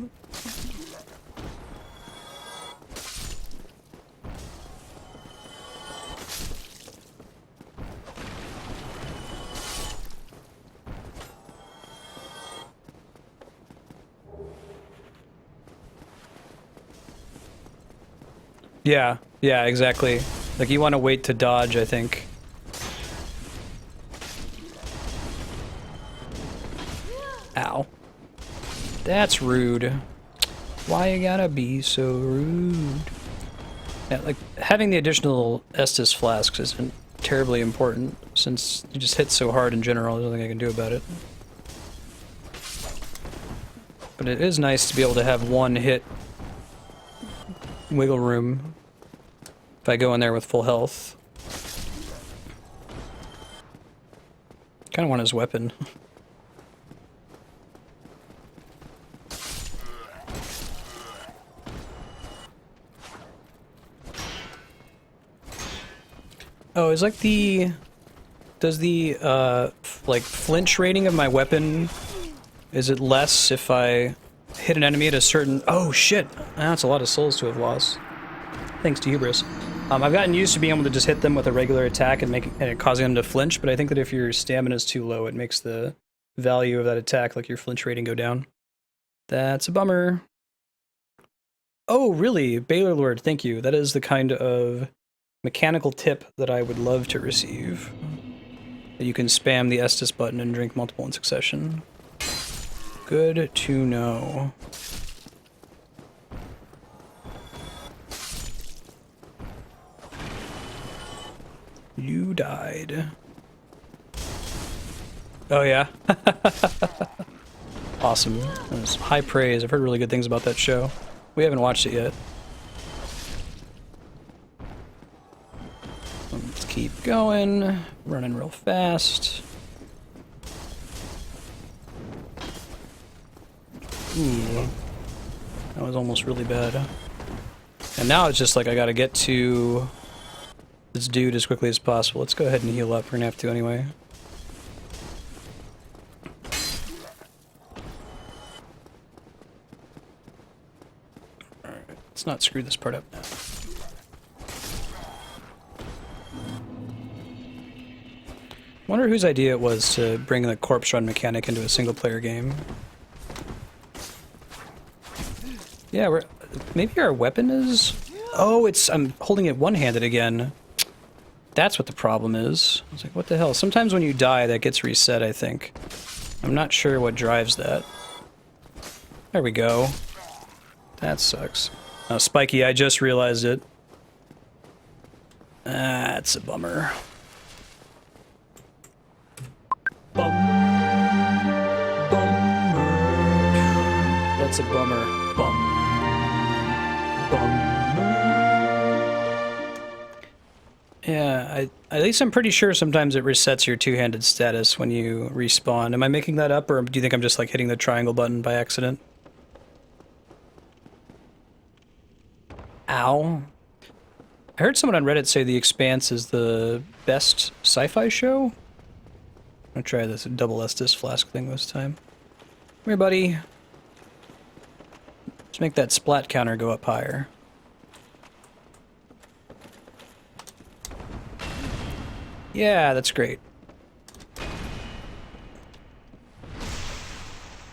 S1: Yeah, yeah, exactly. Like, you want to wait to dodge, I think. Ow. That's rude. Why you gotta be so rude? Yeah, like, having the additional Estus flasks isn't terribly important, since you just hit so hard in general, there's nothing I can do about it. But it is nice to be able to have one hit wiggle room if I go in there with full health. Kind of want his weapon. Oh, is like the... Does the, like, flinch rating of my weapon... Is it less if I hit an enemy at a certain... Oh, shit! That's a lot of souls to have lost. Thanks to Hubris. I've gotten used to being able to just hit them with a regular attack and it causing them to flinch, but I think that if your stamina is too low, it makes the value of that attack, like your flinch rating, go down. That's a bummer. Oh, really? Baylor Lord, thank you. That is the kind of mechanical tip that I would love to receive. That you can spam the Estus button and drink multiple in succession. Good to know. You died. Oh yeah? Awesome. That was high praise. I've heard really good things about that show. We haven't watched it yet. Let's keep going. Running real fast. Ooh. That was almost really bad. And now it's just like I gotta get to this dude as quickly as possible. Let's go ahead and heal up. We're gonna have to anyway. Alright, let's not screw this part up now. Wonder whose idea it was to bring the corpse run mechanic into a single player game. Yeah, maybe our weapon is... Oh, I'm holding it one-handed again. That's what the problem is. I was like, what the hell? Sometimes when you die, that gets reset, I think. I'm not sure what drives that. There we go. That sucks. Oh, Spiky, I just realized it. That's a bummer. Bummer. That's a bummer. Bummer. Yeah, at least I'm pretty sure sometimes it resets your two-handed status when you respawn. Am I making that up, or do you think I'm just like hitting the triangle button by accident? Ow. I heard someone on Reddit say The Expanse is the best sci-fi show. I'm gonna try this double Estus flask thing this time. Come here, buddy. Let's make that splat counter go up higher. Yeah, that's great.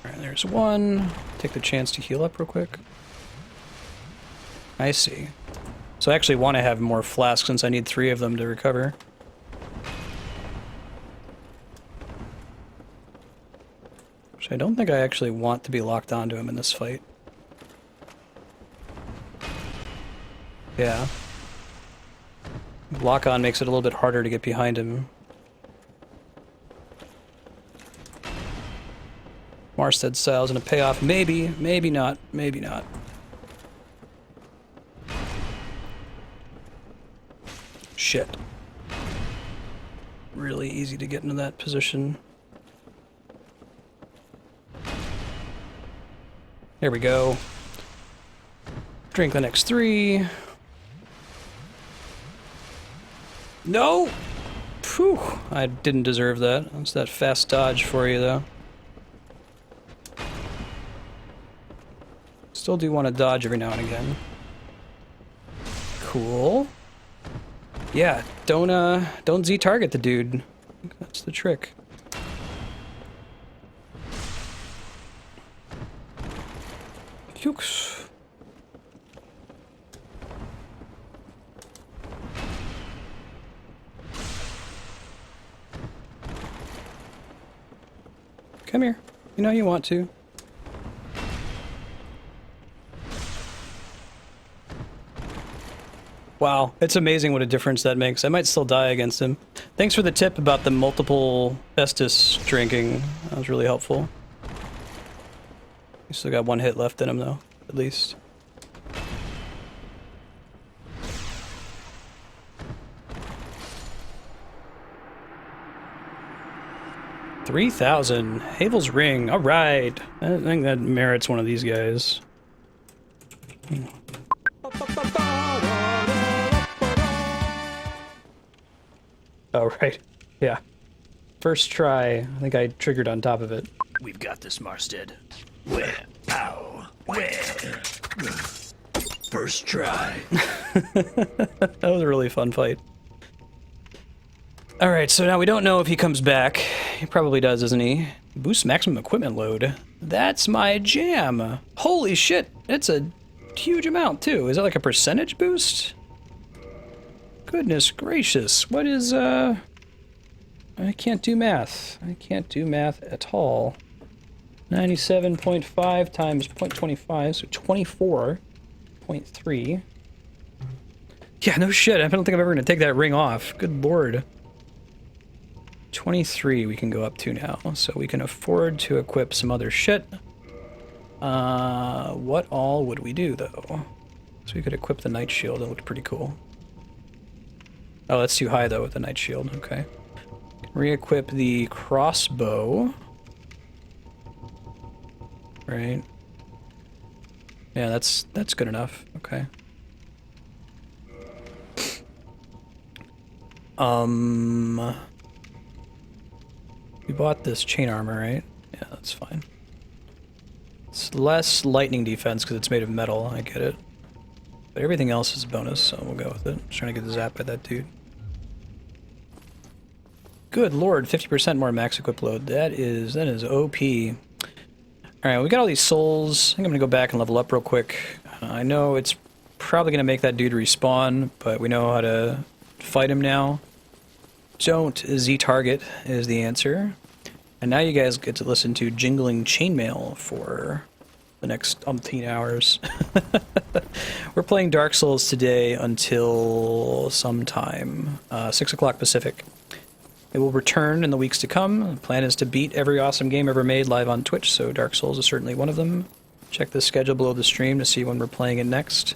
S1: Alright, there's one. Take the chance to heal up real quick. I see. So I actually want to have more flasks since I need 3 of them to recover. Which I don't think I actually want to be locked onto him in this fight. Yeah. Lock on makes it a little bit harder to get behind him. Marstead style is gonna pay off. Maybe, maybe not, maybe not. Shit. Really easy to get into that position. There we go. Drink the next 3. No! Phew, I didn't deserve that. That's that fast dodge for you, though. Still do want to dodge every now and again. Cool. Yeah, don't Z-target the dude. That's the trick. Cukes. Come here. You know you want to. Wow, it's amazing what a difference that makes. I might still die against him. Thanks for the tip about the multiple Estus drinking. That was really helpful. He still got 1 hit left in him, though, at least. $3,000. Havel's ring. All right. I think that merits one of these guys. Oh, right. Yeah. First try. I think I triggered on top of it.
S6: We've got this, Marstead. Where? Ow. Where? First try.
S1: That was a really fun fight. Alright, so now we don't know if he comes back. He probably does, doesn't he? Boost maximum equipment load. That's my jam. Holy shit, it's a huge amount, too. Is that like a percentage boost? Goodness gracious, what is, I can't do math. I can't do math at all. 97.5 times 0.25, so 24.3. Yeah, no shit, I don't think I'm ever gonna take that ring off. Good lord. 23 we can go up to now, so we can afford to equip some other shit. What all would we do, though? So we could equip the Night Shield, that looked pretty cool. Oh, that's too high, though, with the Night Shield, okay. Re-equip the crossbow. Right. Yeah, that's good enough, okay. We bought this chain armor, right? Yeah, that's fine. It's less lightning defense because it's made of metal, I get it. But everything else is a bonus, so we'll go with it. Just trying to get zapped by that dude. Good lord, 50% more max equip load. That is OP. Alright, we got all these souls. I think I'm gonna go back and level up real quick. I know it's probably gonna make that dude respawn, but we know how to fight him now. Don't Z-target is the answer. And now you guys get to listen to jingling chainmail for the next umpteen hours. We're playing Dark Souls today until sometime, 6 o'clock Pacific. It will return in the weeks to come. The plan is to beat every awesome game ever made live on Twitch, so Dark Souls is certainly one of them. Check the schedule below the stream to see when we're playing it next.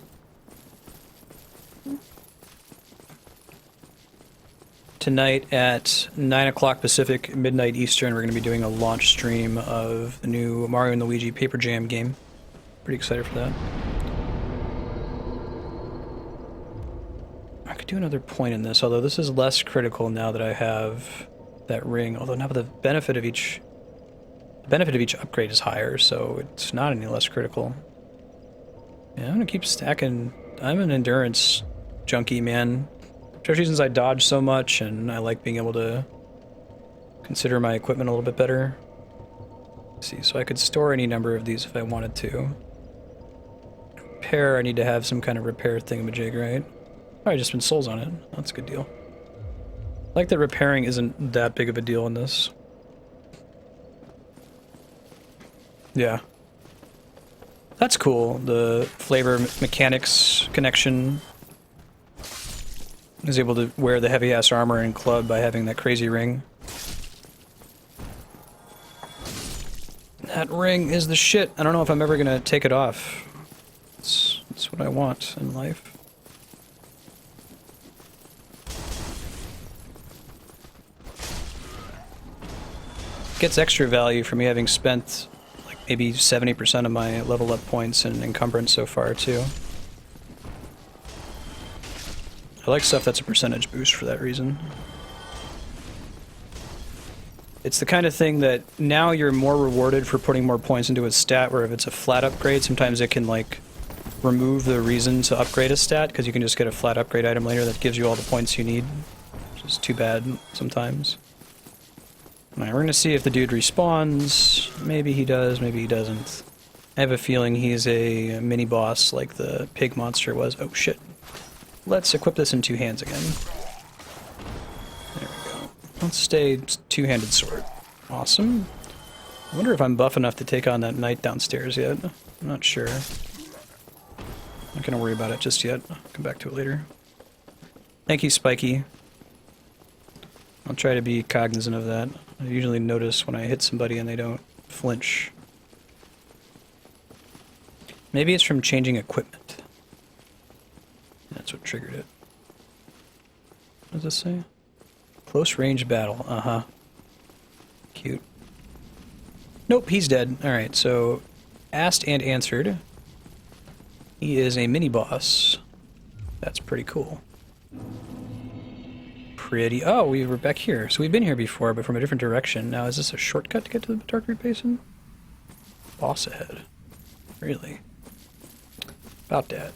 S1: Tonight at 9 o'clock Pacific, midnight Eastern, we're going to be doing a launch stream of the new Mario & Luigi Paper Jam game. Pretty excited for that. I could do another point in this, although this is less critical now that I have that ring. Although now the benefit of each upgrade is higher, so it's not any less critical. Yeah, I'm going to keep stacking. I'm an endurance junkie, man. Especially since I dodge so much and I like being able to consider my equipment a little bit better. Let's see, so I could store any number of these if I wanted to. Repair, I need to have some kind of repair thingamajig, right? Oh, I just spent souls on it. That's a good deal. I like that repairing isn't that big of a deal in this. Yeah. That's cool. The flavor mechanics connection is able to wear the heavy-ass armor and club by having that crazy ring. That ring is the shit. I don't know if I'm ever gonna take it off. It's what I want in life. Gets extra value for me having spent like maybe 70% of my level up points in encumbrance so far too. I like stuff that's a percentage boost for that reason. It's the kind of thing that now you're more rewarded for putting more points into a stat, where if it's a flat upgrade, sometimes it can like remove the reason to upgrade a stat, because you can just get a flat upgrade item later that gives you all the points you need, which is too bad sometimes. Alright, we're gonna see if the dude respawns. Maybe he does, maybe he doesn't. I have a feeling he's a mini-boss like the pig monster was. Oh shit. Let's equip this in two hands again. There we go. Let's stay two-handed sword. Awesome. I wonder if I'm buff enough to take on that knight downstairs yet. I'm not sure. Not gonna worry about it just yet. I'll come back to it later. Thank you, Spiky. I'll try to be cognizant of that. I usually notice when I hit somebody and they don't flinch. Maybe it's from changing equipment. That's what triggered it. What does this say? Close range battle. Uh-huh. Cute. Nope, he's dead. Alright, so asked and answered. He is a mini-boss. That's pretty cool. Pretty... Oh, we were back here. So we've been here before, but from a different direction. Now, is this a shortcut to get to the Darkroot Basin? Boss ahead. Really? About that.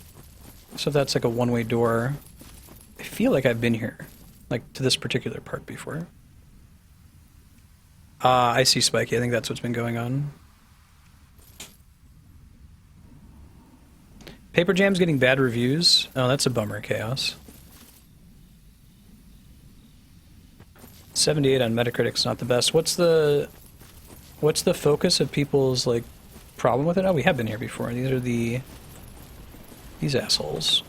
S1: So that's like a one-way door. I feel like I've been here. Like, to this particular part before. I see Spiky. I think that's what's been going on. Paper Jam's getting bad reviews. Oh, that's a bummer, Chaos. 78 on Metacritic's not the best. What's the focus of people's, like, problem with it? Oh, we have been here before. These are these assholes.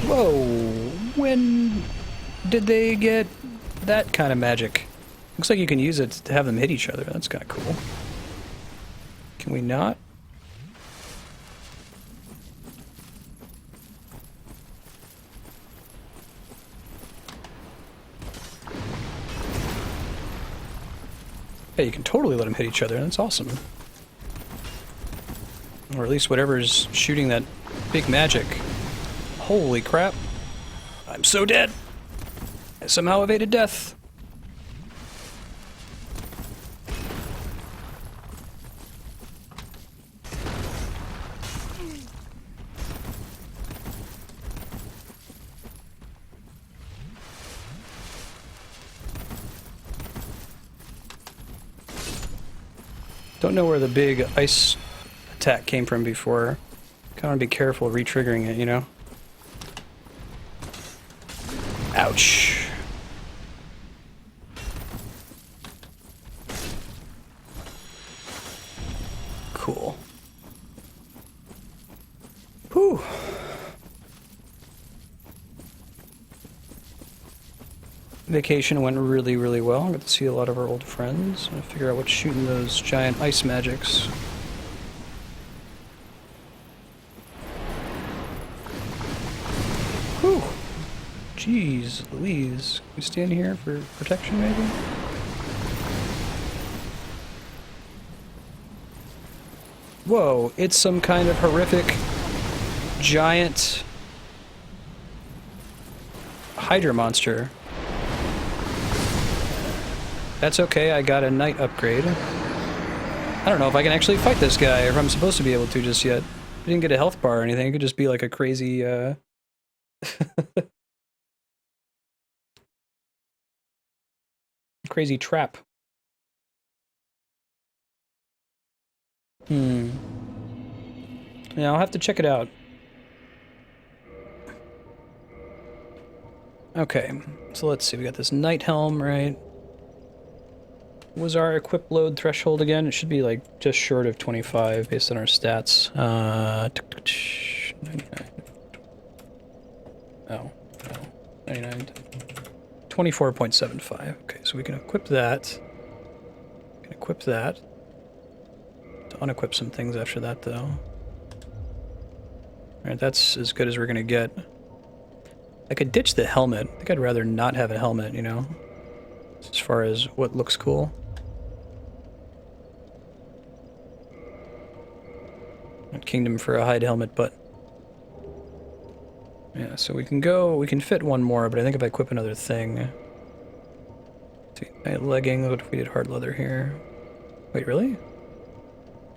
S1: Whoa! When did they get that kind of magic? Looks like you can use it to have them hit each other. That's kind of cool. Can we not? Yeah, you can totally let them hit each other. That's awesome. Or at least whatever's shooting that big magic. Holy crap. I'm so dead. I somehow evaded death. Don't know where the big ice attack came from before. Kind of be careful re-triggering it, you know? Ouch. Cool. Whew. Vacation went really, really well. I got to see a lot of our old friends and figure out what's shooting those giant ice magics. Whew. Jeez Louise. Can we stand here for protection, maybe? Whoa, it's some kind of horrific giant Hydra monster. That's okay, I got a knight upgrade. I don't know if I can actually fight this guy, or if I'm supposed to be able to just yet. We didn't get a health bar or anything. It could just be like a crazy, crazy trap. Yeah, I'll have to check it out. Okay, so let's see. We got this Night Helm, right? What was our equip load threshold again? It should be like just short of 25 based on our stats. 99. Oh, no. 99. 24.75. Okay, so we can equip that. We can equip that. To unequip some things after that, though. Alright, that's as good as we're gonna get. I could ditch the helmet. I think I'd rather not have a helmet, you know? As far as what looks cool. Not Kingdom for a hide helmet, but... yeah, so we can fit one more, but I think if I equip another thing... Night legging, what if we did hard leather here? Wait, really?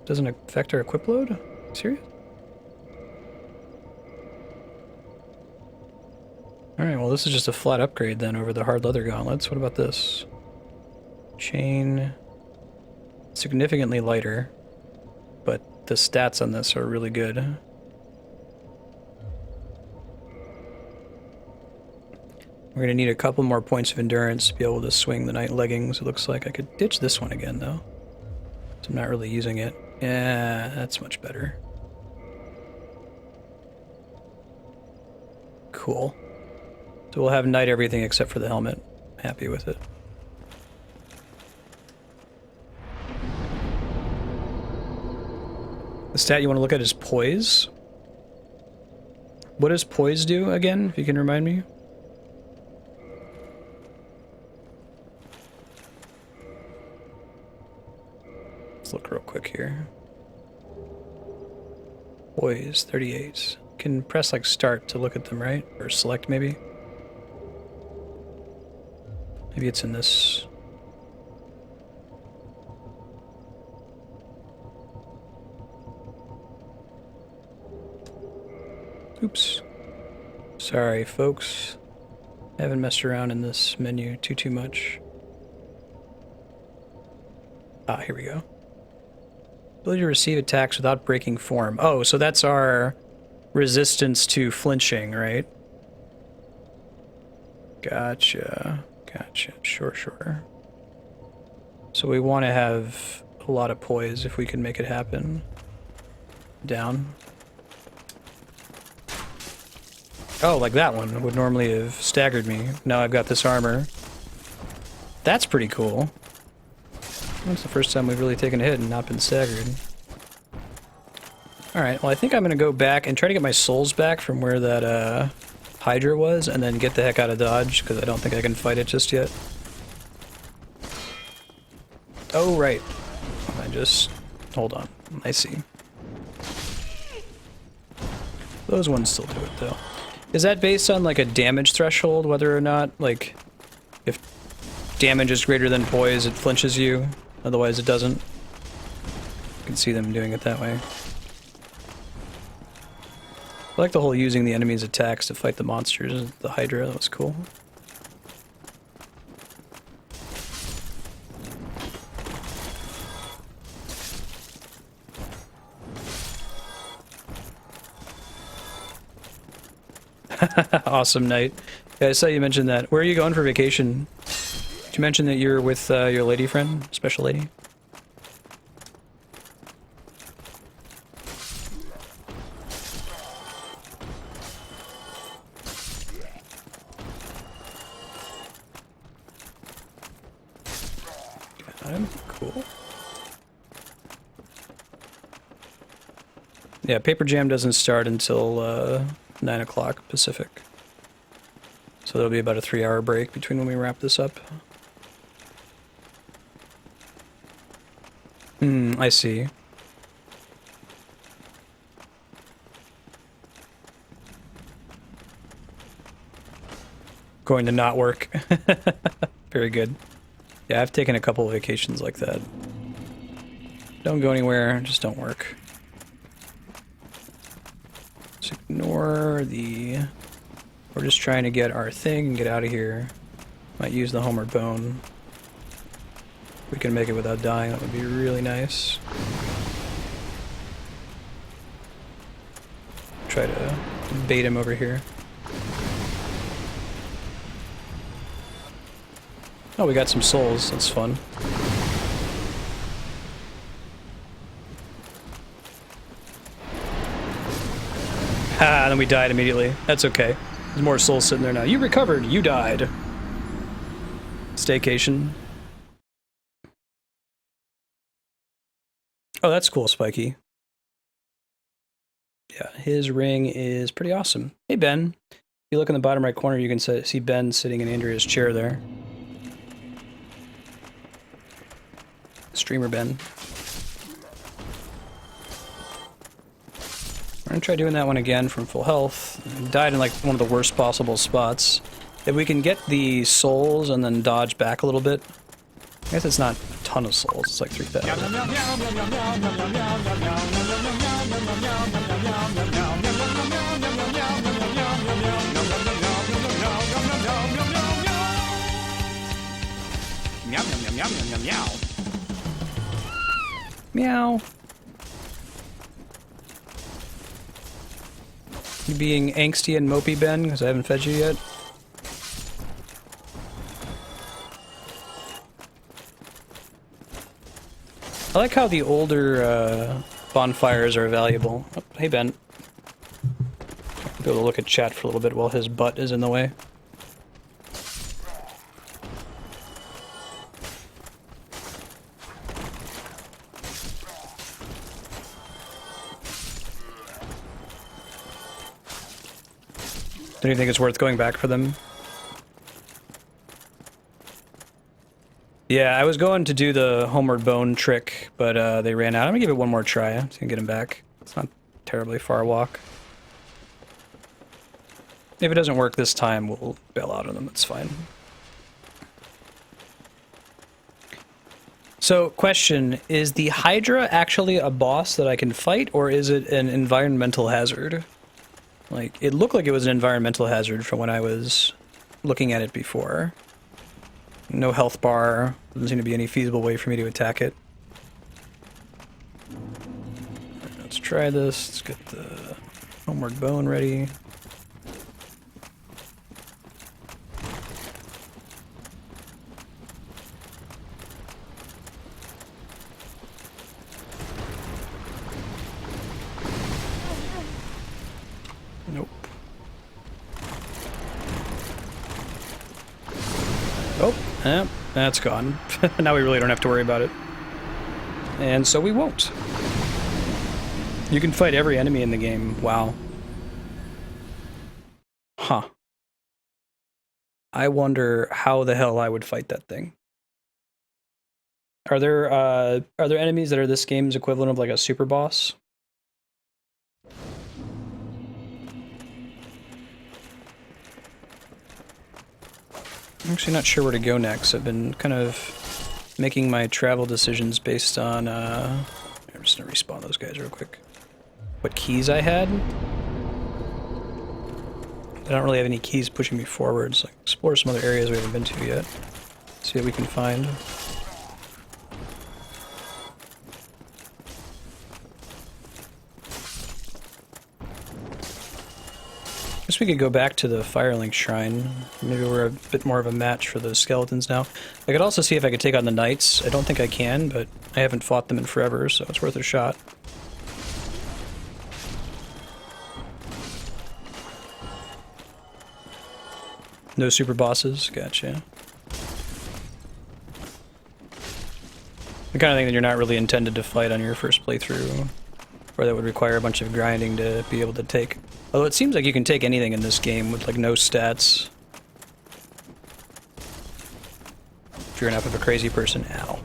S1: Doesn't affect our equip load? Serious? Alright, well this is just a flat upgrade then over the hard leather gauntlets. What about this? Chain... significantly lighter, but the stats on this are really good. We're gonna need a couple more points of endurance to be able to swing the night leggings. It looks like I could ditch this one again though. So I'm not really using it. Yeah, that's much better. Cool. So we'll have night everything except for the helmet. Happy with it. The stat you want to look at is poise. What does poise do again, if you can remind me? Let's look real quick here. Poise, 38. Can press like start to look at them, right? Or select maybe? Maybe it's in this. Oops. Sorry, folks. I haven't messed around in this menu too much. Ah, here we go. Ability to receive attacks without breaking form. Oh, so that's our resistance to flinching, right? Gotcha. Gotcha. Sure. So we want to have a lot of poise if we can make it happen. Down. Oh, like that one would normally have staggered me. Now I've got this armor. That's pretty cool. That's the first time we've really taken a hit and not been staggered. Alright, well I think I'm gonna go back and try to get my souls back from where that Hydra was, and then get the heck out of Dodge, because I don't think I can fight it just yet. Oh, right. Hold on. I see. Those ones still do it, though. Is that based on, like, a damage threshold, whether or not, like, if damage is greater than poise, it flinches you, otherwise it doesn't? You can see them doing it that way. I like the whole using the enemy's attacks to fight the monsters, the Hydra, that was cool. Awesome night. Yeah, I saw you mention that. Where are you going for vacation? Did you mention that you're with your lady friend, special lady? Cool. Yeah, Paper Jam doesn't start until 9 o'clock Pacific. So there'll be about a 3-hour break between when we wrap this up. I see. Going to not work. Very good. Yeah, I've taken a couple of vacations like that. Don't go anywhere, just don't work. Let's ignore the... We're just trying to get our thing and get out of here. Might use the homeward bone. If we can make it without dying, that would be really nice. Try to bait him over here. Oh, we got some souls. That's fun. Ha, and then we died immediately. That's okay. There's more souls sitting there now. You recovered. You died. Staycation. Oh, that's cool, Spiky. Yeah, his ring is pretty awesome. Hey, Ben. If you look in the bottom right corner, you can see Ben sitting in Andrea's chair there. Streamer Ben. We're gonna try doing that one again from full health. Died in like one of the worst possible spots. If we can get the souls and then dodge back a little bit. I guess it's not a ton of souls, it's like 3,000. Meow. You being angsty and mopey, Ben, because I haven't fed you yet? I like how the older bonfires are valuable. Oh, hey, Ben. I'll be able to look at chat for a little bit while his butt is in the way. Do you think it's worth going back for them? Yeah, I was going to do the homeward bone trick, but they ran out. I'm gonna give it one more try. I'm just gonna get him back. It's not a terribly far walk. If it doesn't work this time, we'll bail out on them. It's fine. So, question, is the Hydra actually a boss that I can fight, or is it an environmental hazard? Like, it looked like it was an environmental hazard from when I was looking at it before. No health bar. Doesn't seem to be any feasible way for me to attack it. Let's try this. Let's get the homeward bone ready. Nope. Oh, that's gone. Now we really don't have to worry about it. And so we won't. You can fight every enemy in the game. Wow. Huh. I wonder how the hell I would fight that thing. Are there enemies that are this game's equivalent of like a super boss? I'm actually not sure where to go next. I've been kind of making my travel decisions based on, I'm just gonna respawn those guys real quick. What keys I had? I don't really have any keys pushing me forward, so I can explore some other areas we haven't been to yet. See what we can find. Guess we could go back to the Firelink Shrine. Maybe we're a bit more of a match for those skeletons now. I could also see if I could take on the knights. I don't think I can, but I haven't fought them in forever, so it's worth a shot. No super bosses? Gotcha. The kind of thing that you're not really intended to fight on your first playthrough, or that would require a bunch of grinding to be able to take. Although it seems like you can take anything in this game with like no stats. If you're enough of a crazy person. Ow.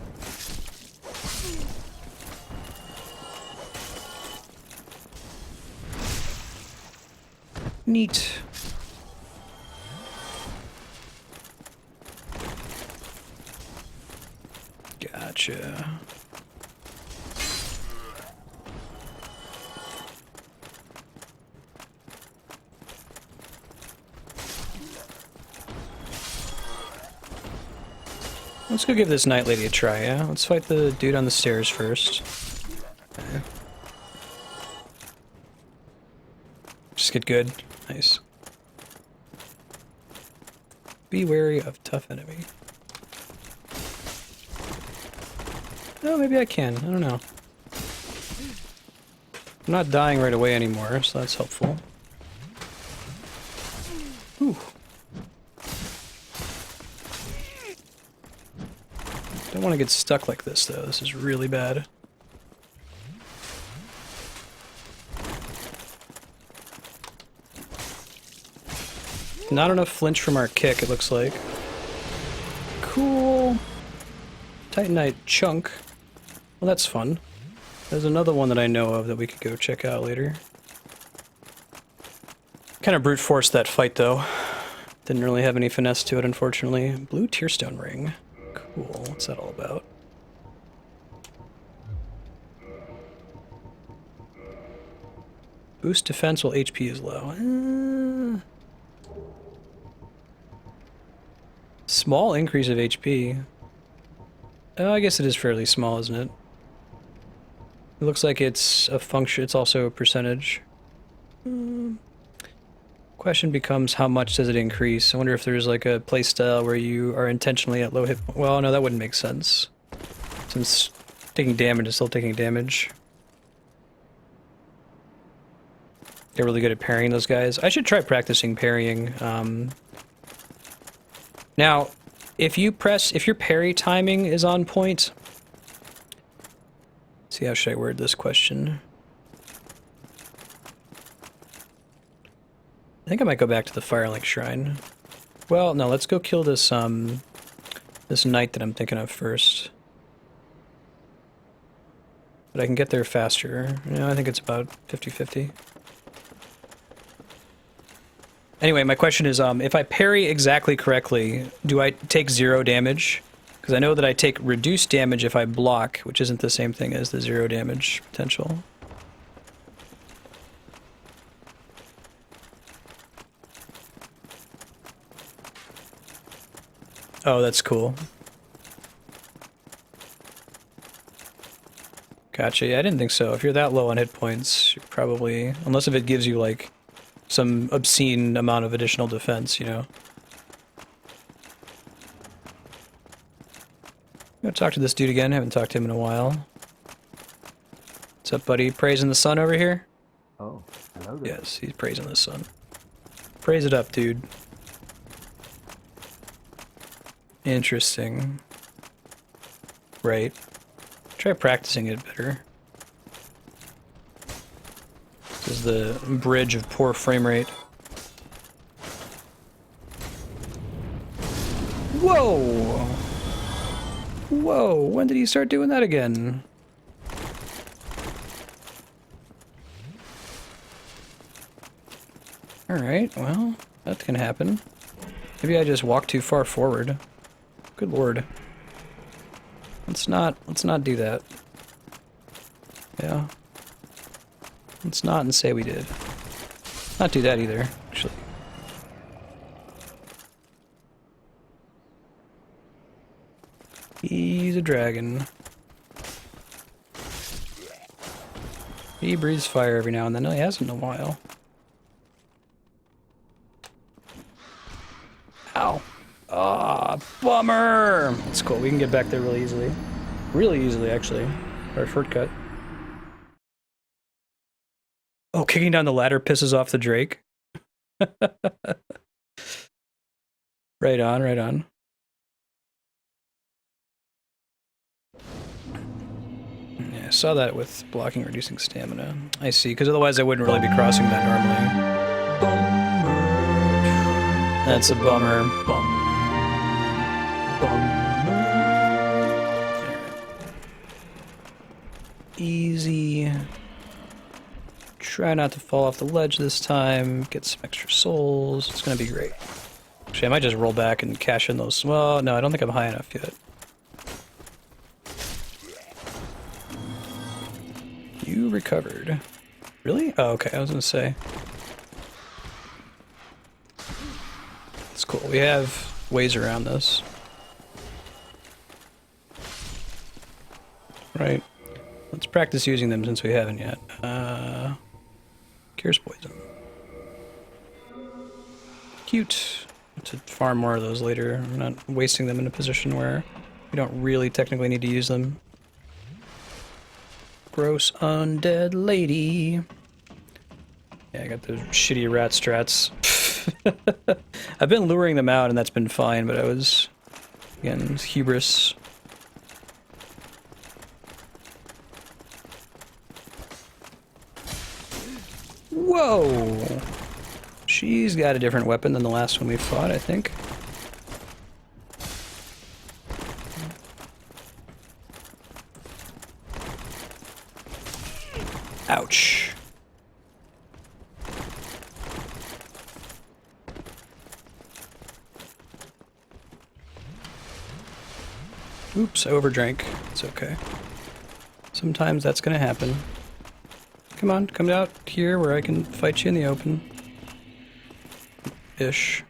S1: Neat. Gotcha. Let's go give this Night Lady a try, yeah? Let's fight the dude on the stairs first. Okay. Just get good. Nice. Be wary of tough enemy. Oh, maybe I can. I don't know. I'm not dying right away anymore, so that's helpful. Ooh. Don't want to get stuck like this, though. This is really bad. Not enough flinch from our kick, it looks like. Cool. Titanite chunk. Well, that's fun. There's another one that I know of that we could go check out later. Kind of brute forced that fight, though. Didn't really have any finesse to it, unfortunately. Blue Tearstone Ring. Cool. What's that all about? Boost defense while HP is low. Small increase of HP. Oh, I guess it is fairly small, isn't it? It looks like it's a function, it's also a percentage. Question becomes, how much does it increase? I wonder if there's like a playstyle where you are intentionally at low hit. Well, no, that wouldn't make sense. Since taking damage is still taking damage. They're really good at parrying those guys. I should try practicing parrying. Now, if your parry timing is on point... See, how should I word this question? I think I might go back to the Firelink Shrine. Well, no, let's go kill this, this knight that I'm thinking of first. But I can get there faster. You know, I think it's about 50-50. Anyway, my question is, if I parry exactly correctly, do I take 0 damage? Because I know that I take reduced damage if I block, which isn't the same thing as the 0 damage potential. Oh, that's cool. Gotcha. Yeah, I didn't think so. If you're that low on hit points, you're probably... Unless if it gives you, like, some obscene amount of additional defense, you know? Go talk to this dude again. Haven't talked to him in a while. What's up, buddy? Praising the sun over here?
S2: Oh, hello there.
S1: Yes, he's praising the sun. Praise it up, dude. Interesting. Right. Try practicing it better. This is the bridge of poor frame rate. Whoa! Whoa, when did he start doing that again? Alright, well, that can happen. Maybe I just walked too far forward. Good lord. Let's not do that. Yeah. Let's not and say we did. Not do that either, actually. He's a dragon. He breathes fire every now and then. No, he hasn't in a while. Ow. Ah, bummer! That's cool. We can get back there really easily. Really easily, actually. Our shortcut. Oh, kicking down the ladder pisses off the Drake. Right on, right on. Yeah, I saw that with blocking, reducing stamina. I see, because otherwise I wouldn't really be crossing that normally. Bummer. That's a bummer. Bummer. Easy. Try not to fall off the ledge this time. Get some extra souls. It's gonna be great. Actually, I might just roll back and cash in those. Well, no, I don't think I'm high enough yet. You recovered. Really? Oh, okay. I was gonna say. It's cool. We have ways around this. Right. Let's practice using them since we haven't yet. Cures poison. Cute. To farm more of those later. I'm not wasting them in a position where we don't really technically need to use them. Gross undead lady. Yeah, I got those shitty rat strats. I've been luring them out and that's been fine, but I was, again, hubris. Whoa! She's got a different weapon than the last one we fought, I think. Ouch. Oops, I overdrank. It's okay. Sometimes that's gonna happen. Come on, come out here where I can fight you in the open. Ish.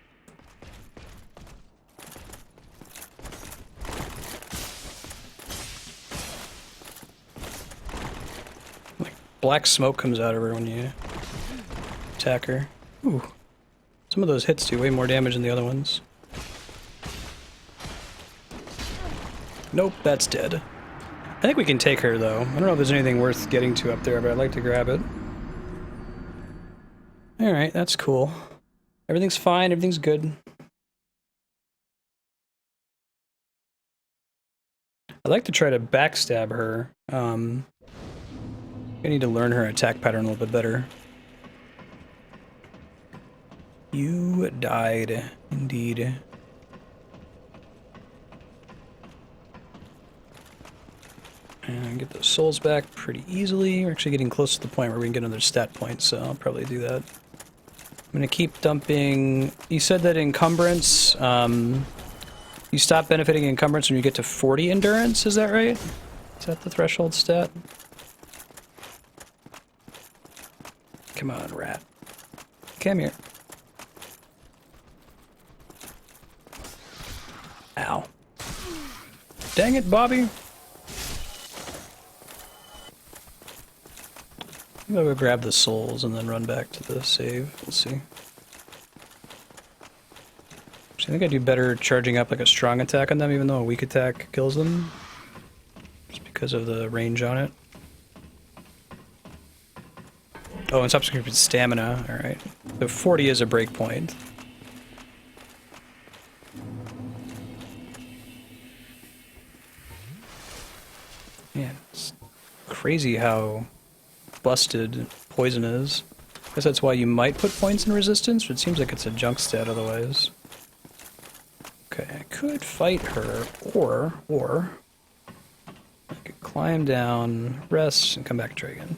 S1: Like black smoke comes out of her when you attack her. Ooh. Some of those hits do way more damage than the other ones. Nope, that's dead. I think we can take her though. I don't know if there's anything worth getting to up there, but I'd like to grab it. Alright, that's cool. Everything's fine, everything's good. I'd like to try to backstab her. I need to learn her attack pattern a little bit better. You died, indeed. And get those souls back pretty easily. We're actually getting close to the point where we can get another stat point, so I'll probably do that. I'm gonna keep dumping. You said that encumbrance, you stop benefiting encumbrance when you get to 40 endurance, is that right? Is that the threshold stat? Come on, rat. Come here. Ow. Dang it, Bobby. I'm gonna go grab the souls and then run back to the save. Let's see. I think I do better charging up like a strong attack on them, even though a weak attack kills them. Just because of the range on it. Oh, and subsequent stamina. Alright. So 40 is a break point. Man, it's crazy how busted poison is. I guess that's why you might put points in resistance, but it seems like it's a junk stat otherwise. Okay, I could fight her, or I could climb down, rest, and come back and try again.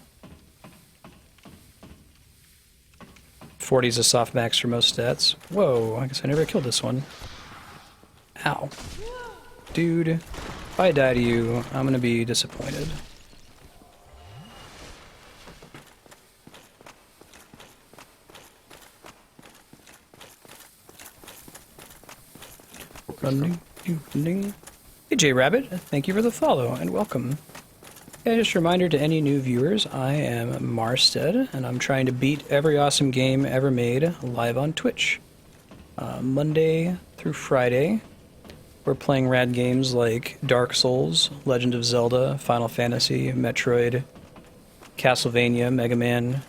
S1: 40 is a soft max for most stats. Whoa, I guess I never killed this one. Ow. Dude, if I die to you, I'm gonna be disappointed. Hey J Rabbit, thank you for the follow and welcome. Yeah, just a reminder to any new viewers, I am Marstead and I'm trying to beat every awesome game ever made live on Twitch. Monday through Friday, we're playing rad games like Dark Souls, Legend of Zelda, Final Fantasy, Metroid, Castlevania, Mega Man,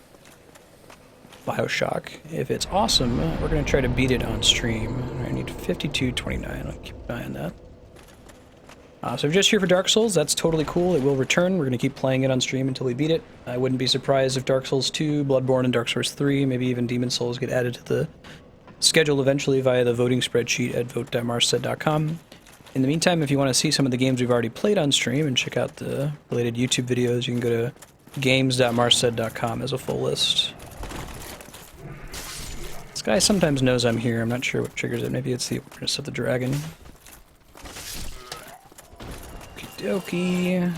S1: Bioshock. If it's awesome, we're going to try to beat it on stream. I need 5229. I'll keep an eye on that. So if you're just here for Dark Souls, that's totally cool. It will return. We're going to keep playing it on stream until we beat it. I wouldn't be surprised if Dark Souls 2, Bloodborne, and Dark Souls 3, maybe even Demon Souls get added to the schedule eventually via the voting spreadsheet at vote.marstead.com. In the meantime, if you want to see some of the games we've already played on stream and check out the related YouTube videos, you can go to games.marstead.com as a full list. This guy sometimes knows I'm here. I'm not sure what triggers it. Maybe it's the awareness of the dragon. Okie dokie.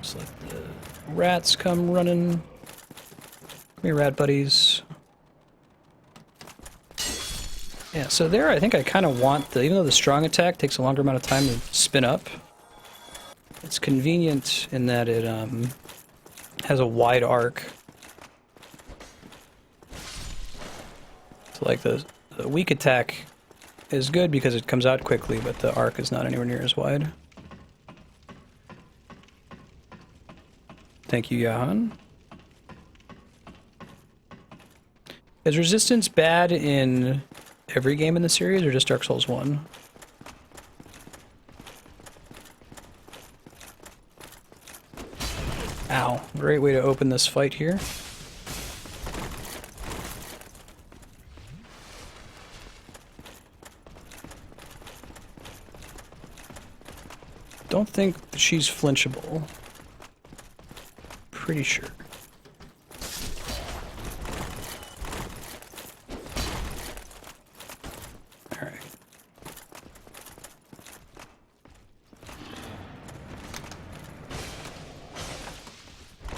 S1: Just let the rats come running. Come here, rat buddies. Yeah, so there I think I kind of want the, even though the strong attack takes a longer amount of time to spin up, It's convenient in that it has a wide arc. So like the weak attack is good because it comes out quickly, but the arc is not anywhere near as wide. Thank you, Jahan. Is resistance bad in every game in the series, or just Dark Souls 1? Ow. Great way to open this fight here. Don't think she's flinchable. Pretty sure. Alright.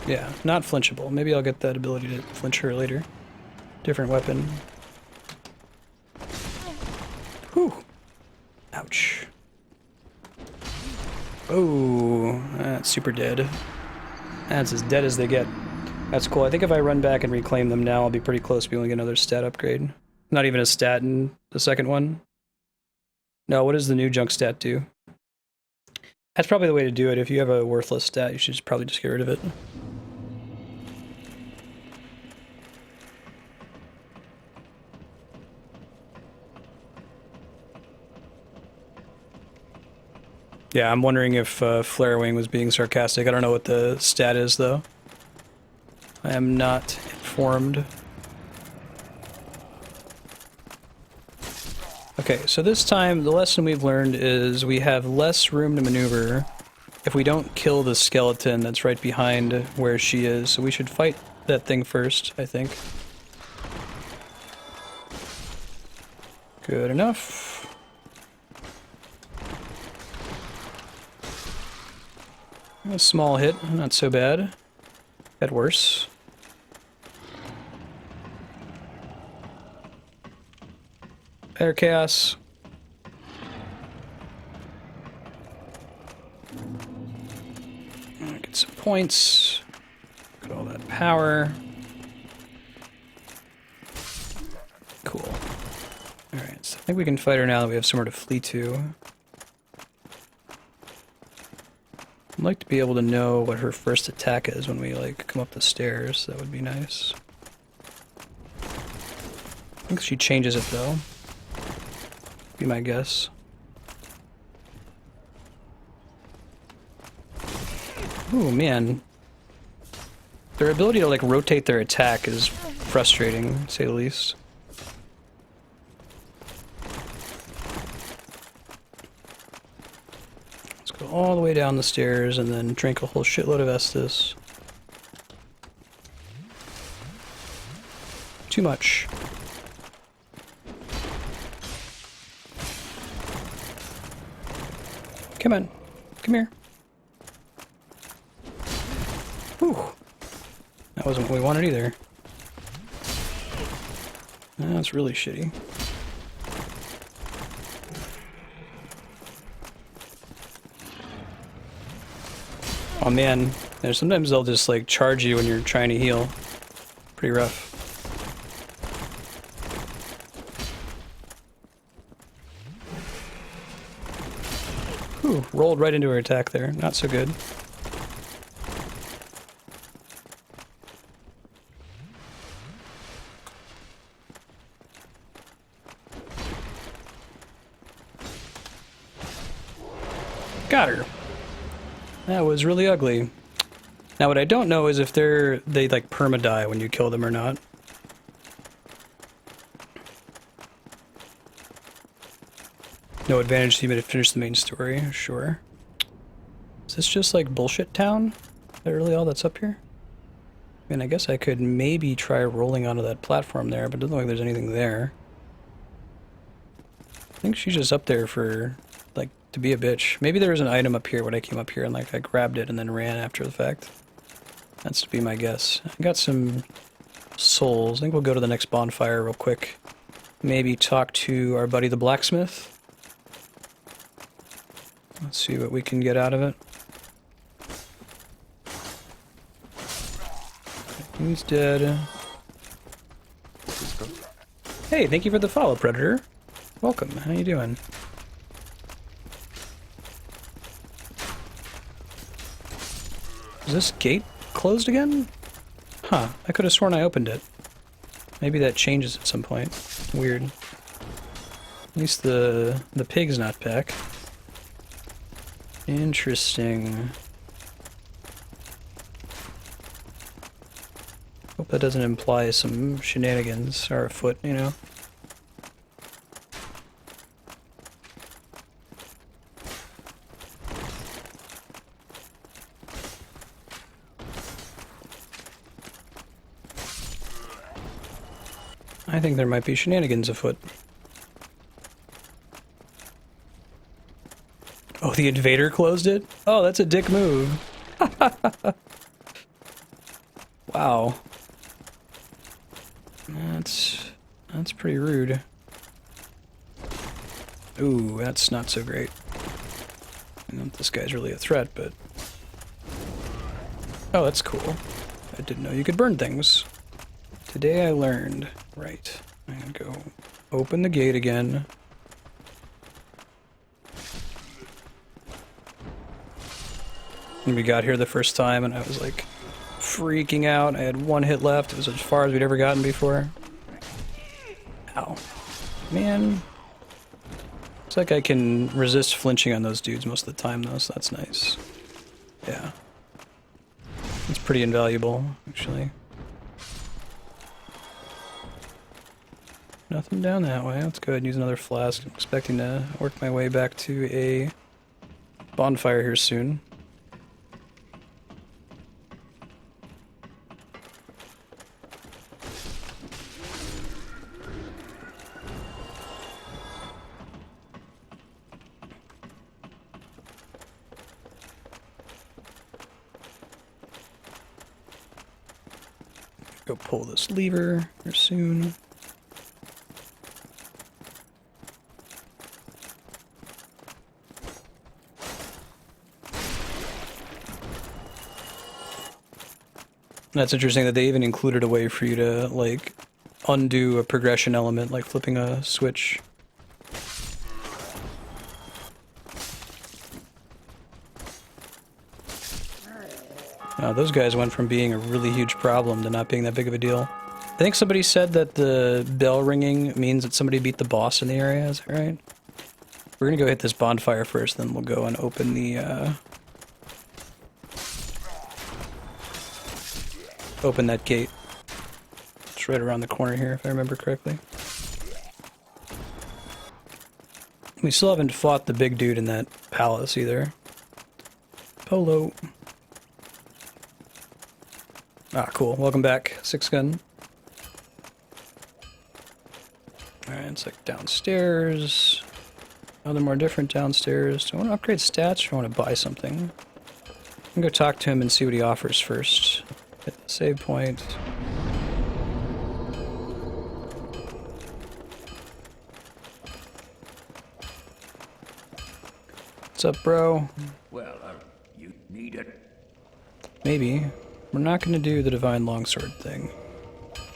S1: Yeah, not flinchable. Maybe I'll get that ability to flinch her later. Different weapon. Whew. Ouch. Oh, that's super dead. That's as dead as they get. That's cool. I think if I run back and reclaim them now, I'll be pretty close to being able to get another stat upgrade. Not even a stat in the second one. No, what does the new junk stat do? That's probably the way to do it. If you have a worthless stat, you should probably just get rid of it. Yeah, I'm wondering if Flare Wing was being sarcastic. I don't know what the stat is, though. I am not informed. Okay, so this time the lesson we've learned is we have less room to maneuver if we don't kill the skeleton that's right behind where she is. So we should fight that thing first, I think. Good enough. A small hit, not so bad. Had worse. Air Chaos. Get some points. Get all that power. Cool. Alright, so I think we can fight her now that we have somewhere to flee to. I'd like to be able to know what her first attack is when we, like, come up the stairs. That would be nice. I think she changes it, though. Be my guess. Ooh, man. Their ability to, like, rotate their attack is frustrating, to say the least. Go all the way down the stairs and then drink a whole shitload of Estus. Too much. Come on. Come here. Whew. That wasn't what we wanted either. That's really shitty. Oh man, sometimes they'll just like charge you when you're trying to heal. Pretty rough. Whew, rolled right into her attack there. Not so good. Got her. That was really ugly. Now what I don't know is if they like perma-die when you kill them or not. No advantage to me to finish the main story, sure. Is this just like bullshit town? Is that really all that's up here? I mean, I guess I could maybe try rolling onto that platform there, but it doesn't look like there's anything there. I think she's just up there for, like, to be a bitch. Maybe there was an item up here when I came up here and, like, I grabbed it and then ran after the fact. That's to be my guess. I got some souls. I think we'll go to the next bonfire real quick. Maybe talk to our buddy the blacksmith. Let's see what we can get out of it. He's dead. Hey, thank you for the follow, Predator. Welcome. How you doing? Is this gate closed again? Huh, I could have sworn I opened it. Maybe that changes at some point. Weird. At least the pig's not back. Interesting. Hope that doesn't imply some shenanigans are afoot, you know? I think there might be shenanigans afoot. Oh, the invader closed it? Oh, that's a dick move. Wow. That's pretty rude. Ooh, that's not so great. I don't know if this guy's really a threat, but... Oh, that's cool. I didn't know you could burn things. Today I learned. Right. I'm gonna go open the gate again. And we got here the first time and I was like freaking out. I had one hit left. It was as far as we'd ever gotten before. Ow. Man. Looks like I can resist flinching on those dudes most of the time though, so that's nice. Yeah. It's pretty invaluable, actually. Nothing down that way. Let's go ahead and use another flask. I'm expecting to work my way back to a bonfire here soon. Go pull this lever here soon. That's interesting that they even included a way for you to, like, undo a progression element, like flipping a switch. Those guys went from being a really huge problem to not being that big of a deal. I think somebody said that the bell ringing means that somebody beat the boss in the area, is that right? We're gonna go hit this bonfire first, then we'll go and open the, open that gate. It's right around the corner here, if I remember correctly. We still haven't fought the big dude in that palace either. Polo. Ah, cool. Welcome back, Six Gun. Alright, it's like downstairs. Other more different downstairs. Do I want to upgrade stats or do I want to buy something? I'm gonna go talk to him and see what he offers first. Hit the save point. What's up, bro?
S3: Well, you need it.
S1: Maybe. We're not going to do the Divine Longsword thing.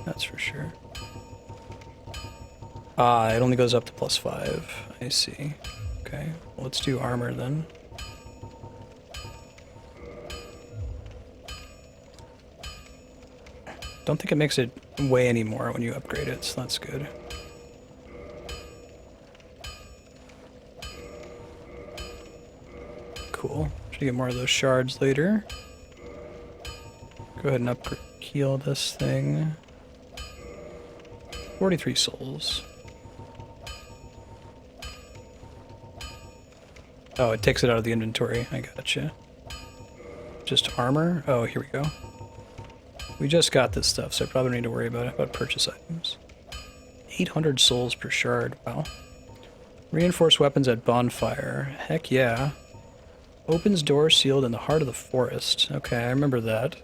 S1: That's for sure. Ah, it only goes up to +5. I see. Okay, well, let's do armor then. Don't think it makes it weigh anymore when you upgrade it, so that's good. Cool. Should get more of those shards later. Go ahead and heal this thing. 43 souls. Oh, it takes it out of the inventory. I gotcha. Just armor? Oh, here we go. We just got this stuff, so I probably don't need to worry about purchase items. 800 souls per shard. Wow. Reinforced weapons at bonfire. Heck yeah. Opens door sealed in the heart of the forest. Okay, I remember that.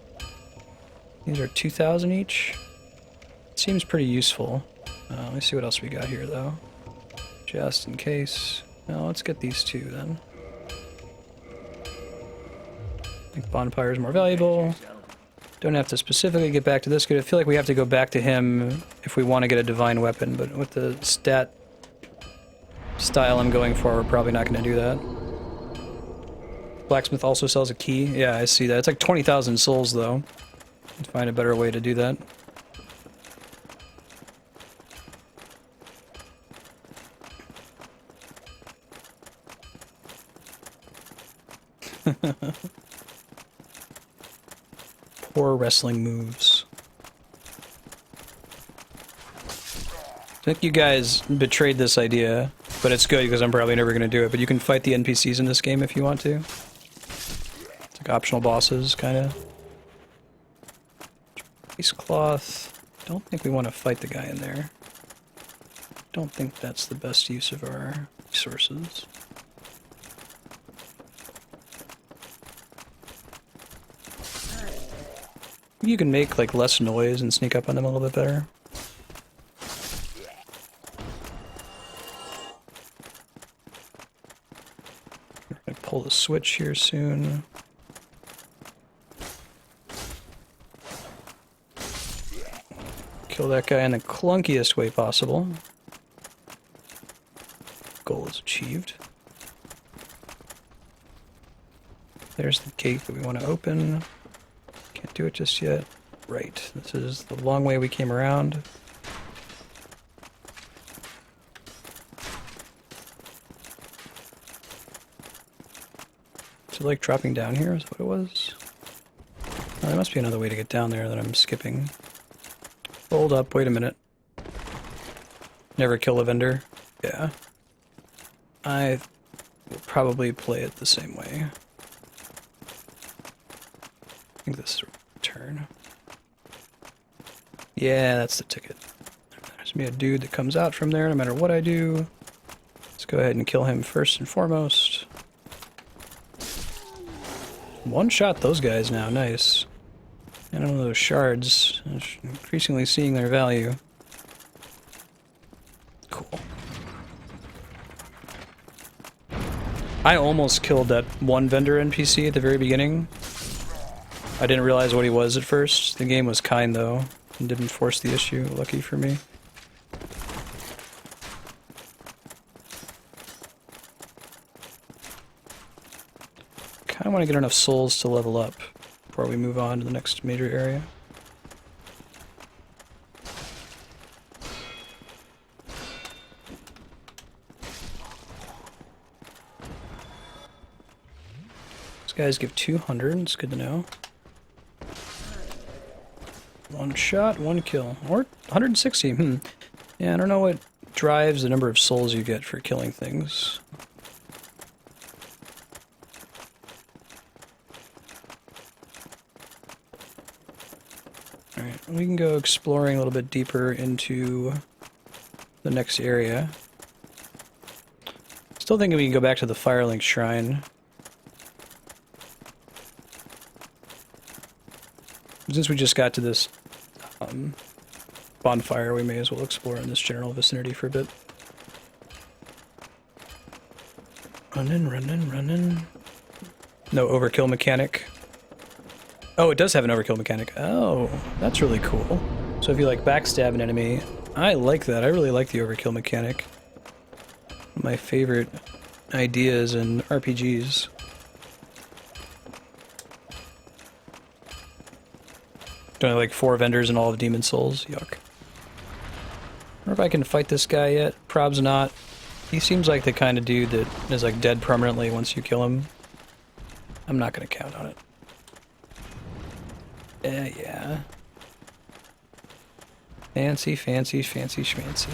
S1: These are 2,000 each. Seems pretty useful. Let me see what else we got here, though. Just in case. Well, let's get these two, then. I think bonfire is more valuable. Don't have to specifically get back to this guy. I feel like we have to go back to him if we want to get a divine weapon, but with the stat style I'm going for, we're probably not going to do that. Blacksmith also sells a key. Yeah, I see that. It's like 20,000 souls, though. I'd find a better way to do that. Poor wrestling moves. I think you guys betrayed this idea, but it's good because I'm probably never going to do it. But you can fight the NPCs in this game if you want to. It's like optional bosses, kind of. Piece cloth. Don't think we want to fight the guy in there. Don't think that's the best use of our resources. You can make like less noise and sneak up on them a little bit better. We're gonna pull the switch here soon. Kill that guy in the clunkiest way possible. Goal is achieved. There's the gate that we want to open. Can't do it just yet. Right, this is the long way we came around. Is it like dropping down here is what it was? Oh, there must be another way to get down there that I'm skipping. Hold up, wait a minute. Never kill a vendor? Yeah. I will probably play it the same way. I think this is a turn. Yeah, that's the ticket. There's me a dude that comes out from there no matter what I do. Let's go ahead and kill him first and foremost. One shot those guys now, nice. I don't know those shards. I'm increasingly seeing their value. Cool. I almost killed that one vendor NPC at the very beginning. I didn't realize what he was at first. The game was kind though, and didn't force the issue. Lucky for me. Kinda want to get enough souls to level up before we move on to the next major area. These guys give 200, it's good to know. One shot, one kill. Or 160, Yeah, I don't know what drives the number of souls you get for killing things. Alright, we can go exploring a little bit deeper into the next area. Still thinking we can go back to the Firelink Shrine. Since we just got to this bonfire, we may as well explore in this general vicinity for a bit. Running, running, running. No overkill mechanic. Oh, it does have an overkill mechanic. Oh, that's really cool. So if you like backstab an enemy, I like that. I really like the overkill mechanic. One of my favorite ideas in RPGs. Only like 4 vendors and all of Demon Souls. Yuck. I wonder if I can fight this guy yet. Prob's not. He seems like the kind of dude that is like dead permanently once you kill him. I'm not gonna count on it. Yeah. Fancy, fancy, fancy, schmancy.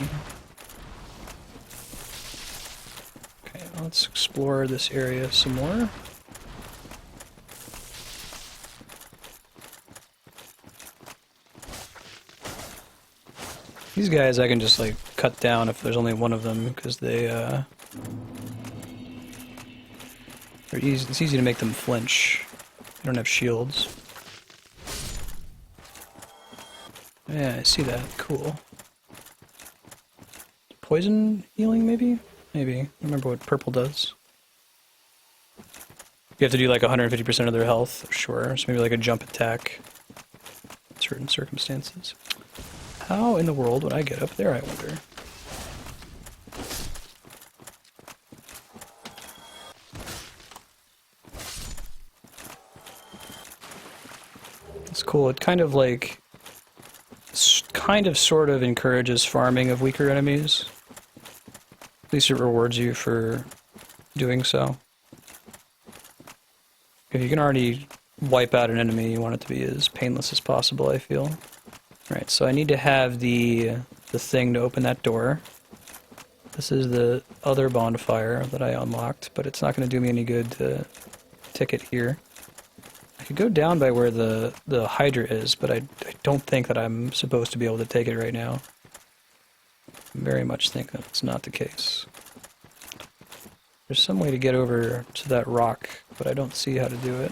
S1: Okay, let's explore this area some more. These guys I can just like cut down if there's only one of them because they're easy. It's easy to make them flinch. They don't have shields. Yeah, I see that. Cool. Poison healing, maybe? Maybe. I don't remember what purple does. You have to do like 150% of their health, sure. So maybe like a jump attack. certain circumstances. How in the world would I get up there, I wonder? It's cool. It kind of like, sort of encourages farming of weaker enemies. At least it rewards you for doing so. If you can already wipe out an enemy, you want it to be as painless as possible, I feel. Alright, so I need to have the thing to open that door. This is the other bonfire that I unlocked, but it's not going to do me any good to tick it here. I could go down by where the Hydra is, but I don't think that I'm supposed to be able to take it right now. I very much think that's not the case. There's some way to get over to that rock, but I don't see how to do it.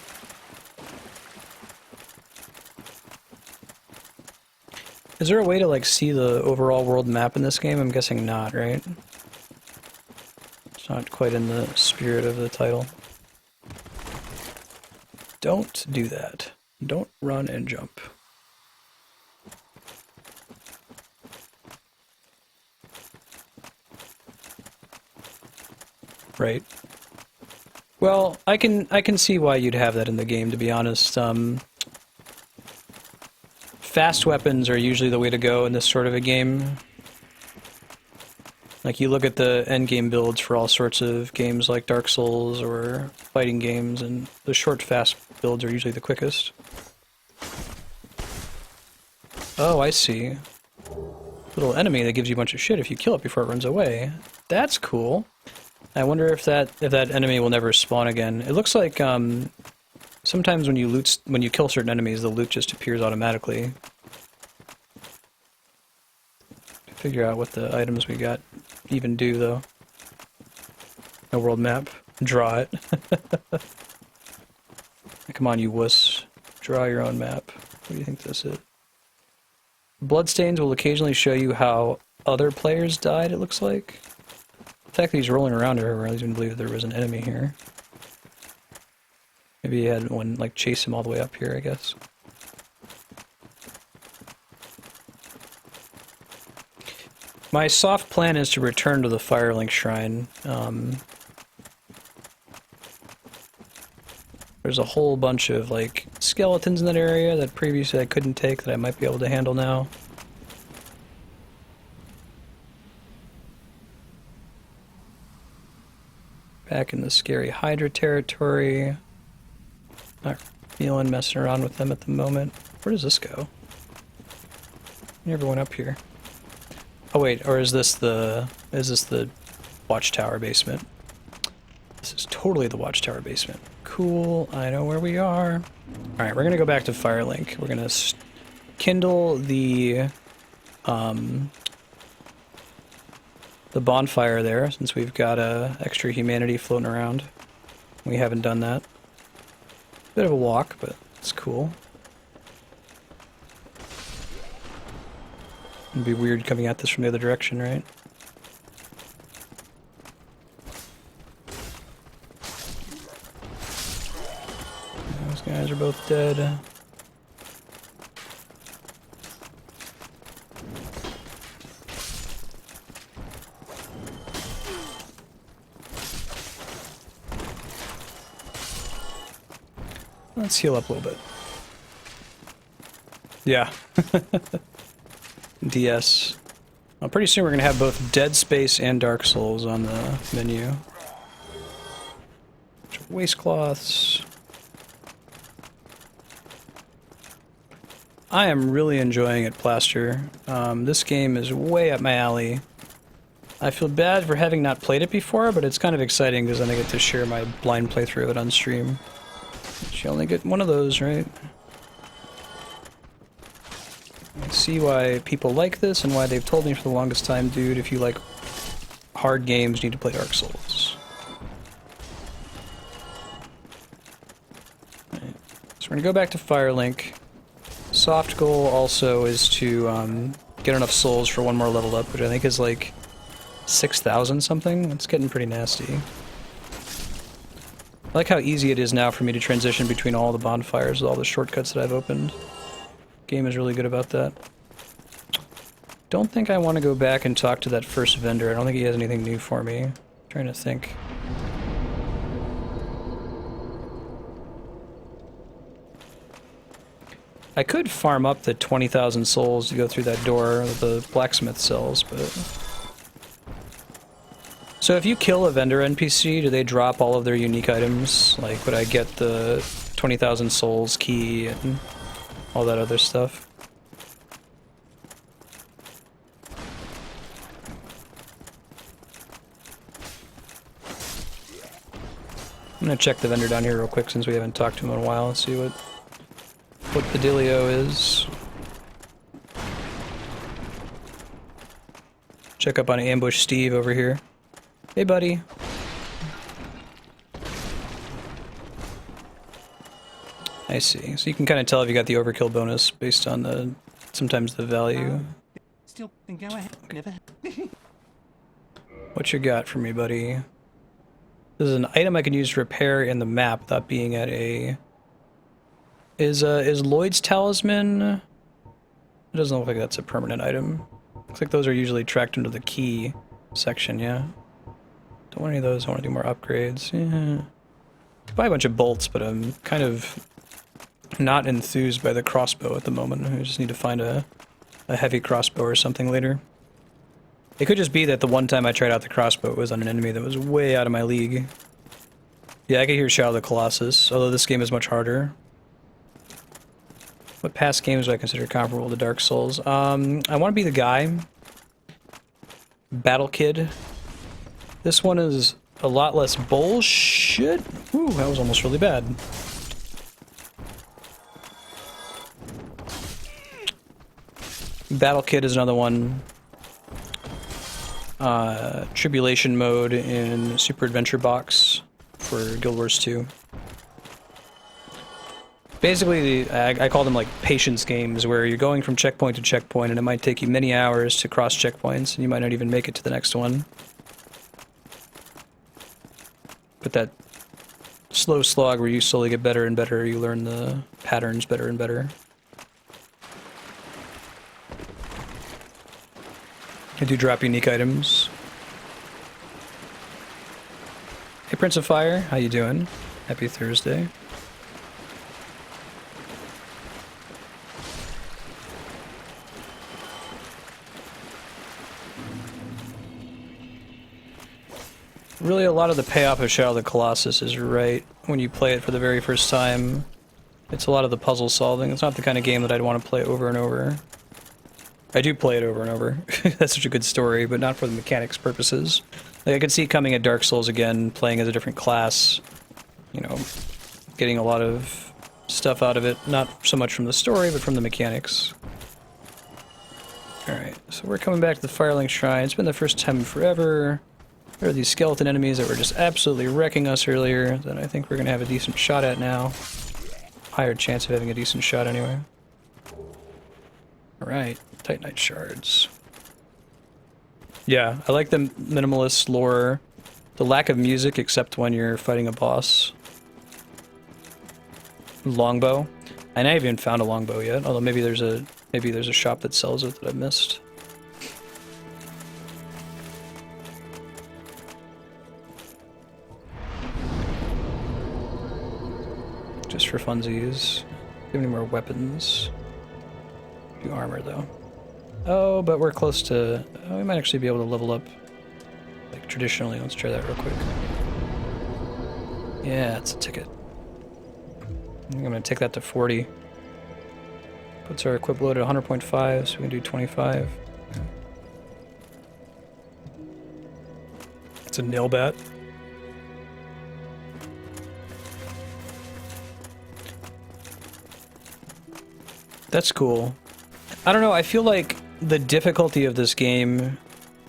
S1: Is there a way to, like, see the overall world map in this game? I'm guessing not, right? It's not quite in the spirit of the title. Don't do that. Don't run and jump. Right. Well, I can see why you'd have that in the game, to be honest. Fast weapons are usually the way to go in this sort of a game. Like, you look at the endgame builds for all sorts of games like Dark Souls or fighting games, and the short, fast builds are usually the quickest. Oh, I see. Little enemy that gives you a bunch of shit if you kill it before it runs away. That's cool. I wonder if that enemy will never spawn again. It looks like sometimes when you kill certain enemies, the loot just appears automatically. Figure out what the items we got even do, though. No world map. Draw it. Come on, you wuss. Draw your own map. What do you think this is? Bloodstains will occasionally show you how other players died, it looks like. The fact that he's rolling around everywhere, I didn't believe there was an enemy here. Maybe he had one, like, chase him all the way up here, I guess. My soft plan is to return to the Firelink Shrine. There's a whole bunch of, like, skeletons in that area that previously I couldn't take that I might be able to handle now. Back in the scary Hydra territory. Not feeling messing around with them at the moment. Where does this go? Never went up here. Oh wait, or is this the watchtower basement? This is totally the watchtower basement. Cool, I know where we are. Alright, we're gonna go back to Firelink. We're gonna kindle the bonfire there, since we've got extra humanity floating around. We haven't done that. Bit of a walk, but it's cool. It'd be weird coming at this from the other direction, right? Those guys are both dead. Let's heal up a little bit. Yeah. DS. Well, pretty soon we're going to have both Dead Space and Dark Souls on the menu. Waste cloths. I am really enjoying it, Plaster. This game is way up my alley. I feel bad for having not played it before, but it's kind of exciting because then I get to share my blind playthrough of it on stream. You only get one of those, right? I see why people like this and why they've told me for the longest time, dude, if you like hard games, you need to play Dark Souls. Right. So we're gonna go back to Firelink. Soft goal also is to get enough souls for one more level up, which I think is like 6,000 something. It's getting pretty nasty. I like how easy it is now for me to transition between all the bonfires with all the shortcuts that I've opened. Game is really good about that. Don't think I want to go back and talk to that first vendor. I don't think he has anything new for me. I'm trying to think. I could farm up the 20,000 souls to go through that door that the blacksmith sells, but... So if you kill a vendor NPC, do they drop all of their unique items? Like, would I get the 20,000 souls key and all that other stuff? I'm gonna check the vendor down here real quick since we haven't talked to him in a while and see what the dealio is. Check up on Ambush Steve over here. Hey, buddy. I see. So you can kind of tell if you got the overkill bonus based on the sometimes the value.
S7: Still, go ahead. Never.
S1: What you got for me, buddy? This is an item I can use to repair in the map without being at a... Is Lloyd's Talisman... It doesn't look like that's a permanent item. Looks like those are usually tracked into the key section, yeah. Don't want any of those, I want to do more upgrades. Yeah. Buy a bunch of bolts, but I'm kind of not enthused by the crossbow at the moment. I just need to find a heavy crossbow or something later. It could just be that the one time I tried out the crossbow it was on an enemy that was way out of my league. Yeah, I could hear Shadow of the Colossus, although this game is much harder. What past games do I consider comparable to Dark Souls? I want to be the guy. Battle Kid. This one is a lot less bullshit. Ooh, that was almost really bad. Battle Kid is another one. Tribulation mode in Super Adventure Box for Guild Wars 2. Basically, I call them like patience games, where you're going from checkpoint to checkpoint, and it might take you many hours to cross checkpoints, and you might not even make it to the next one. But that slow slog where you slowly get better and better, you learn the patterns better and better. I do drop unique items. Hey Prince of Fire, how you doing? Happy Thursday. Really, a lot of the payoff of Shadow of the Colossus is right when you play it for the very first time. It's a lot of the puzzle solving. It's not the kind of game that I'd want to play over and over. I do play it over and over. That's such a good story, but not for the mechanics purposes. Like, I could see coming at Dark Souls again, playing as a different class, you know, getting a lot of stuff out of it, not so much from the story, but from the mechanics. Alright, so we're coming back to the Firelink Shrine. It's been the first time in forever. There are these skeleton enemies that were just absolutely wrecking us earlier that I think we're going to have a decent shot at now. Higher chance of having a decent shot anyway. Alright, Titanite shards. Yeah, I like the minimalist lore. The lack of music except when you're fighting a boss. Longbow. I haven't even found a longbow yet, although maybe there's a shop that sells it that I missed. Just for funsies. Do you have any more weapons? Do armor though. Oh, but we're close to... Oh, we might actually be able to level up like traditionally. Let's try that real quick. Yeah, it's a ticket. I'm gonna take that to 40. Puts our equip load at 100.5, so we can do 25. It's a nail bat. That's cool. I don't know, I feel like the difficulty of this game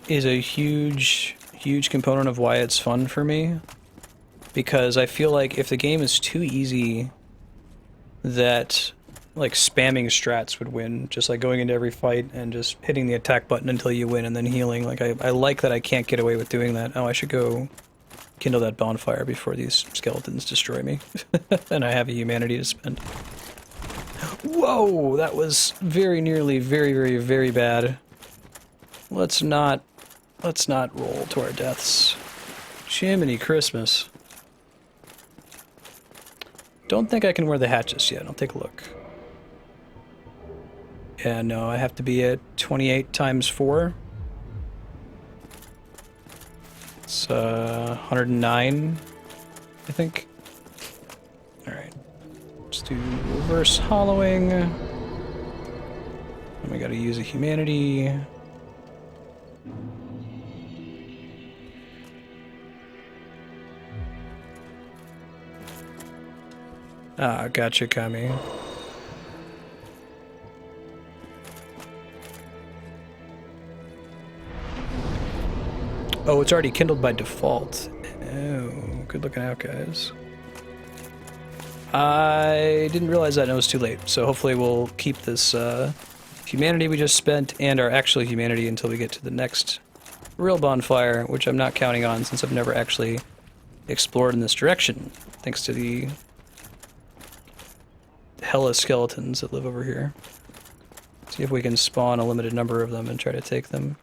S1: is a huge component of why it's fun for me. Because I feel like if the game is too easy, that like spamming strats would win. Just like going into every fight and just hitting the attack button until you win and then healing. Like I like that I can't get away with doing that. Oh, I should go kindle that bonfire before these skeletons destroy me. And I have a humanity to spend. Whoa, that was very nearly very, very, very bad. Let's not roll to our deaths. Jiminy Christmas. Don't think I can wear the hatches yet. I'll take a look. Yeah, no, I have to be at 28 times 4. It's 109, I think. Alright. Let's do reverse hollowing. And we gotta use a humanity. Ah, gotcha, Kami. Oh, it's already kindled by default. Oh, good looking out, guys. I didn't realize that, and it was too late. So hopefully we'll keep this humanity we just spent and our actual humanity until we get to the next real bonfire, which I'm not counting on since I've never actually explored in this direction, thanks to the hella skeletons that live over here. See if we can spawn a limited number of them and try to take them.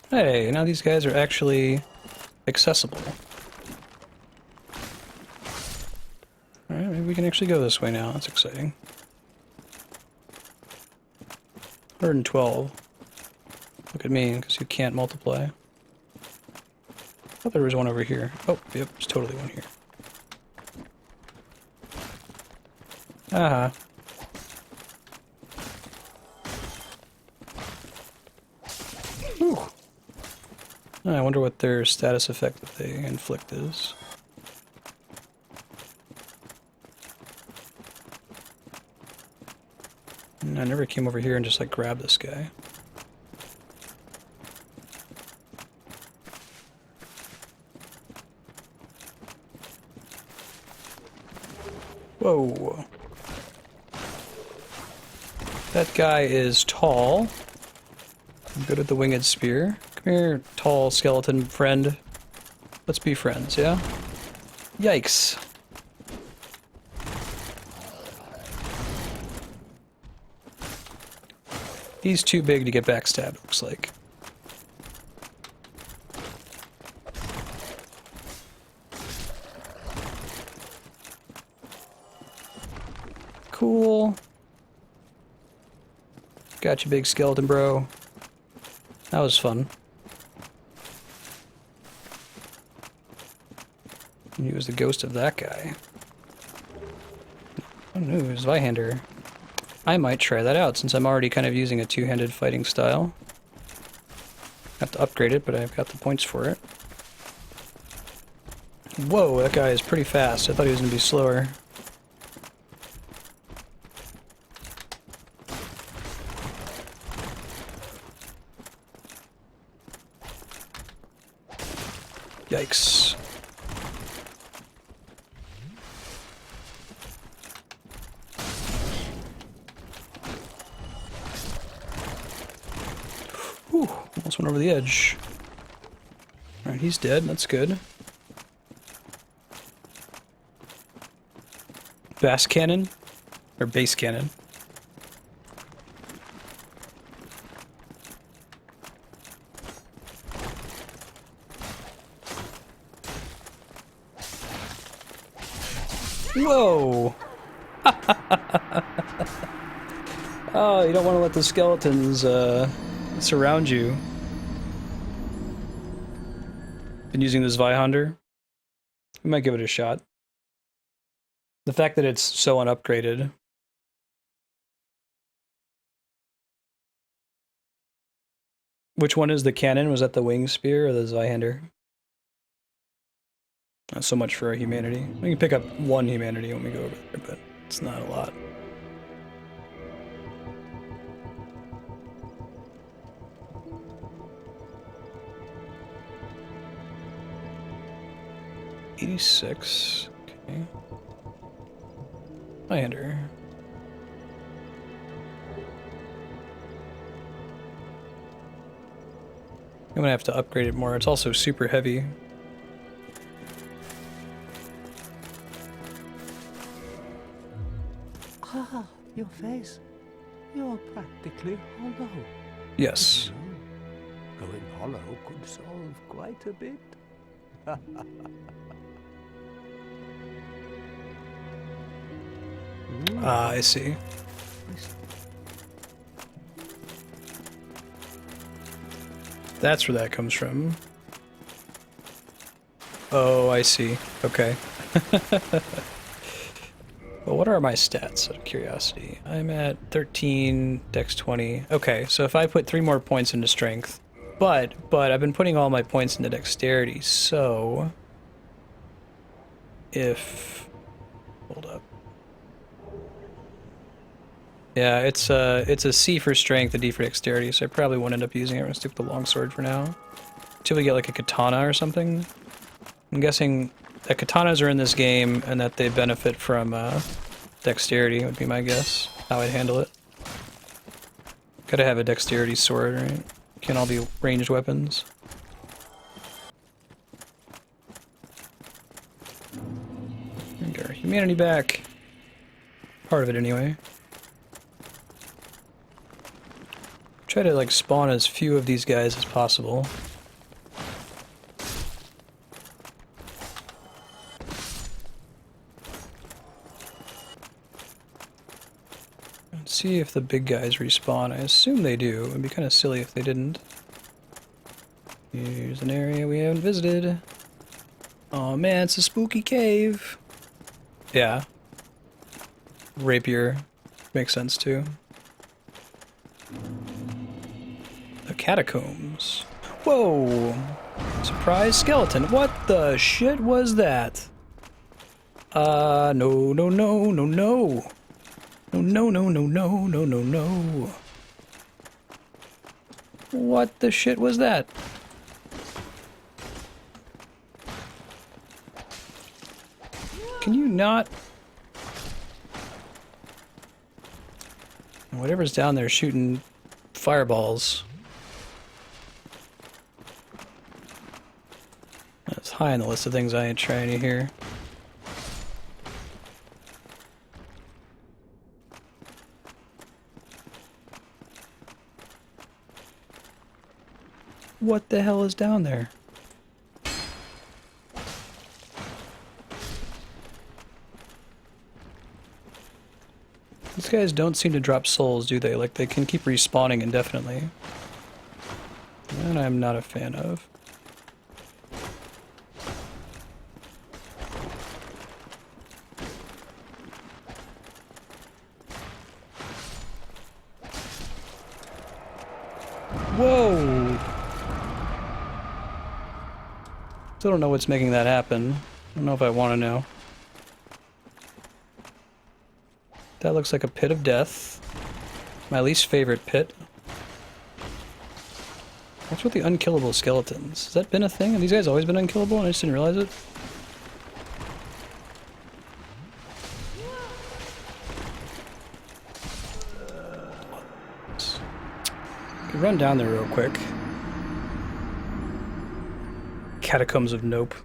S1: Hey, now these guys are actually accessible. Alright, maybe we can actually go this way now. That's exciting. 112. Look at me, because you can't multiply. I thought there was one over here. Oh, yep, there's totally one here. Aha. Whew. I wonder what their status effect that they inflict is. I never came over here and just like grabbed this guy. Whoa. That guy is tall. I'm good at the winged spear. Come here, tall skeleton friend. Let's be friends, yeah? Yikes. He's too big to get backstabbed, looks like. Cool. Got you, big skeleton bro. That was fun. He was the ghost of that guy. Oh no, it was Vihander. I might try that out since I'm already kind of using a two-handed fighting style. Have to upgrade it, but I've got the points for it. Whoa, that guy is pretty fast. I thought he was going to be slower. Yikes. Whew, almost went over the edge. Alright, he's dead. That's good. Bass cannon? Or base cannon? Whoa! Oh, you don't want to let the skeletons surround you. Been using this Vihander. We might give it a shot. The fact that it's so unupgraded. Which one is the cannon? Was that the wing spear or the Zweihander? Not so much for our humanity. We can pick up one humanity when we go over there, but it's not a lot. $86. Okay. Zweihander. gonna have to upgrade it more. It's also super heavy.
S2: Ah, your face. You're practically hollow.
S1: Yes.
S2: Going hollow could solve quite a bit.
S1: Ah, I see. That's where that comes from. Oh, I see. Okay. Well, what are my stats, out of curiosity? I'm at 13, dex 20. Okay, so if I put 3 more points into strength, but I've been putting all my points into dexterity, so if... Hold up. Yeah, it's a C for strength, a D for dexterity, so I probably won't end up using it. I'm gonna stick with the longsword for now. Until we get like a katana or something. I'm guessing that katanas are in this game and that they benefit from dexterity would be my guess. How I'd handle it. Gotta have a dexterity sword, right? Can't all be ranged weapons. Get our humanity back. Part of it anyway. Try to like spawn as few of these guys as possible. Let's see if the big guys respawn. I assume they do. It'd be kind of silly if they didn't. Here's an area we haven't visited. Oh man, it's a spooky cave. Yeah. Rapier makes sense too. The Catacombs. Whoa! Surprise skeleton. What the shit was that? No, no, no, no, no. No, no, no, no, no, no, no, no. What the shit was that? Can you not? Whatever's down there shooting fireballs. That's high on the list of things I ain't trying to hear. What the hell is down there? These guys don't seem to drop souls, do they? Like, they can keep respawning indefinitely. And I'm not a fan of. Whoa! Still don't know what's making that happen. I don't know if I want to know. That looks like a pit of death. My least favorite pit. What's with the unkillable skeletons? Has that been a thing? Have these guys always been unkillable and I just didn't realize it? Could run down there real quick. Catacombs of Nope.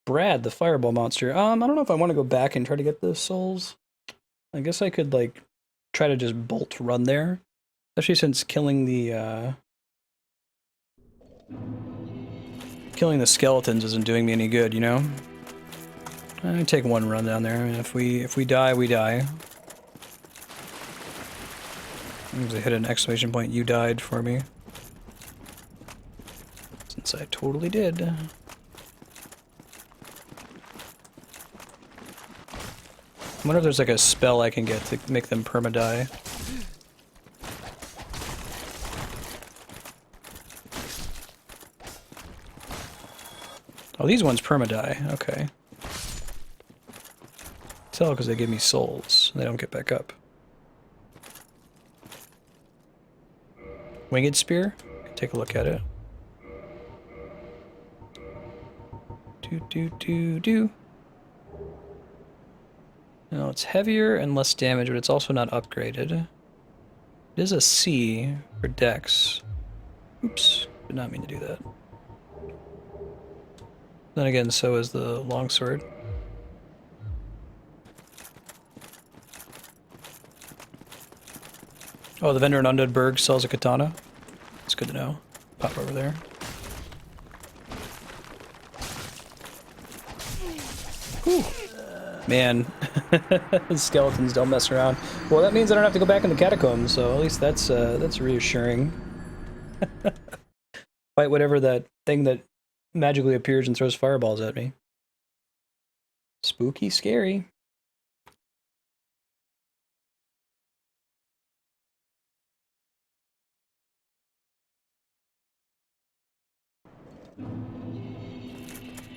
S1: Brad, the fireball monster. I don't know if I want to go back and try to get the souls. I guess I could, like, try to just bolt run there. Especially since killing the skeletons isn't doing me any good, you know? I take one run down there. I mean, if we die, we die. As I hit an exclamation point, you died for me. Since I totally did. I wonder if there's like a spell I can get to make them perma-die. Oh, these ones perma-die. Okay. Tell because they give me souls. They don't get back up. Winged spear? Take a look at it. Do. No, it's heavier and less damage, but it's also not upgraded. It is a C for Dex. Oops, did not mean to do that. Then again, so is the longsword. Oh, the vendor in Undeadburg sells a katana. It's good to know. Pop over there. Whew. Man, skeletons don't mess around. Well, that means I don't have to go back in the catacombs, so at least that's reassuring. Fight whatever that thing that magically appears and throws fireballs at me. Spooky, scary.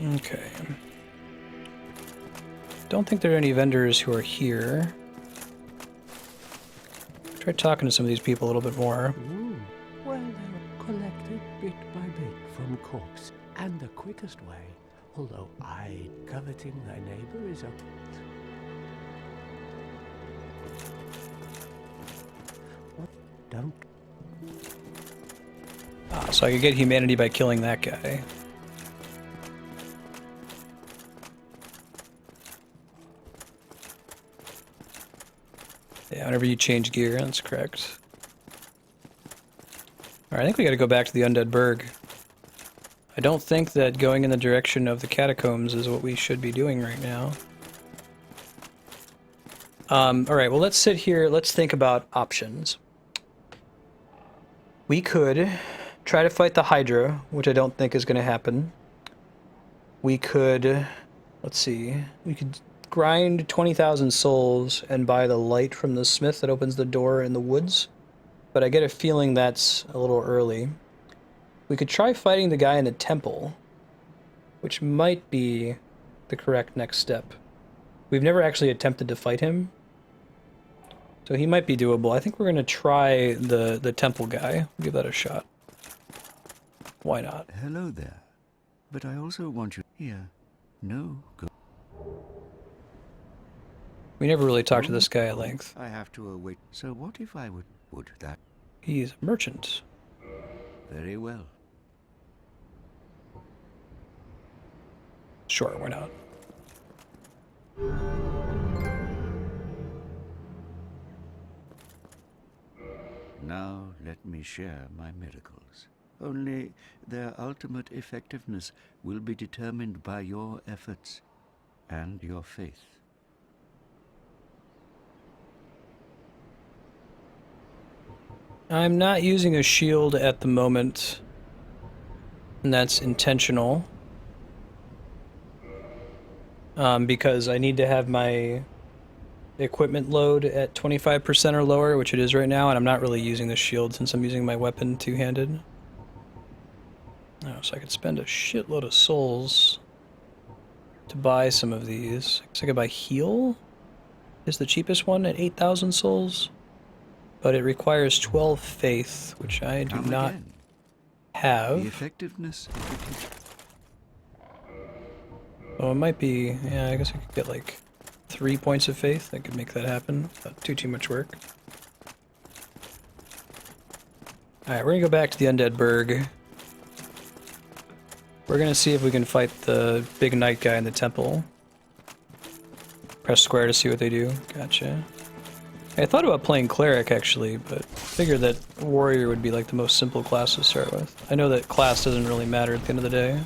S1: Okay. Don't think there are any vendors who are here. Try talking to some of these people a little bit more.
S8: Well, they're collected bit by bit from corpse, and the quickest way, although coveting thy neighbor is a... Don't...
S1: Ah, so I could get humanity by killing that guy. Yeah, whenever you change gear, that's correct. Alright, I think we gotta go back to the Undead Burg. I don't think that going in the direction of the catacombs is what we should be doing right now. Alright, well let's sit here, let's think about options. We could try to fight the Hydra, which I don't think is gonna happen. We could, let's see, we could grind 20,000 souls and buy the light from the smith that opens the door in the woods, but I get a feeling that's a little early. We could try fighting the guy in the temple, which might be the correct next step. We've never actually attempted to fight him, so he might be doable. I think we're going to try the temple guy. Give that a shot. Why not?
S9: Hello there. But I also want you here. No, go.
S1: We never really talked to this guy at length.
S9: I have to await. So what if I would that?
S1: He's a merchant.
S9: Very well.
S1: Sure, why not?
S9: Now let me share my miracles. Only their ultimate effectiveness will be determined by your efforts and your faith.
S1: I'm not using a shield at the moment, and that's intentional. Because I need to have my equipment load at 25% or lower, which it is right now, and I'm not really using the shield since I'm using my weapon two-handed. Oh, so I could spend a shitload of souls to buy some of these. So I could buy heal is the cheapest one at 8,000 souls. But it requires 12 faith, which I do not have.
S9: The effectiveness.
S1: Oh, it might be. Yeah, I guess I could get like 3 points of faith. I could make that happen. Not too much work. Alright, we're gonna go back to the Undead Burg. We're gonna see if we can fight the big knight guy in the temple. Press square to see what they do. Gotcha. I thought about playing cleric actually, but figured that warrior would be like the most simple class to start with. I know that class doesn't really matter at the end of the day.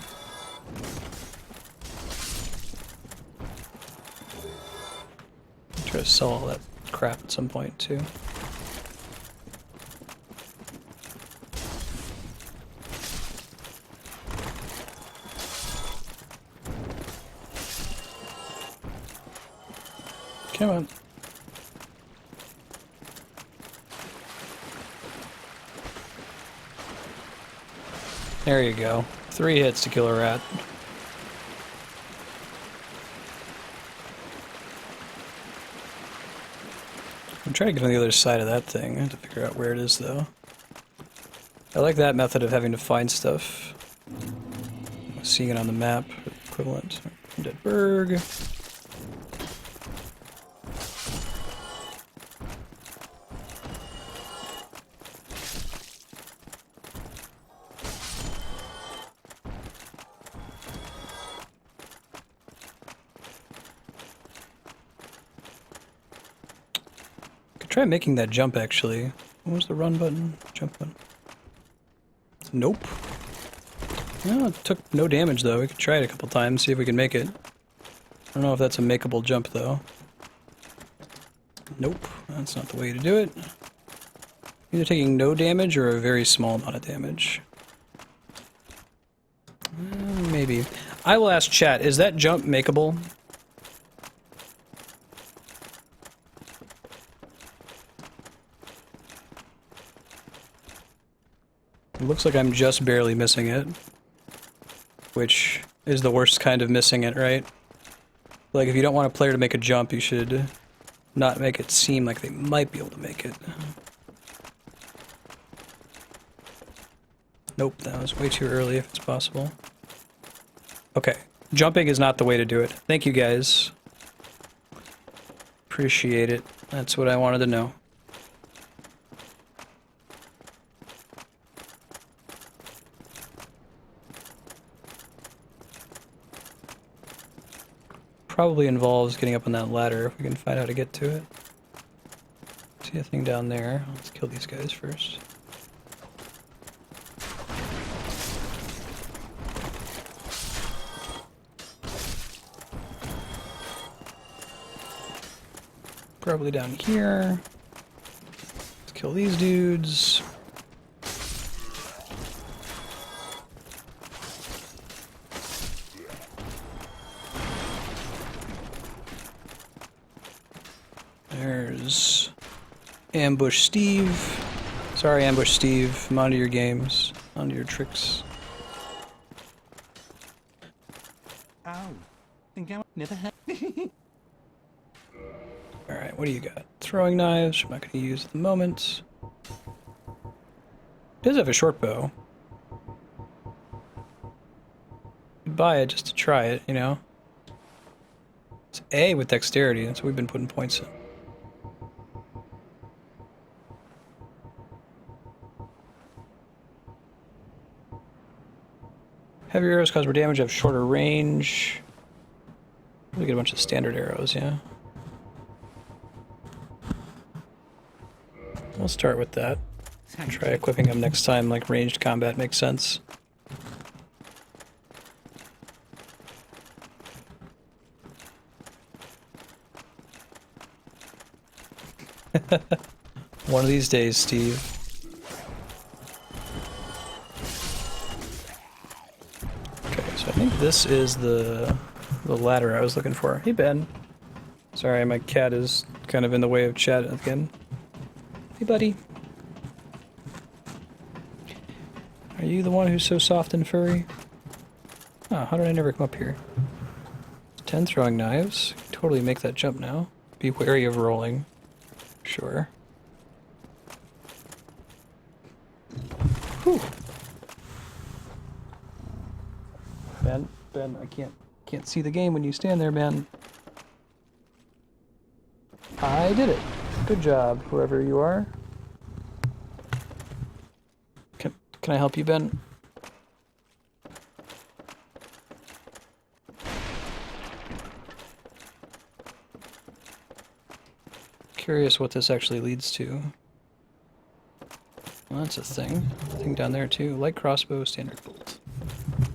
S1: Try to sell all that crap at some point too. Come on. There you go. 3 hits to kill a rat. I'm trying to get on the other side of that thing. I have to figure out where it is, though. I like that method of having to find stuff. Seeing it on the map, equivalent. Undead Burg. Try making that jump, actually. What was the run button? Jump button. Nope. No, it took no damage, though. We could try it a couple times, see if we can make it. I don't know if that's a makeable jump, though. Nope, that's not the way to do it. Either taking no damage or a very small amount of damage. Maybe. I will ask chat, is that jump makeable? It looks like I'm just barely missing it. Which is the worst kind of missing it, right? Like, if you don't want a player to make a jump, you should not make it seem like they might be able to make it. Nope, that was way too early if it's possible. Okay, jumping is not the way to do it. Thank you guys. Appreciate it. That's what I wanted to know. Probably involves getting up on that ladder if we can find out how to get to it. See a thing down there. Let's kill these guys first. Probably down here. Let's kill these dudes. There's Ambush Steve. Sorry, Ambush Steve. I'm onto your games. Onto your tricks.
S7: Oh, think I never had.
S1: Alright, what do you got? Throwing knives, I'm not going to use at the moment. It does have a short bow. You'd buy it just to try it, you know? It's A with dexterity, that's what we've been putting points in. Heavy arrows cause more damage, have shorter range. We get a bunch of standard arrows, yeah. We'll start with that. Try equipping them next time, like ranged combat makes sense. One of these days, Steve. Okay, so I think this is the ladder I was looking for. Hey, Ben. Sorry, my cat is kind of in the way of chat again. Hey, buddy. Are you the one who's so soft and furry? Oh, how did I never come up here? 10 throwing knives. Totally make that jump now. Be wary of rolling. Sure. Whew. Ben, I can't see the game when you stand there, man. I did it. Good job, whoever you are. Can I help you, Ben? Curious what this actually leads to. Well, that's a thing. Thing down there too. Light crossbow, standard bolt.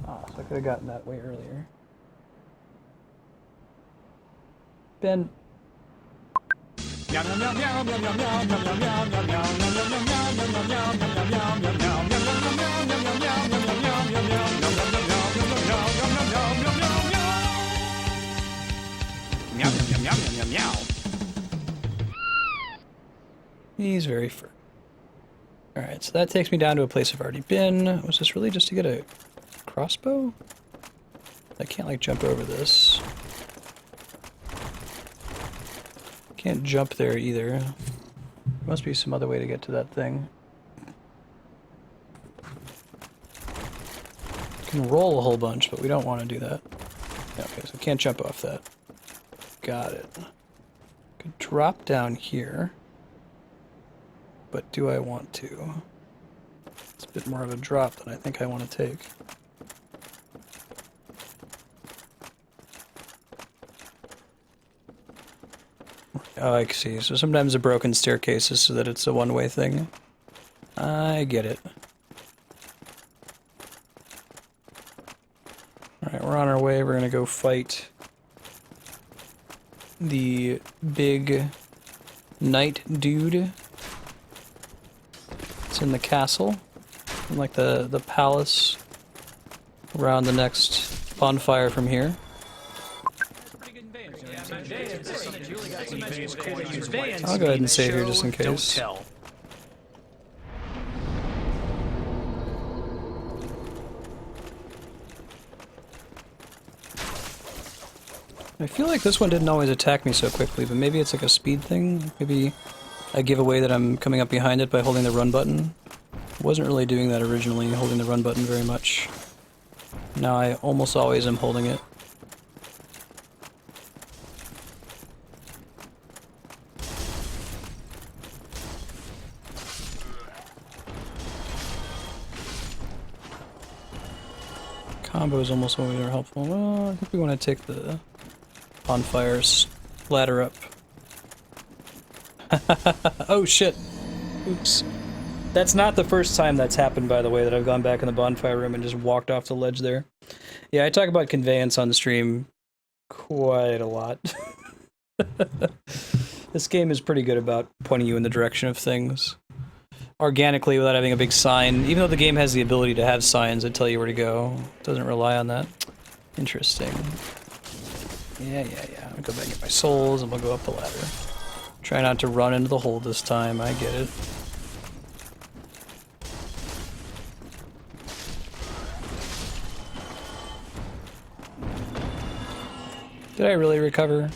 S1: Ah, so I could have gotten that way earlier. Ben. He's very furry. Alright, so that takes me down to a place I've already been. Was this really just to get a crossbow? I can't, like, jump over this. Can't jump there either. There must be some other way to get to that thing. Can roll a whole bunch, but we don't want to do that. Okay, so can't jump off that. Got it. Could drop down here. But do I want to? It's a bit more of a drop than I think I want to take. Oh, I see. So sometimes a broken staircase is so that it's a one-way thing. I get it. Alright, we're on our way. We're gonna go fight the big knight dude. It's in the castle. In like the palace around the next bonfire from here. I'll go ahead and save here just in case.
S6: Don't tell.
S1: I feel like this one didn't always attack me so quickly, but maybe it's like a speed thing. Maybe I give away that I'm coming up behind it by holding the run button. I wasn't really doing that originally, holding the run button very much. Now I almost always am holding it. Combos almost always are helpful. Well, I think we want to take the bonfires ladder up. Oh shit. Oops. That's not the first time that's happened, by the way, that I've gone back in the bonfire room and just walked off the ledge there. Yeah, I talk about conveyance on the stream quite a lot. This game is pretty good about pointing you in the direction of things organically without having a big sign. Even though the game has the ability to have signs that tell you where to go, it doesn't rely on that. Interesting. Yeah. I'll go back and get my souls and we'll go up the ladder. Try not to run into the hole this time, I get it. Did I really recover? Do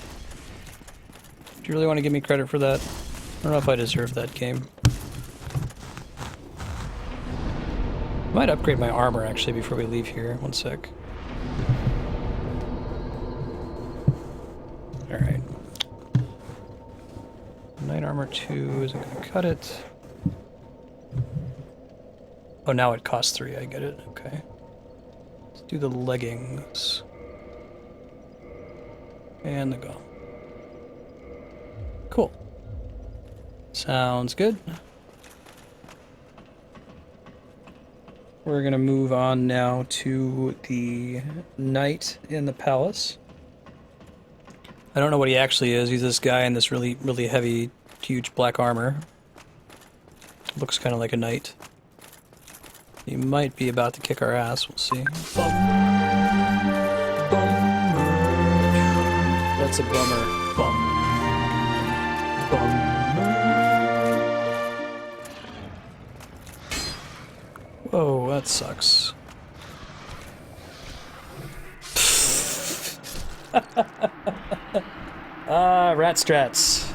S1: you really want to give me credit for that? I don't know if I deserve that game. I might upgrade my armor actually before we leave here. One sec. Alright. Knight armor 2 isn't going to cut it. Oh, now it costs 3, I get it. Okay. Let's do the leggings. And the gun. Cool. Sounds good. We're going to move on now to the knight in the palace. I don't know what he actually is. He's this guy in this really, really heavy, huge black armor. Looks kind of like a knight. He might be about to kick our ass. We'll see. That's a bummer. Whoa, that sucks. Rat strats.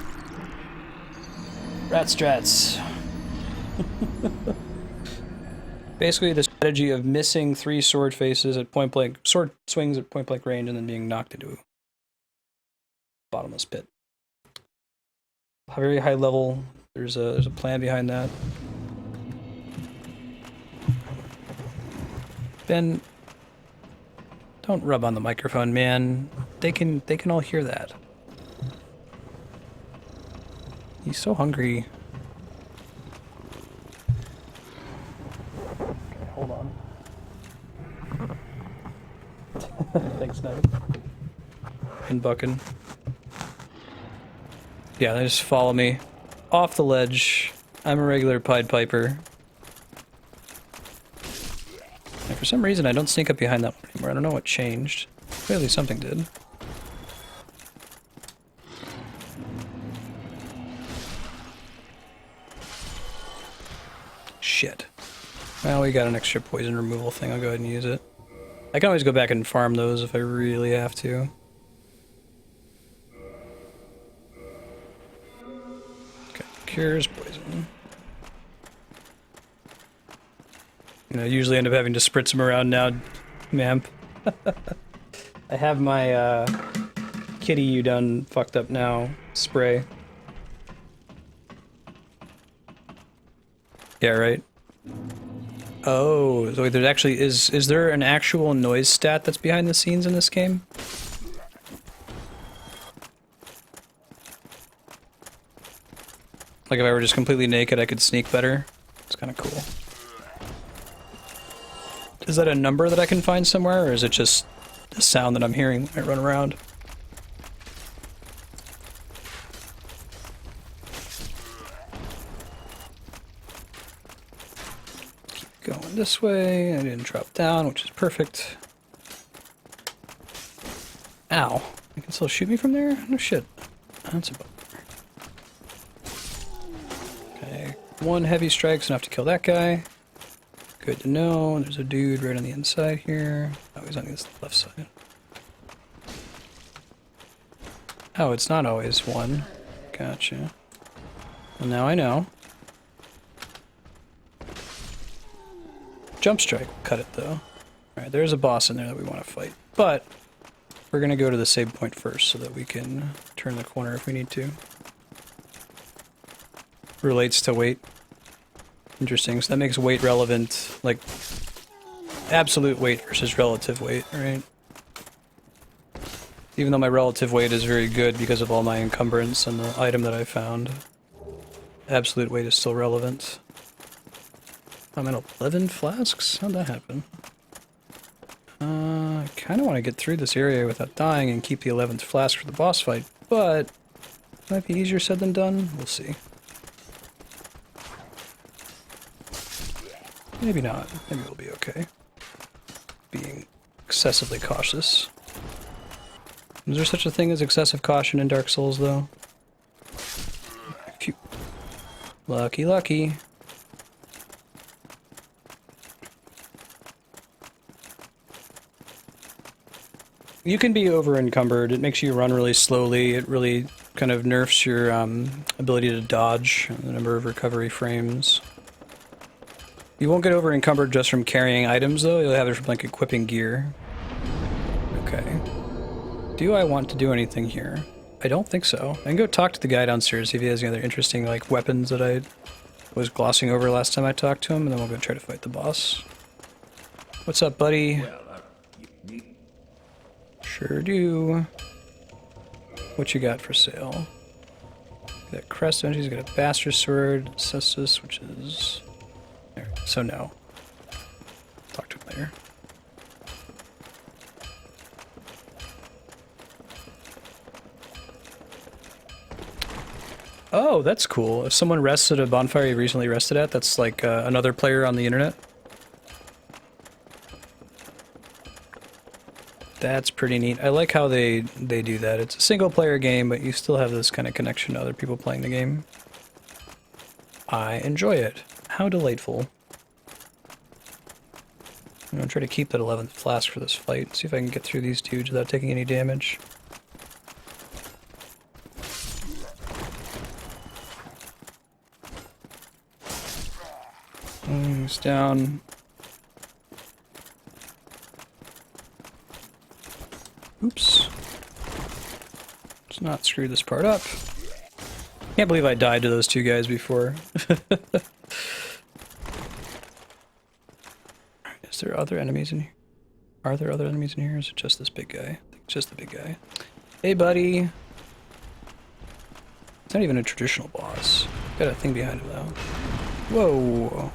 S1: Rat strats. Basically the strategy of missing 3 sword faces at point blank, sword swings at point blank range and then being knocked into a bottomless pit. Very high level. There's a plan behind that. Ben, don't rub on the microphone, man. They can all hear that. He's so hungry. Okay, hold on. Thanks, Knight. And Buckin. Yeah, they just follow me off the ledge. I'm a regular Pied Piper. And for some reason, I don't sneak up behind that one anymore. I don't know what changed. Clearly something did. Shit. Well, we got an extra poison removal thing. I'll go ahead and use it. I can always go back and farm those if I really have to. Okay, cures poison. I usually end up having to spritz them around now, ma'am. I have my kitty you done fucked up now spray. Yeah, right. Oh, so wait, there's actually is there an actual noise stat that's behind the scenes in this game? Like if I were just completely naked, I could sneak better. It's kind of cool. Is that a number that I can find somewhere, or is it just the sound that I'm hearing when I run around? Keep going this way. I didn't drop down, which is perfect. Ow. You can still shoot me from there? No shit. That's a bummer. Okay. One heavy strike's enough to kill that guy. Good to know. There's a dude right on the inside here. Oh, he's on the left side. Oh, it's not always one. Gotcha. Well, now I know. Jump strike. Cut it, though. Alright, there's a boss in there that we want to fight. But we're going to go to the save point first so that we can turn the corner if we need to. Relates to weight. Interesting, so that makes weight relevant, like absolute weight versus relative weight, right? Even though my relative weight is very good because of all my encumbrance and the item that I found, absolute weight is still relevant. I'm at 11 flasks? How'd that happen? I kind of want to get through this area without dying and keep the 11th flask for the boss fight, but it might be easier said than done. We'll see. Maybe not. Maybe we'll be okay. Being excessively cautious. Is there such a thing as excessive caution in Dark Souls, though? Phew. Lucky, lucky. You can be over-encumbered. It makes you run really slowly. It really kind of nerfs your ability to dodge, the number of recovery frames. You won't get over-encumbered just from carrying items, though. You'll have it from, like, equipping gear. Okay. Do I want to do anything here? I don't think so. I can go talk to the guy downstairs, see if he has any other interesting, like, weapons that I was glossing over last time I talked to him, and then we'll go try to fight the boss. What's up, buddy? Sure do. What you got for sale? Got crest energies, got a bastard sword, cestus, which is... there. So no. Talk to him later. Oh, that's cool. If someone rests at a bonfire you recently rested at, that's like another player on the internet. That's pretty neat. I like how they do that. It's a single player game, but you still have this kind of connection to other people playing the game. I enjoy it. How delightful. I'm gonna try to keep that 11th flask for this fight. See if I can get through these dudes without taking any damage. He's down. Oops. Let's not screw this part up. Can't believe I died to those two guys before. Is there other enemies in here? Are there other enemies in here, or is it just this big guy? I think it's just the big guy. Hey, buddy! It's not even a traditional boss. Got a thing behind him, though. Whoa!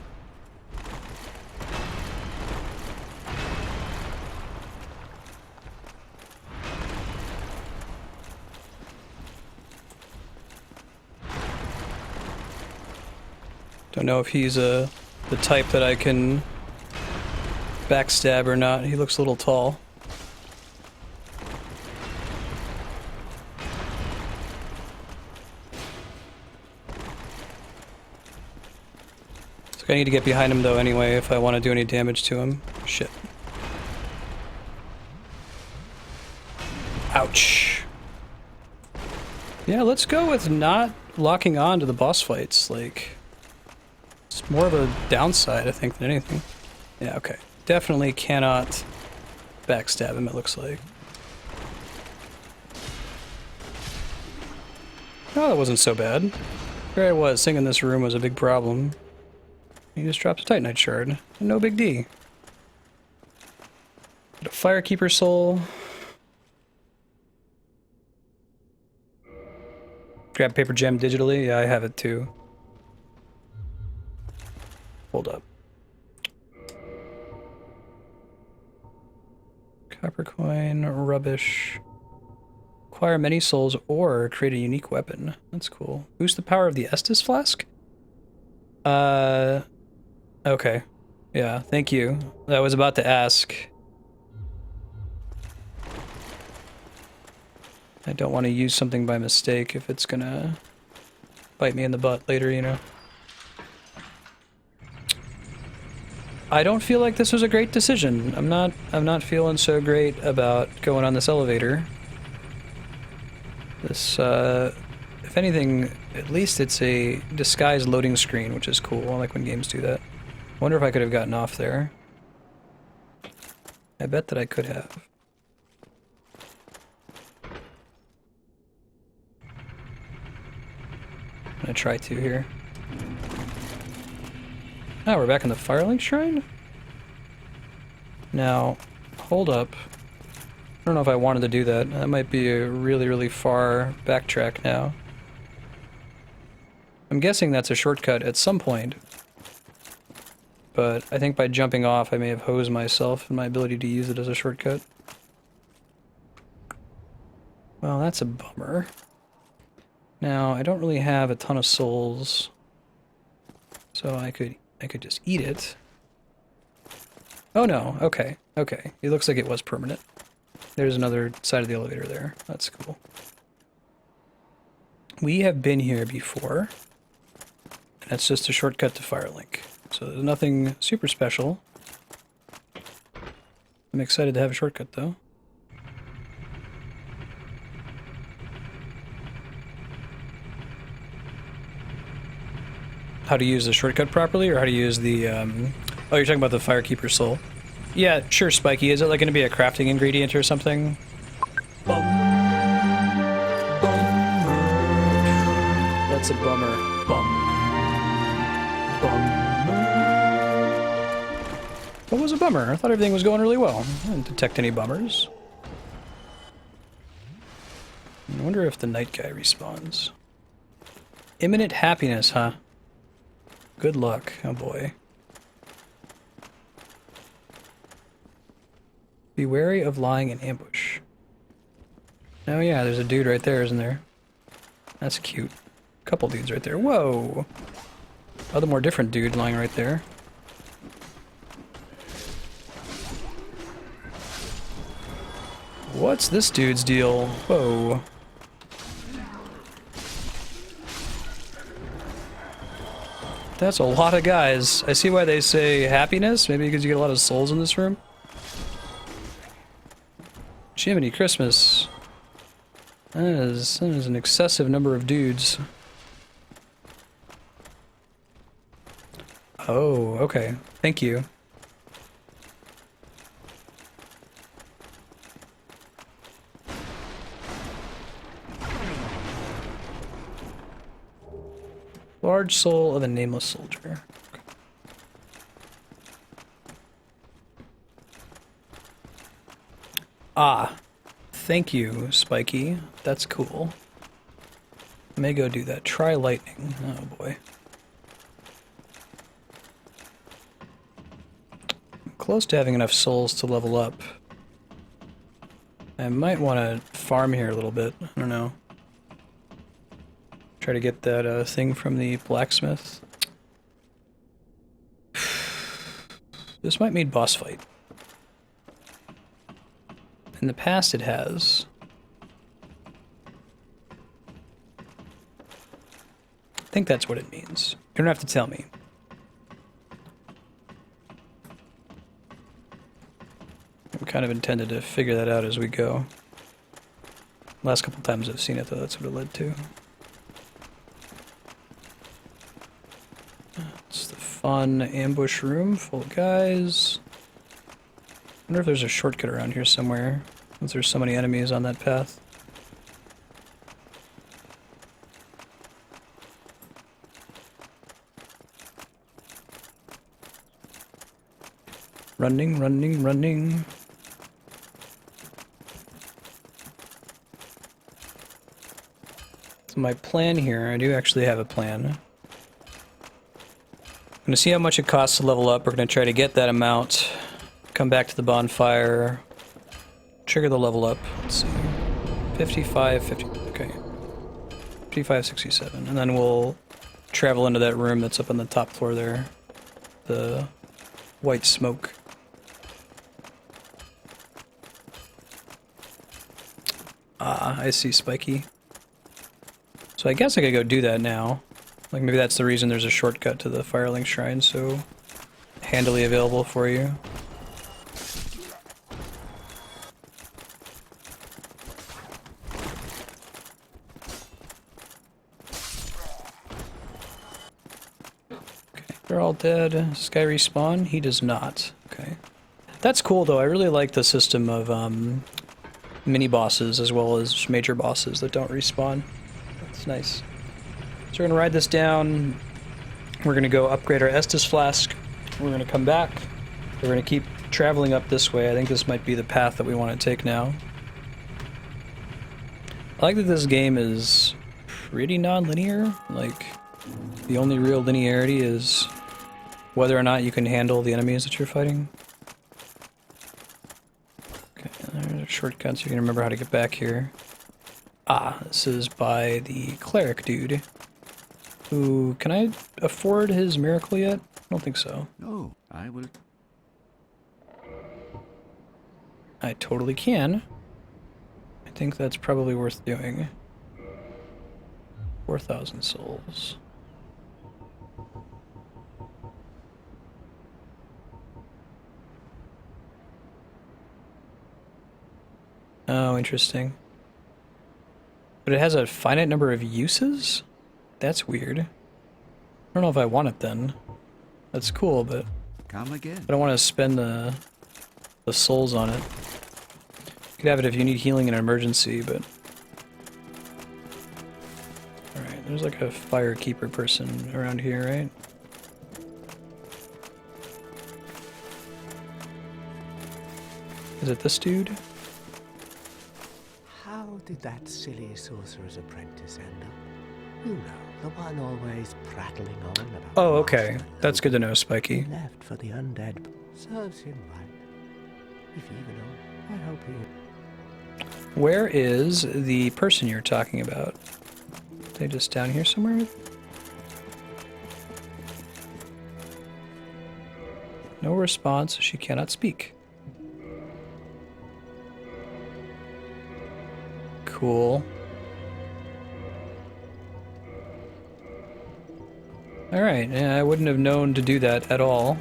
S1: Don't know if he's the type that I can backstab or not. He looks a little tall. So I need to get behind him though anyway if I want to do any damage to him. Shit. Ouch. Yeah, let's go with not locking on to the boss fights. Like, it's more of a downside, I think, than anything. Yeah, okay. Definitely cannot backstab him, it looks like. Oh, that wasn't so bad. Here I was, thinking this room was a big problem. He just dropped a Titanite shard. No big D. Got a Firekeeper soul. Grab paper gem digitally? Yeah, I have it too. Hold up. Copper coin, rubbish. Acquire many souls or create a unique weapon. That's cool. Boost the power of the Estus flask? Okay. Yeah, thank you. I was about to ask. I don't want to use something by mistake if it's gonna bite me in the butt later, you know. I don't feel like this was a great decision. I'm not feeling so great about going on this elevator. This, if anything, at least it's a disguised loading screen, which is cool. I like when games do that. I wonder if I could have gotten off there. I bet that I could have. I'm gonna try to here. Oh, we're back in the Firelink Shrine? Now, hold up. I don't know if I wanted to do that. That might be a really, really far backtrack now. I'm guessing that's a shortcut at some point. But I think by jumping off, I may have hosed myself in my ability to use it as a shortcut. Well, that's a bummer. Now, I don't really have a ton of souls, so I could just eat it. Oh no, okay, okay. It looks like it was permanent. There's another side of the elevator there. That's cool. We have been here before. And it's just a shortcut to Firelink. So there's nothing super special. I'm excited to have a shortcut though. How to use the shortcut properly, or how to use the, oh, you're talking about the Firekeeper soul. Yeah, sure, Spiky. Is it like going to be a crafting ingredient or something? That's a bummer. What was a bummer? I thought everything was going really well. I didn't detect any bummers. I wonder if the night guy respawns. Imminent happiness, huh? Good luck. Oh boy. Be wary of lying in ambush. Oh yeah, there's a dude right there, isn't there? That's cute. Couple dudes right there. Whoa! Other more different dude lying right there. What's this dude's deal? Whoa. That's a lot of guys. I see why they say happiness. Maybe because you get a lot of souls in this room. Jiminy Christmas. That is an excessive number of dudes. Oh, okay. Thank you. Large soul of a nameless soldier. Okay. Ah, thank you, Spiky. That's cool. I may go do that. Try lightning. Oh boy. I'm close to having enough souls to level up. I might want to farm here a little bit. I don't know. Try to get that thing from the blacksmith. This might mean boss fight. In the past it has. I think that's what it means. You don't have to tell me. I'm kind of intended to figure that out as we go. Last couple times I've seen it though, that's what it led to. It's the fun ambush room full of guys. I wonder if there's a shortcut around here somewhere, since there's so many enemies on that path. Running, running, running. So my plan here, I do actually have a plan. I'm gonna see how much it costs to level up. We're gonna try to get that amount. Come back to the bonfire. Trigger the level up. Let's see. 55, 50. Okay. 55, 67. And then we'll travel into that room that's up on the top floor there. The white smoke. Ah, I see, Spiky. So I guess I could go do that now. Like, maybe that's the reason there's a shortcut to the Firelink Shrine so handily available for you. Okay, they're all dead. Does this guy respawn? He does not. Okay. That's cool, though. I really like the system of mini-bosses as well as major bosses that don't respawn. That's nice. So we're gonna ride this down. We're gonna go upgrade our Estus flask. We're gonna come back. We're gonna keep traveling up this way. I think this might be the path that we want to take now. I like that this game is pretty non-linear. Like, the only real linearity is whether or not you can handle the enemies that you're fighting. Okay, there's a shortcut so you can remember how to get back here. Ah, this is by the cleric dude. Who, can I afford his miracle yet? I don't think so.
S9: No, I will.
S1: I totally can. I think that's probably worth doing. 4,000 souls. Oh, interesting. But it has a finite number of uses? That's weird. I don't know if I want it then. That's cool, but
S9: Come again.
S1: I don't want to spend the souls on it. You could have it if you need healing in an emergency, but... Alright, there's like a firekeeper person around here, right? Is it this dude?
S8: How did that silly sorcerer's apprentice end up? You know, the one always prattling on about...
S1: Oh, okay. That's good to know, Spiky.
S8: He left for the undead. Serves him right. If even on, I hope he...
S1: Where is the person you're talking about? Are they just down here somewhere? No response. She cannot speak. Cool. Alright, yeah, I wouldn't have known to do that at all.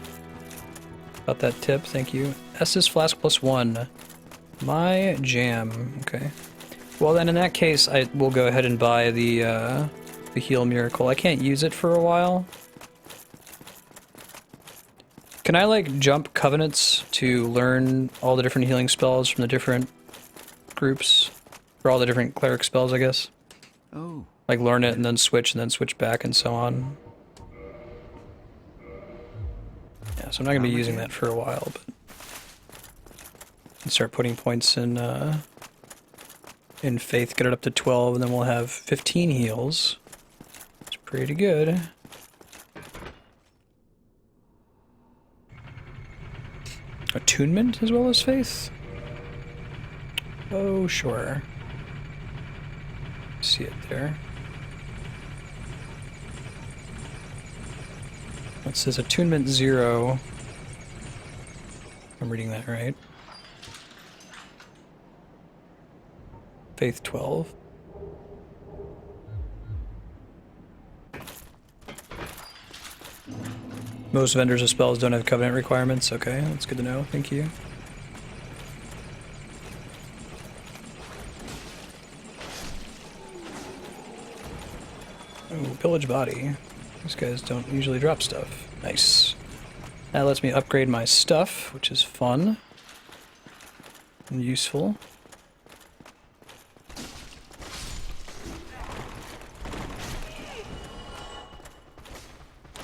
S1: About that tip, thank you. Estus Flask +1. My jam. Okay. Well then, in that case, I will go ahead and buy the heal miracle. I can't use it for a while. Can I, like, jump covenants to learn all the different healing spells from the different groups? For all the different cleric spells, I guess?
S9: Oh.
S1: Like, learn it and then switch back and so on. Yeah, so I'm not going to be using that for a while, but... start putting points in faith, get it up to 12, and then we'll have 15 heals. It's pretty good. Attunement as well as faith? Oh, sure. See it there. It says attunement 0. I'm reading that right. Faith 12. Most vendors of spells don't have covenant requirements. Okay, that's good to know. Thank you. Oh, pillage body. These guys don't usually drop stuff. Nice. That lets me upgrade my stuff, which is fun and useful.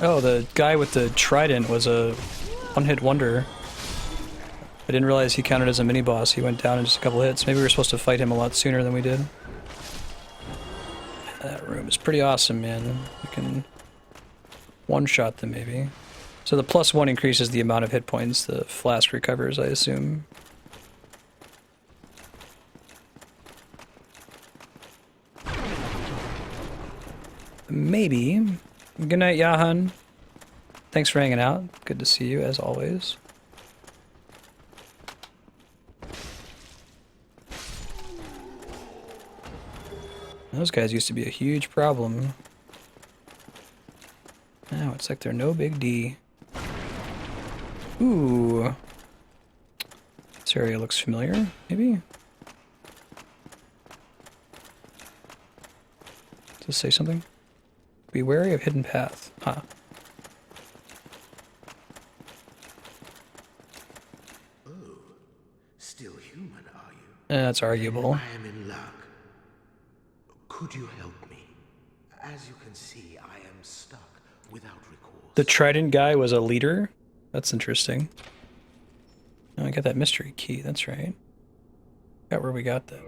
S1: Oh, the guy with the trident was a one-hit wonder. I didn't realize he counted as a mini-boss. He went down in just a couple hits. Maybe we were supposed to fight him a lot sooner than we did. That room is pretty awesome, man. You can one-shot them, maybe. So the +1 increases the amount of hit points the flask recovers, I assume. Maybe. Good night, Yahan. Thanks for hanging out. Good to see you, as always. Those guys used to be a huge problem. Now it's like they're no big D. Ooh. This area looks familiar, maybe? Does this say something? Be wary of hidden path. Huh.
S10: Oh, still human, are you?
S1: That's arguable.
S10: I am in luck. Could you help me? As you can see, I am stuck without recourse.
S1: The Trident guy was a leader? That's interesting. Oh, I got that mystery key, that's right. Got where we got that.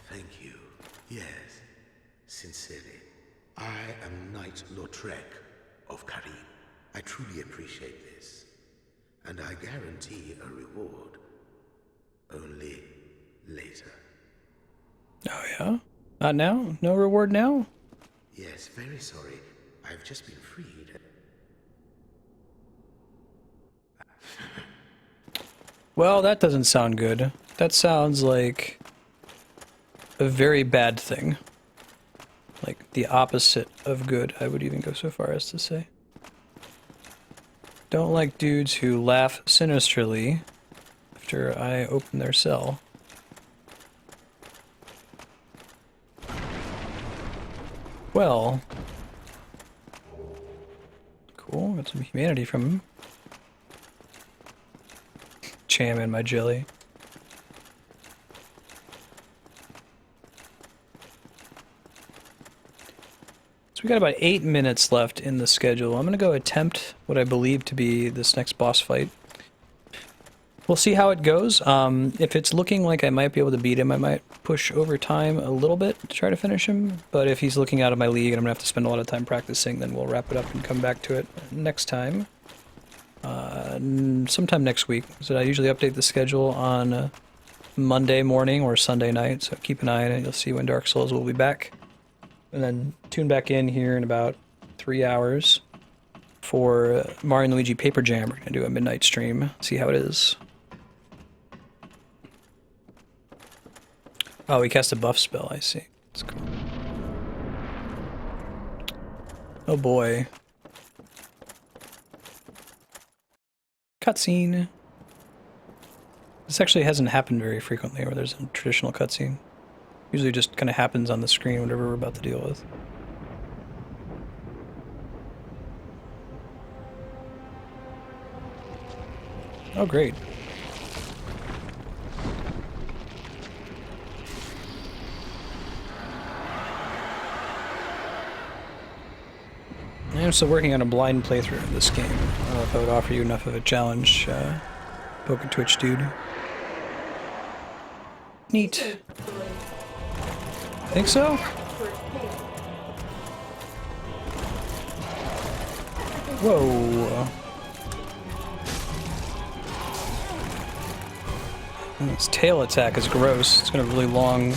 S10: Thank you. Yes, sincerely. I am Knight Lautrec of Karim. I truly appreciate this. And I guarantee a reward. Only later.
S1: Oh yeah? Not now? No reward now?
S10: Yes, very sorry. I've just been freed.
S1: Well, that doesn't sound good. That sounds like a very bad thing. Like the opposite of good, I would even go so far as to say. Don't like dudes who laugh sinisterly after I open their cell. Well, cool, got some humanity from him. Jam in my jelly. So we got about 8 minutes left in the schedule. I'm gonna go attempt what I believe to be this next boss fight. We'll see how it goes. If it's looking like I might be able to beat him, I might push over time a little bit to try to finish him. But if he's looking out of my league and I'm gonna have to spend a lot of time practicing, then we'll wrap it up and come back to it next time. Sometime next week. So I usually update the schedule on Monday morning or Sunday night, so keep an eye on it. You'll see when Dark Souls will be back. And then tune back in here in about 3 hours for Mario and Luigi Paper Jam. We're going to do a midnight stream, see how it is. Oh, he cast a buff spell, I see. That's cool. Oh boy. Cutscene. This actually hasn't happened very frequently where there's a traditional cutscene. Usually just kind of happens on the screen, whatever we're about to deal with. Oh, great. I'm still working on a blind playthrough of this game. I don't know if I would offer you enough of a challenge, Poker Twitch dude. Neat. Think so? Whoa. And its tail attack is gross. It's got a really long...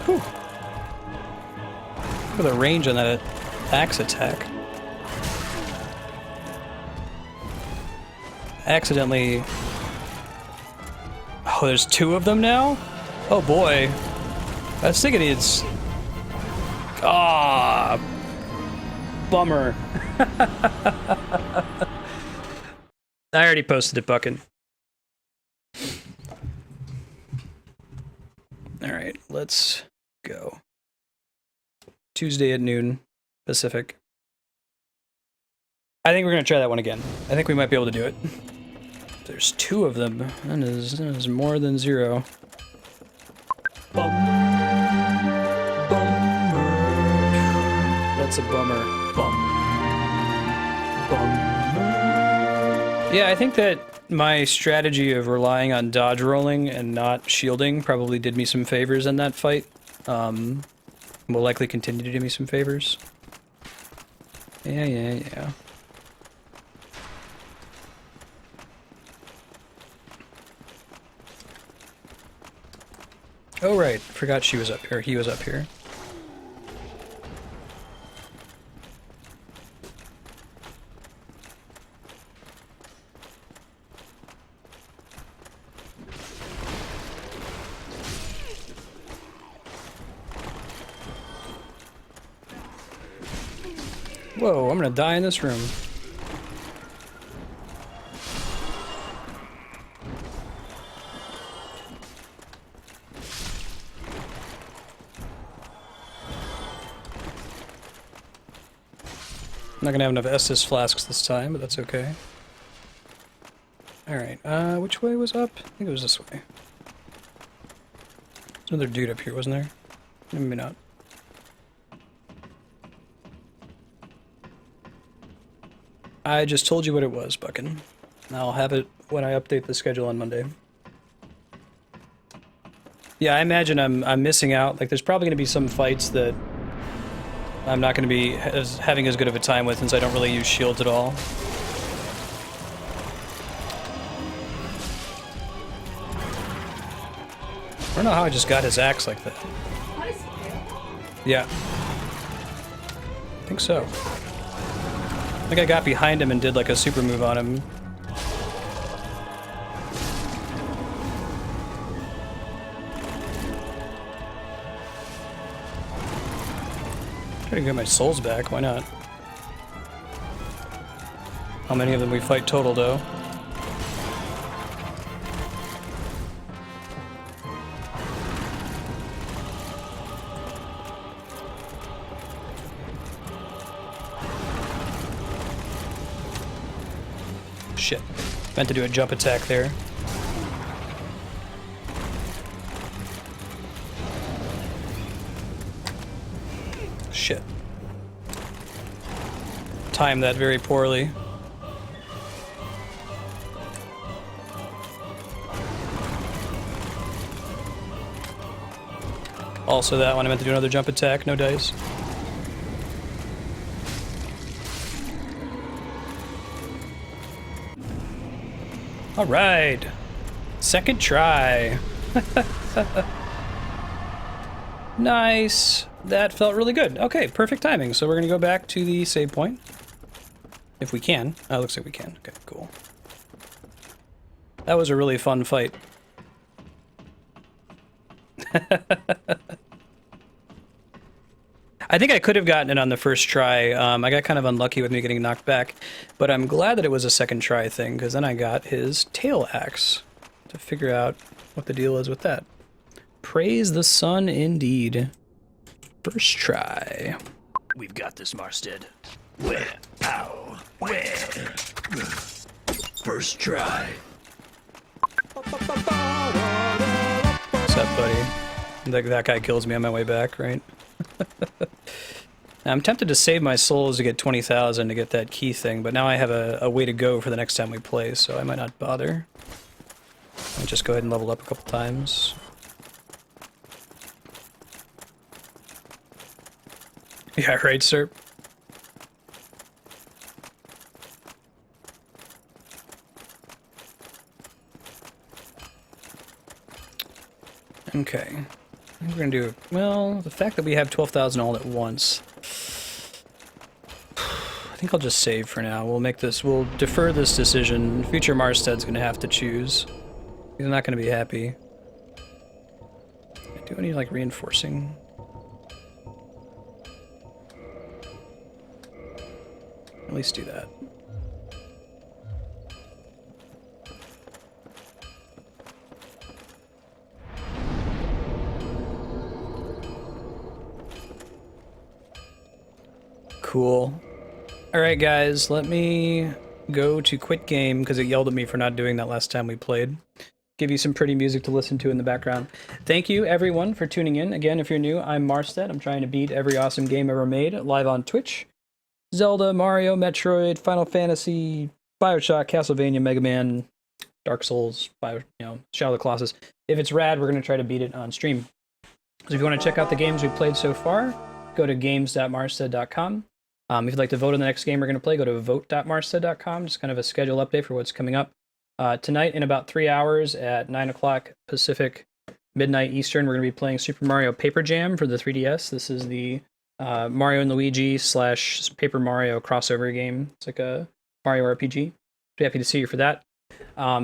S1: Whew. Look at the range on that axe attack. Accidentally... Oh, there's 2 of them now? Oh boy. I was thinking it's... Ah, bummer. I already posted it, Buckin. Alright, let's go. Tuesday at noon, Pacific. I think we're going to try that one again. I think we might be able to do it. There's 2 of them. That is more than 0. Bum. Bummer. That's a bummer. Bum. Bummer. Yeah, I think that my strategy of relying on dodge rolling and not shielding probably did me some favors in that fight. Will likely continue to do me some favors. Yeah. Oh right, forgot she was up here. He was up here. Whoa, I'm gonna die in this room. I'm not gonna have enough Estus flasks this time, but that's okay. Alright, which way was up? I think it was this way. There's another dude up here, wasn't there? Maybe not. I just told you what it was, Buckin. I'll have it when I update the schedule on Monday. Yeah, I imagine I'm missing out. Like, there's probably going to be some fights that I'm not going to be having as good of a time with since I don't really use shields at all. I don't know how I just got his axe like that. Yeah. I think so. I think I got behind him and did like a super move on him. Try to get my souls back, why not? How many of them we fight total though? Shit. Meant to do a jump attack there. Shit. Timed that very poorly. Also that one, I meant to do another jump attack, no dice. Alright. Second try. Nice. That felt really good. Okay, perfect timing. So we're going to go back to the save point. If we can. Oh, it looks like we can. Okay, cool. That was a really fun fight. I think I could have gotten it on the first try. I got kind of unlucky with me getting knocked back, but I'm glad that it was a second try thing, because then I got his tail axe to figure out what the deal is with that. Praise the sun indeed. First try.
S6: We've got this, Marstead. Where? Ow. Where? First try.
S1: What's up, buddy? That guy kills me on my way back, right? I'm tempted to save my souls to get 20,000 to get that key thing, but now I have a way to go for the next time we play, so I might not bother. I'll just go ahead and level up a couple times. Yeah, right, sir. Okay. I think we're gonna do, well, the fact that we have 12,000 all at once. I think I'll just save for now. We'll defer this decision. Future Marstead's gonna have to choose. He's not gonna be happy. Do any, like, reinforcing? At least do that. Cool. Alright guys, let me go to quit game because it yelled at me for not doing that last time we played. Give you some pretty music to listen to in the background. Thank you everyone for tuning in. Again, if you're new, I'm Marstead. I'm trying to beat every awesome game ever made live on Twitch. Zelda, Mario, Metroid, Final Fantasy, Bioshock, Castlevania, Mega Man, Dark Souls, Shadow of the Colossus. If it's rad, we're going to try to beat it on stream. So if you want to check out the games we've played so far, go to games.marstead.com. If you'd like to vote on the next game we're going to play, go to vote.marstead.com. Just kind of a schedule update for what's coming up. Tonight, in about 3 hours at 9 o'clock Pacific, midnight Eastern, we're going to be playing Super Mario Paper Jam for the 3DS. This is the Mario and Luigi / Paper Mario crossover game. It's like a Mario RPG. Be happy to see you for that.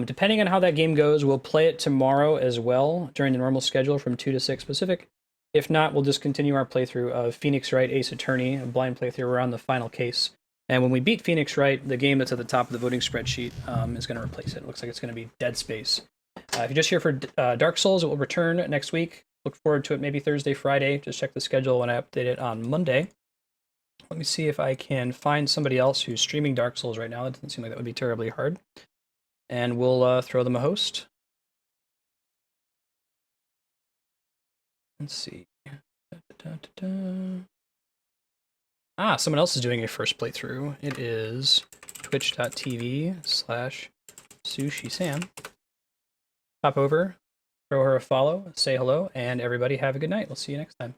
S1: Depending on how that game goes, we'll play it tomorrow as well during the normal schedule from 2 to 6 Pacific. If not, we'll just continue our playthrough of Phoenix Wright Ace Attorney, a blind playthrough. We're on the final case. And when we beat Phoenix Wright, the game that's at the top of the voting spreadsheet is going to replace it. It looks like it's going to be Dead Space. If you're just here for Dark Souls, it will return next week. Look forward to it maybe Thursday, Friday. Just check the schedule when I update it on Monday. Let me see if I can find somebody else who's streaming Dark Souls right now. It doesn't seem like that would be terribly hard. And we'll throw them a host. Let's see. Someone else is doing a first playthrough. It is twitch.tv/SushiSam. Hop over, throw her a follow, say hello, and everybody have a good night. We'll see you next time.